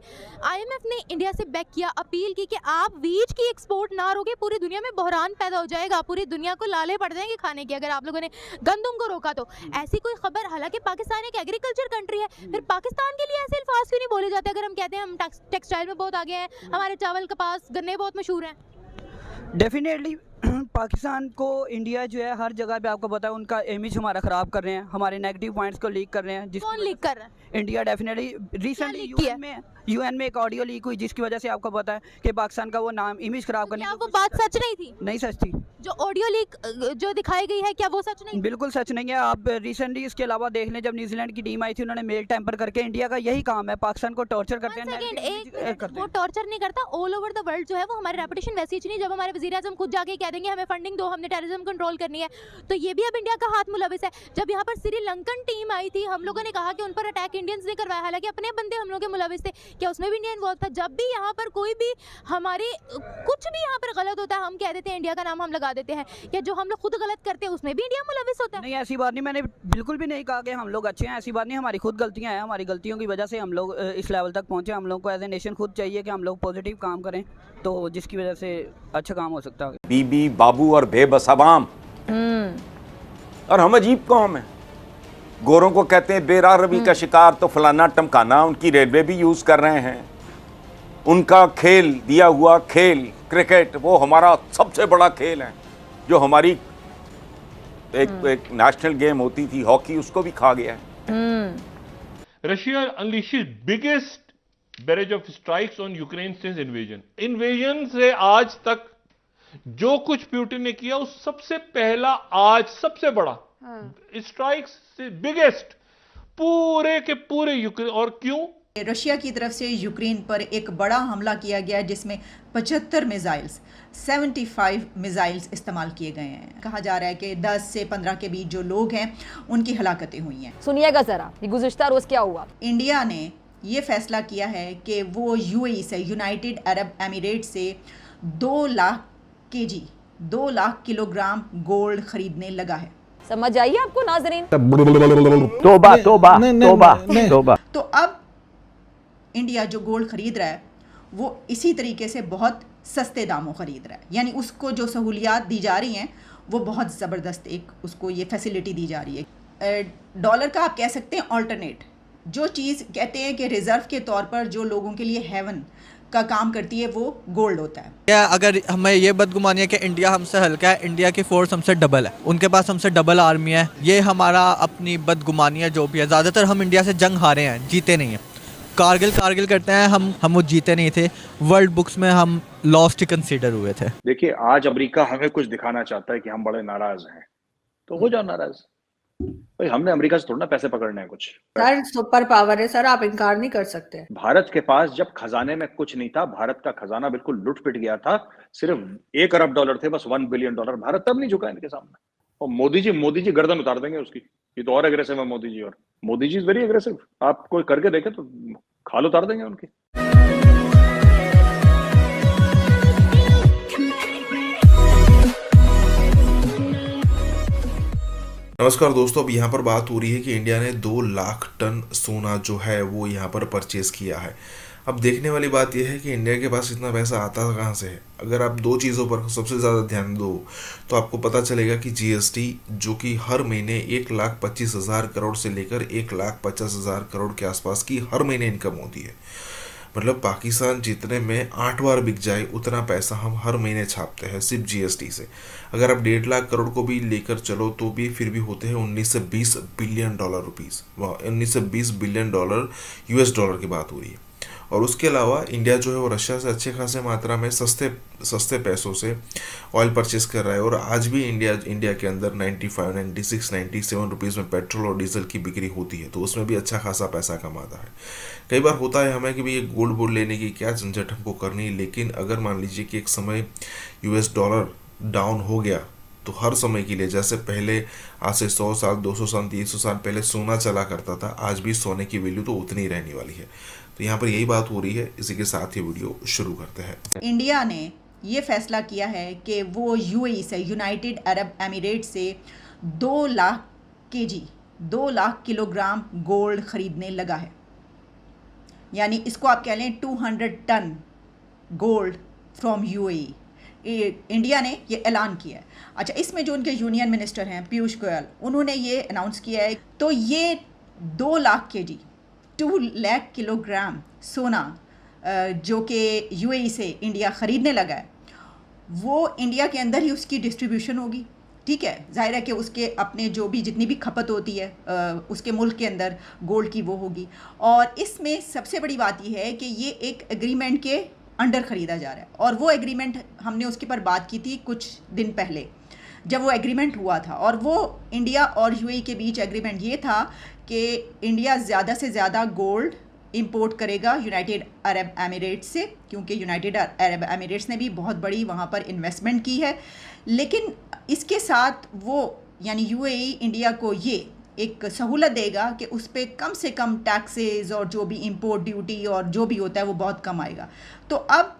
IMF ने इंडिया से बैक किया, अपील की कि आप वीट की एक्सपोर्ट ना रोके, पूरी दुनिया में बहरान पैदा हो जाएगा, पूरी दुनिया को लाले पड़ जाएंगे खाने की अगर आप लोगों ने गंदम को रोका तो। ऐसी कोई खबर, हालांकि पाकिस्तान एक एग्रीकल्चर कंट्री है, फिर पाकिस्तान के लिए ऐसे अल्फाज क्यों नहीं बोले जाते? अगर हम कहते हैं हम टेक्सटाइल में बहुत आगे हैं, हमारे चावल, कपास, गन्ने बहुत मशहूर हैं।
डेफिनेटली पाकिस्तान को इंडिया जो है हर जगह पे, आपको पता है, उनका इमेज हमारा ख़राब कर रहे हैं, हमारे नेगेटिव पॉइंट्स को लीक कर रहे हैं।
कौन लीक कर रहा है?
इंडिया डेफिनेटली रिसेंटली यूएन में एक ऑडियो लीक हुई जिसकी वजह से आपको पता है कि पाकिस्तान का वो नाम इमेज खराब करने
क्या वो बात सच नहीं थी?
नहीं सच थी।
जो ऑडियो लीक जो दिखाई गई है क्या वो सच नहीं?
बिल्कुल सच नहीं है। आप रिसेंटली इसके अलावा देख लें, जब न्यूजीलैंड की टीम आई थी उन्होंने मेल टेम्पर करके, इंडिया का यही काम है पाकिस्तान को टॉर्चर करते हैं।
वो टॉर्चर नहीं करता, ऑल ओवर द वर्ल्ड जो है वो हमारी रेपुटेशन वैसी ही नहीं। जब हमारे वज़ीर आज़म खुद जाके कह देंगे हमें फंडिंग दो, हमने टेररिज्म कंट्रोल करनी है, तो ये भी अब इंडिया का हाथ मुलविस है। जब यहाँ पर श्रीलंकन टीम आई थी, हम लोगों ने कहा कि उन पर अटैक इंडियंस ने करवाया, हालांकि अपने बंदे हम लोग के मुलविस थे, क्या उसमें भी इंडिया इन्वॉल्व था? जब भी यहाँ पर कोई भी हमारे कुछ भी यहाँ पर गलत होता है, हम कह देते हैं इंडिया का नाम हम लगा देते हैं, या जो हम लोग खुद गलत करते हैं उसमें भी इंडिया मुलविस होता है।
नहीं, ऐसी बात नहीं, मैंने बिल्कुल भी नहीं कहा कि हम लोग अच्छे हैं, ऐसी बात नहीं। हमारी खुद गलतियां हैं, हमारी गलतियों की वजह से हम लोग इस लेवल तक पहुंचे। हम लोग को एज ए नेशन खुद चाहिए कि हम लोग पॉजिटिव काम करें, तो जिसकी वजह से अच्छा काम हो सकता है।
बीबी बाबू और बेबस अवाम, और हम अजीब कौम है। गोरों को कहते हैं बेराह रवी का शिकार, तो फलाना टमकाना, उनकी रेलवे भी यूज कर रहे हैं। उनका खेल, दिया हुआ खेल क्रिकेट, वो हमारा सबसे बड़ा खेल है। जो हमारी एक नेशनल गेम होती थी हॉकी, उसको भी खा गया है।
Russia unleashes biggest barrage of strikes on Ukraine since invasion से आज तक जो कुछ पुतिन ने किया, उस सबसे पहला आज सबसे बड़ा स्ट्राइक्स से बिगेस्ट पूरे के पूरे यूक्रेन। और क्यों?
रशिया की तरफ से यूक्रेन पर एक बड़ा हमला किया गया जिसमें 75 मिसाइल्स 75 मिसाइल्स इस्तेमाल किए गए हैं। कहा जा रहा है कि 10 से 15 के बीच जो लोग हैं उनकी हलाकतें हुई हैं।
सुनिएगा जरा, ये गुज़िश्ता रोज क्या हुआ।
इंडिया ने ये फैसला किया है कि वो यूएई से, यूनाइटेड अरब एमिरेट से 2 lakh KG 2 lakh kilogram gold खरीदने लगा है।
समझ आइए आपको नाजरीन?
तौबा तौबा तौबा तौबा।
तो अब इंडिया जो गोल्ड खरीद रहा है वो इसी तरीके से बहुत सस्ते दामों खरीद रहा है, यानी उसको जो सहूलियात दी जा रही हैं वो बहुत ज़बरदस्त एक उसको ये फैसिलिटी दी जा रही है। डॉलर का आप कह सकते हैं ऑल्टरनेट, जो चीज़ कहते हैं कि रिज़र्व के तौर पर जो लोगों के लिए हेवन का काम करती है वो गोल्ड होता है।
क्या अगर हमें ये बदगुमानी है कि इंडिया हमसे हल्का है, इंडिया की फोर्स हमसे डबल है, उनके पास हमसे डबल आर्मी है, ये हमारा अपनी बदगुमानी है जो भी है। ज़्यादातर हम इंडिया से जंग हारे हैं, जीते नहीं हैं। कारगिल करते हैं हम वो जीते नहीं थे। वर्ल्ड बुक्स में हम लॉस्ट ही कंसीडर हुए थे।
देखिए, आज अमेरिका हमें कुछ दिखाना चाहता है कि हम बड़े नाराज हैं, तो हो जाओ नाराज। भाई हमने अमेरिका से थोड़ा ना पैसे पकड़ने हैं कुछ।
सर सुपर पावर है सर, आप इनकार नहीं कर सकते।
भारत के पास जब खजाने में कुछ नहीं था, भारत का खजाना बिल्कुल लुट पिट गया था, सिर्फ $1 अरब थे, बस $1 बिलियन। भारत तब नहीं झुका इनके सामने। और मोदी जी गर्दन उतार देंगे उसकी। ये तो और एग्रेसिव है मोदी जी, और Modi ji is very aggressive. आप कोई करके देखे तो खाल उतार देंगे उनकी।
नमस्कार दोस्तों, अब यहाँ पर बात हो रही है कि इंडिया ने 2 लाख टन सोना जो है वो यहाँ पर परचेज किया है। अब देखने वाली बात यह है कि इंडिया के पास इतना पैसा आता कहाँ से है। अगर आप 2 चीज़ों पर सबसे ज़्यादा ध्यान दो तो आपको पता चलेगा कि जीएसटी जो कि हर महीने 1,25,000 करोड़ से लेकर 1,50,000 करोड़ के आसपास की हर महीने इनकम होती है। मतलब पाकिस्तान जितने में 8 बार बिक जाए उतना पैसा हम हर महीने छापते हैं सिर्फ जीएसटी से। अगर आप 1.5 लाख करोड़ को भी लेकर चलो तो भी फिर भी होते हैं 19 से 20 बिलियन डॉलर रुपीज़, 19 से 20 बिलियन डॉलर US डॉलर की बात हो रही है। और उसके अलावा इंडिया जो है वो रशिया से अच्छे खासे मात्रा में सस्ते पैसों से ऑयल परचेस कर रहा है। और आज भी इंडिया के अंदर 95, 96, 97 रुपीज़ में पेट्रोल और डीजल की बिक्री होती है, तो उसमें भी अच्छा खासा पैसा कमाता है। कई बार होता है हमें कि भाई ये गोल्ड लेने की क्या झंझट हमको करनी, लेकिन अगर मान लीजिए कि एक समय US डॉलर डाउन हो गया तो हर समय के लिए, जैसे पहले आज से 100 साल 200 साल 300 साल पहले सोना चला करता था, आज भी सोने की वैल्यू तो उतनी ही रहने वाली है। तो यहाँ पर यही बात हो रही है। इसी के साथ ये वीडियो शुरू करते हैं।
इंडिया ने ये फैसला किया है कि वो यूएई से, यूनाइटेड अरब एमिरेट से 2 lakh KG 2 lakh kilogram gold खरीदने लगा है। यानी इसको आप कह लें 200 tonne gold from UAE. India ने ये ऐलान किया है। अच्छा, इसमें जो उनके यूनियन मिनिस्टर हैं पीयूष गोयल, उन्होंने ये अनाउंस किया है। तो ये 2 लाख केजी 2 लाख किलोग्राम सोना जो कि यूएई से इंडिया ख़रीदने लगा है, वो इंडिया के अंदर ही उसकी डिस्ट्रीब्यूशन होगी। ठीक है, जाहिर है कि उसके अपने जो भी जितनी भी खपत होती है उसके मुल्क के अंदर गोल्ड की वो होगी। और इसमें सबसे बड़ी बात यह है कि ये एक एग्रीमेंट के अंडर ख़रीदा जा रहा है, और वो एग्रीमेंट हमने उसके पर बात की थी कुछ दिन पहले जब वो एग्रीमेंट हुआ था। और वो इंडिया और यूएई के बीच एग्रीमेंट ये था कि इंडिया ज़्यादा से ज़्यादा गोल्ड इंपोर्ट करेगा यूनाइटेड अरब एमिरेट्स से, क्योंकि यूनाइटेड अरब एमिरेट्स ने भी बहुत बड़ी वहाँ पर इन्वेस्टमेंट की है। लेकिन इसके साथ वो यानी यूएई इंडिया को ये एक सहूलत देगा कि उस पर कम से कम टैक्सेस और जो भी इंपोर्ट ड्यूटी और जो भी होता है वो बहुत कम आएगा। तो अब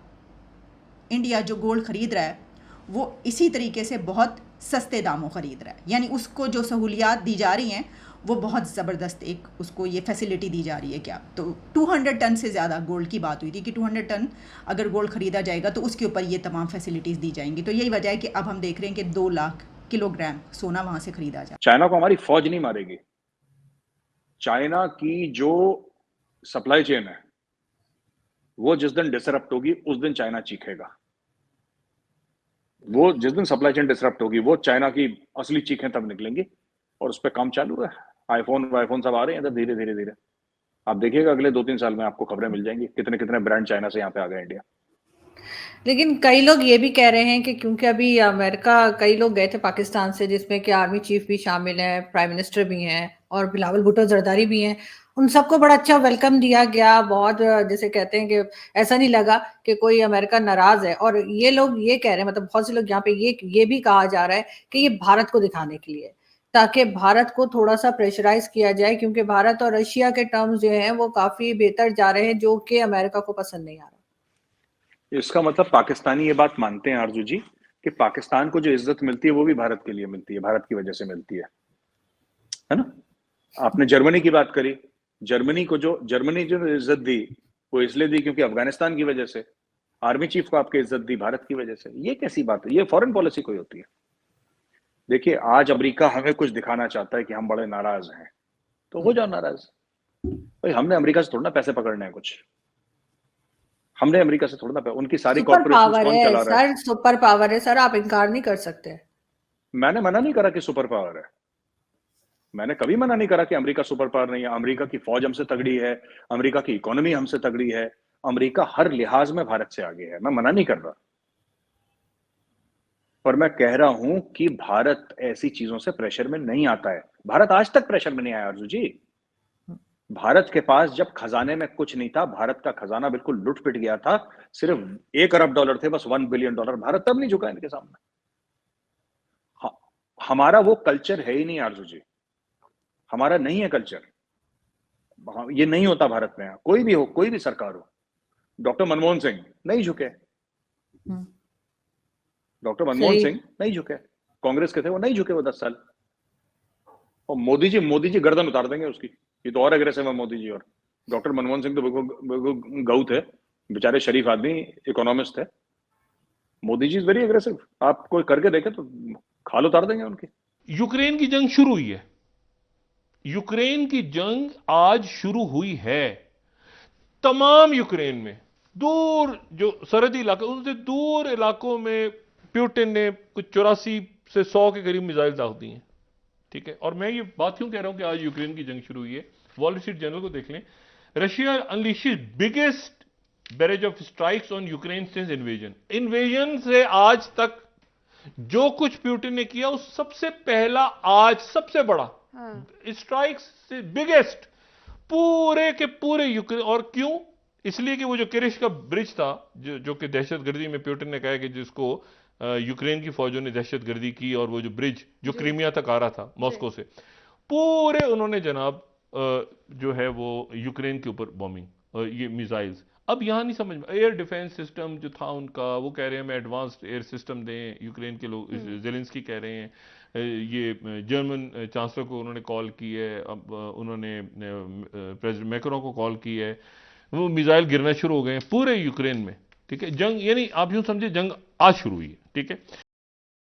इंडिया जो गोल्ड ख़रीद रहा है वो इसी तरीके से बहुत सस्ते दामों ख़रीद रहा है, यानी उसको जो सहूलियात दी जा रही हैं वो बहुत ज़बरदस्त एक उसको ये फैसिलिटी दी जा रही है। क्या तो 200 टन से ज़्यादा गोल्ड की बात हुई थी कि 200 टन अगर गोल्ड ख़रीदा जाएगा तो उसके ऊपर ये तमाम फैसिलिटीज़ दी जाएंगी। तो यही वजह है कि अब हम देख रहे हैं कि 2 लाख किलोग्राम सोना वहाँ से ख़रीदा जाए।
चाइना को हमारी फौज नहीं मारेगी। चाइना की जो सप्लाई चेन है वो जिस दिन डिसरप्ट होगी उस दिन चाइना चीखेगा। वो जिस दिन सप्लाई चेन डिसरप्ट होगी वो चाइना की असली चीखें तब निकलेंगी, और उस पर काम चालू है। आईफोन सब आ रहे हैं इधर धीरे धीरे धीरे। आप देखिएगा अगले 2-3 साल में आपको खबरें मिल जाएंगी कितने कितने ब्रांड चाइना से यहाँ पे आ गए इंडिया।
लेकिन कई लोग ये भी कह रहे हैं कि क्योंकि अभी अमेरिका, कई लोग गए थे पाकिस्तान से जिसमें कि आर्मी चीफ भी शामिल है, प्राइम मिनिस्टर भी हैं और बिलावल भुट्टो जरदारी भी हैं, उन सबको बड़ा अच्छा वेलकम दिया गया। बहुत जैसे कहते हैं कि ऐसा नहीं लगा कि कोई अमेरिका नाराज है। और ये लोग ये कह रहे हैं, मतलब बहुत से लोग यहाँ पे ये भी कहा जा रहा है कि ये भारत को दिखाने के लिए, ताकि भारत को थोड़ा सा प्रेशराइज किया जाए, क्योंकि भारत और रशिया के टर्म्स जो हैं वो काफी बेहतर जा रहे हैं, जो कि अमेरिका को पसंद नहीं आ रहा।
इसका मतलब पाकिस्तानी ये बात मानते हैं आरजू जी कि पाकिस्तान को जो इज्जत मिलती है वो भी भारत के लिए मिलती है, भारत की वजह से मिलती है ना। आपने जर्मनी की बात करी, जर्मनी जो इज्जत दी वो इसलिए दी क्योंकि अफगानिस्तान की वजह से आर्मी चीफ को आपकी इज्जत दी भारत की वजह से। ये कैसी बात है? ये फॉरेन पॉलिसी कोई होती है? देखिए आज अमेरिका हमें कुछ दिखाना चाहता है कि हम बड़े नाराज हैं, तो हो जाओ नाराज। भाई हमने अमेरिका से थोड़ा ना पैसे पकड़ने हैं, कुछ हमने अमेरिका से थोड़ा ना, उनकी सारी कॉर्पोरेशंस कौन चला रहा है?
सर सुपर पावर है सर, आप इनकार नहीं कर सकते।
मैंने मना नहीं करा कि सुपर पावर है, मैंने कभी मना नहीं करा कि अमेरिका सुपर पावर नहीं है। अमेरिका की फौज हमसे तगड़ी है, अमेरिका की इकोनॉमी हमसे तगड़ी है, अमेरिका हर लिहाज में भारत से आगे है, मैं मना नहीं कर रहा। पर मैं कह रहा हूं कि भारत ऐसी चीजों से प्रेशर में नहीं आता है। भारत आज तक प्रेशर में नहीं आया अर्जु जी। भारत के पास जब खजाने में कुछ नहीं था, भारत का खजाना बिल्कुल लुट पिट गया था, सिर्फ $1 अरब थे, बस $1 बिलियन, भारत तब नहीं झुका इनके सामने। हमारा वो कल्चर है ही नहीं आरजू जी, हमारा नहीं है कल्चर, ये नहीं होता भारत में। कोई भी हो, कोई भी सरकार हो, डॉक्टर मनमोहन सिंह नहीं झुके, डॉक्टर मनमोहन सिंह नहीं झुके, कांग्रेस के थे वो नहीं झुके, वो 10 साल। और मोदी जी गर्दन उतार देंगे उसकी, ये तो और एग्रेसिव है मोदी जी। और डॉक्टर मनमोहन सिंह तो बिल्कुल गऊ थे, बेचारे शरीफ आदमी, इकोनॉमिस्ट थे। Modi ji is very aggressive, आप कोई करके देखे तो खाल उतार देंगे उनकी।
यूक्रेन की जंग शुरू हुई है, यूक्रेन की जंग आज शुरू हुई है। तमाम यूक्रेन में दूर जो सरहदी इलाके, उनसे दूर इलाकों में प्यूटिन ने कुछ 84 से 100 के करीब मिसाइल दाग दी हैं, ठीक है। और मैं ये बात क्यों कह रहा हूं कि आज यूक्रेन की जंग शुरू हुई है, वॉल स्ट्रीट जर्नल को देख लें। Russia unleashes biggest barrage of strikes on Ukraine since invasion से आज तक जो कुछ प्यूटिन ने किया, उस सबसे पहला आज सबसे बड़ा स्ट्राइक्स से बिगेस्ट पूरे के पूरे यूक्रेन। और क्यों? इसलिए कि वो जो किरिश का ब्रिज था, जो कि दहशतगर्दी में प्यूटिन ने कहा कि जिसको यूक्रेन की फौजों ने दहशतगर्दी की, और वो जो ब्रिज जो क्रीमिया तक आ रहा था मॉस्को से, पूरे उन्होंने जनाब जो है वो यूक्रेन के ऊपर बॉम्बिंग, ये मिसाइल्स। अब यहां नहीं समझ में, एयर डिफेंस सिस्टम जो था उनका, वो कह रहे हैं मैं एडवांस्ड एयर सिस्टम दें, यूक्रेन के लोग, जेलेंस्की कह रहे हैं। ये जर्मन चांसलर को उन्होंने कॉल की है, अब उन्होंने प्रेसिडेंट मैक्रोन को कॉल की है, वो मिसाइल गिरना शुरू हो गए हैं पूरे यूक्रेन में, ठीक है। जंग यानी आप यूं समझे जंग आज शुरू हुई है, ठीक है।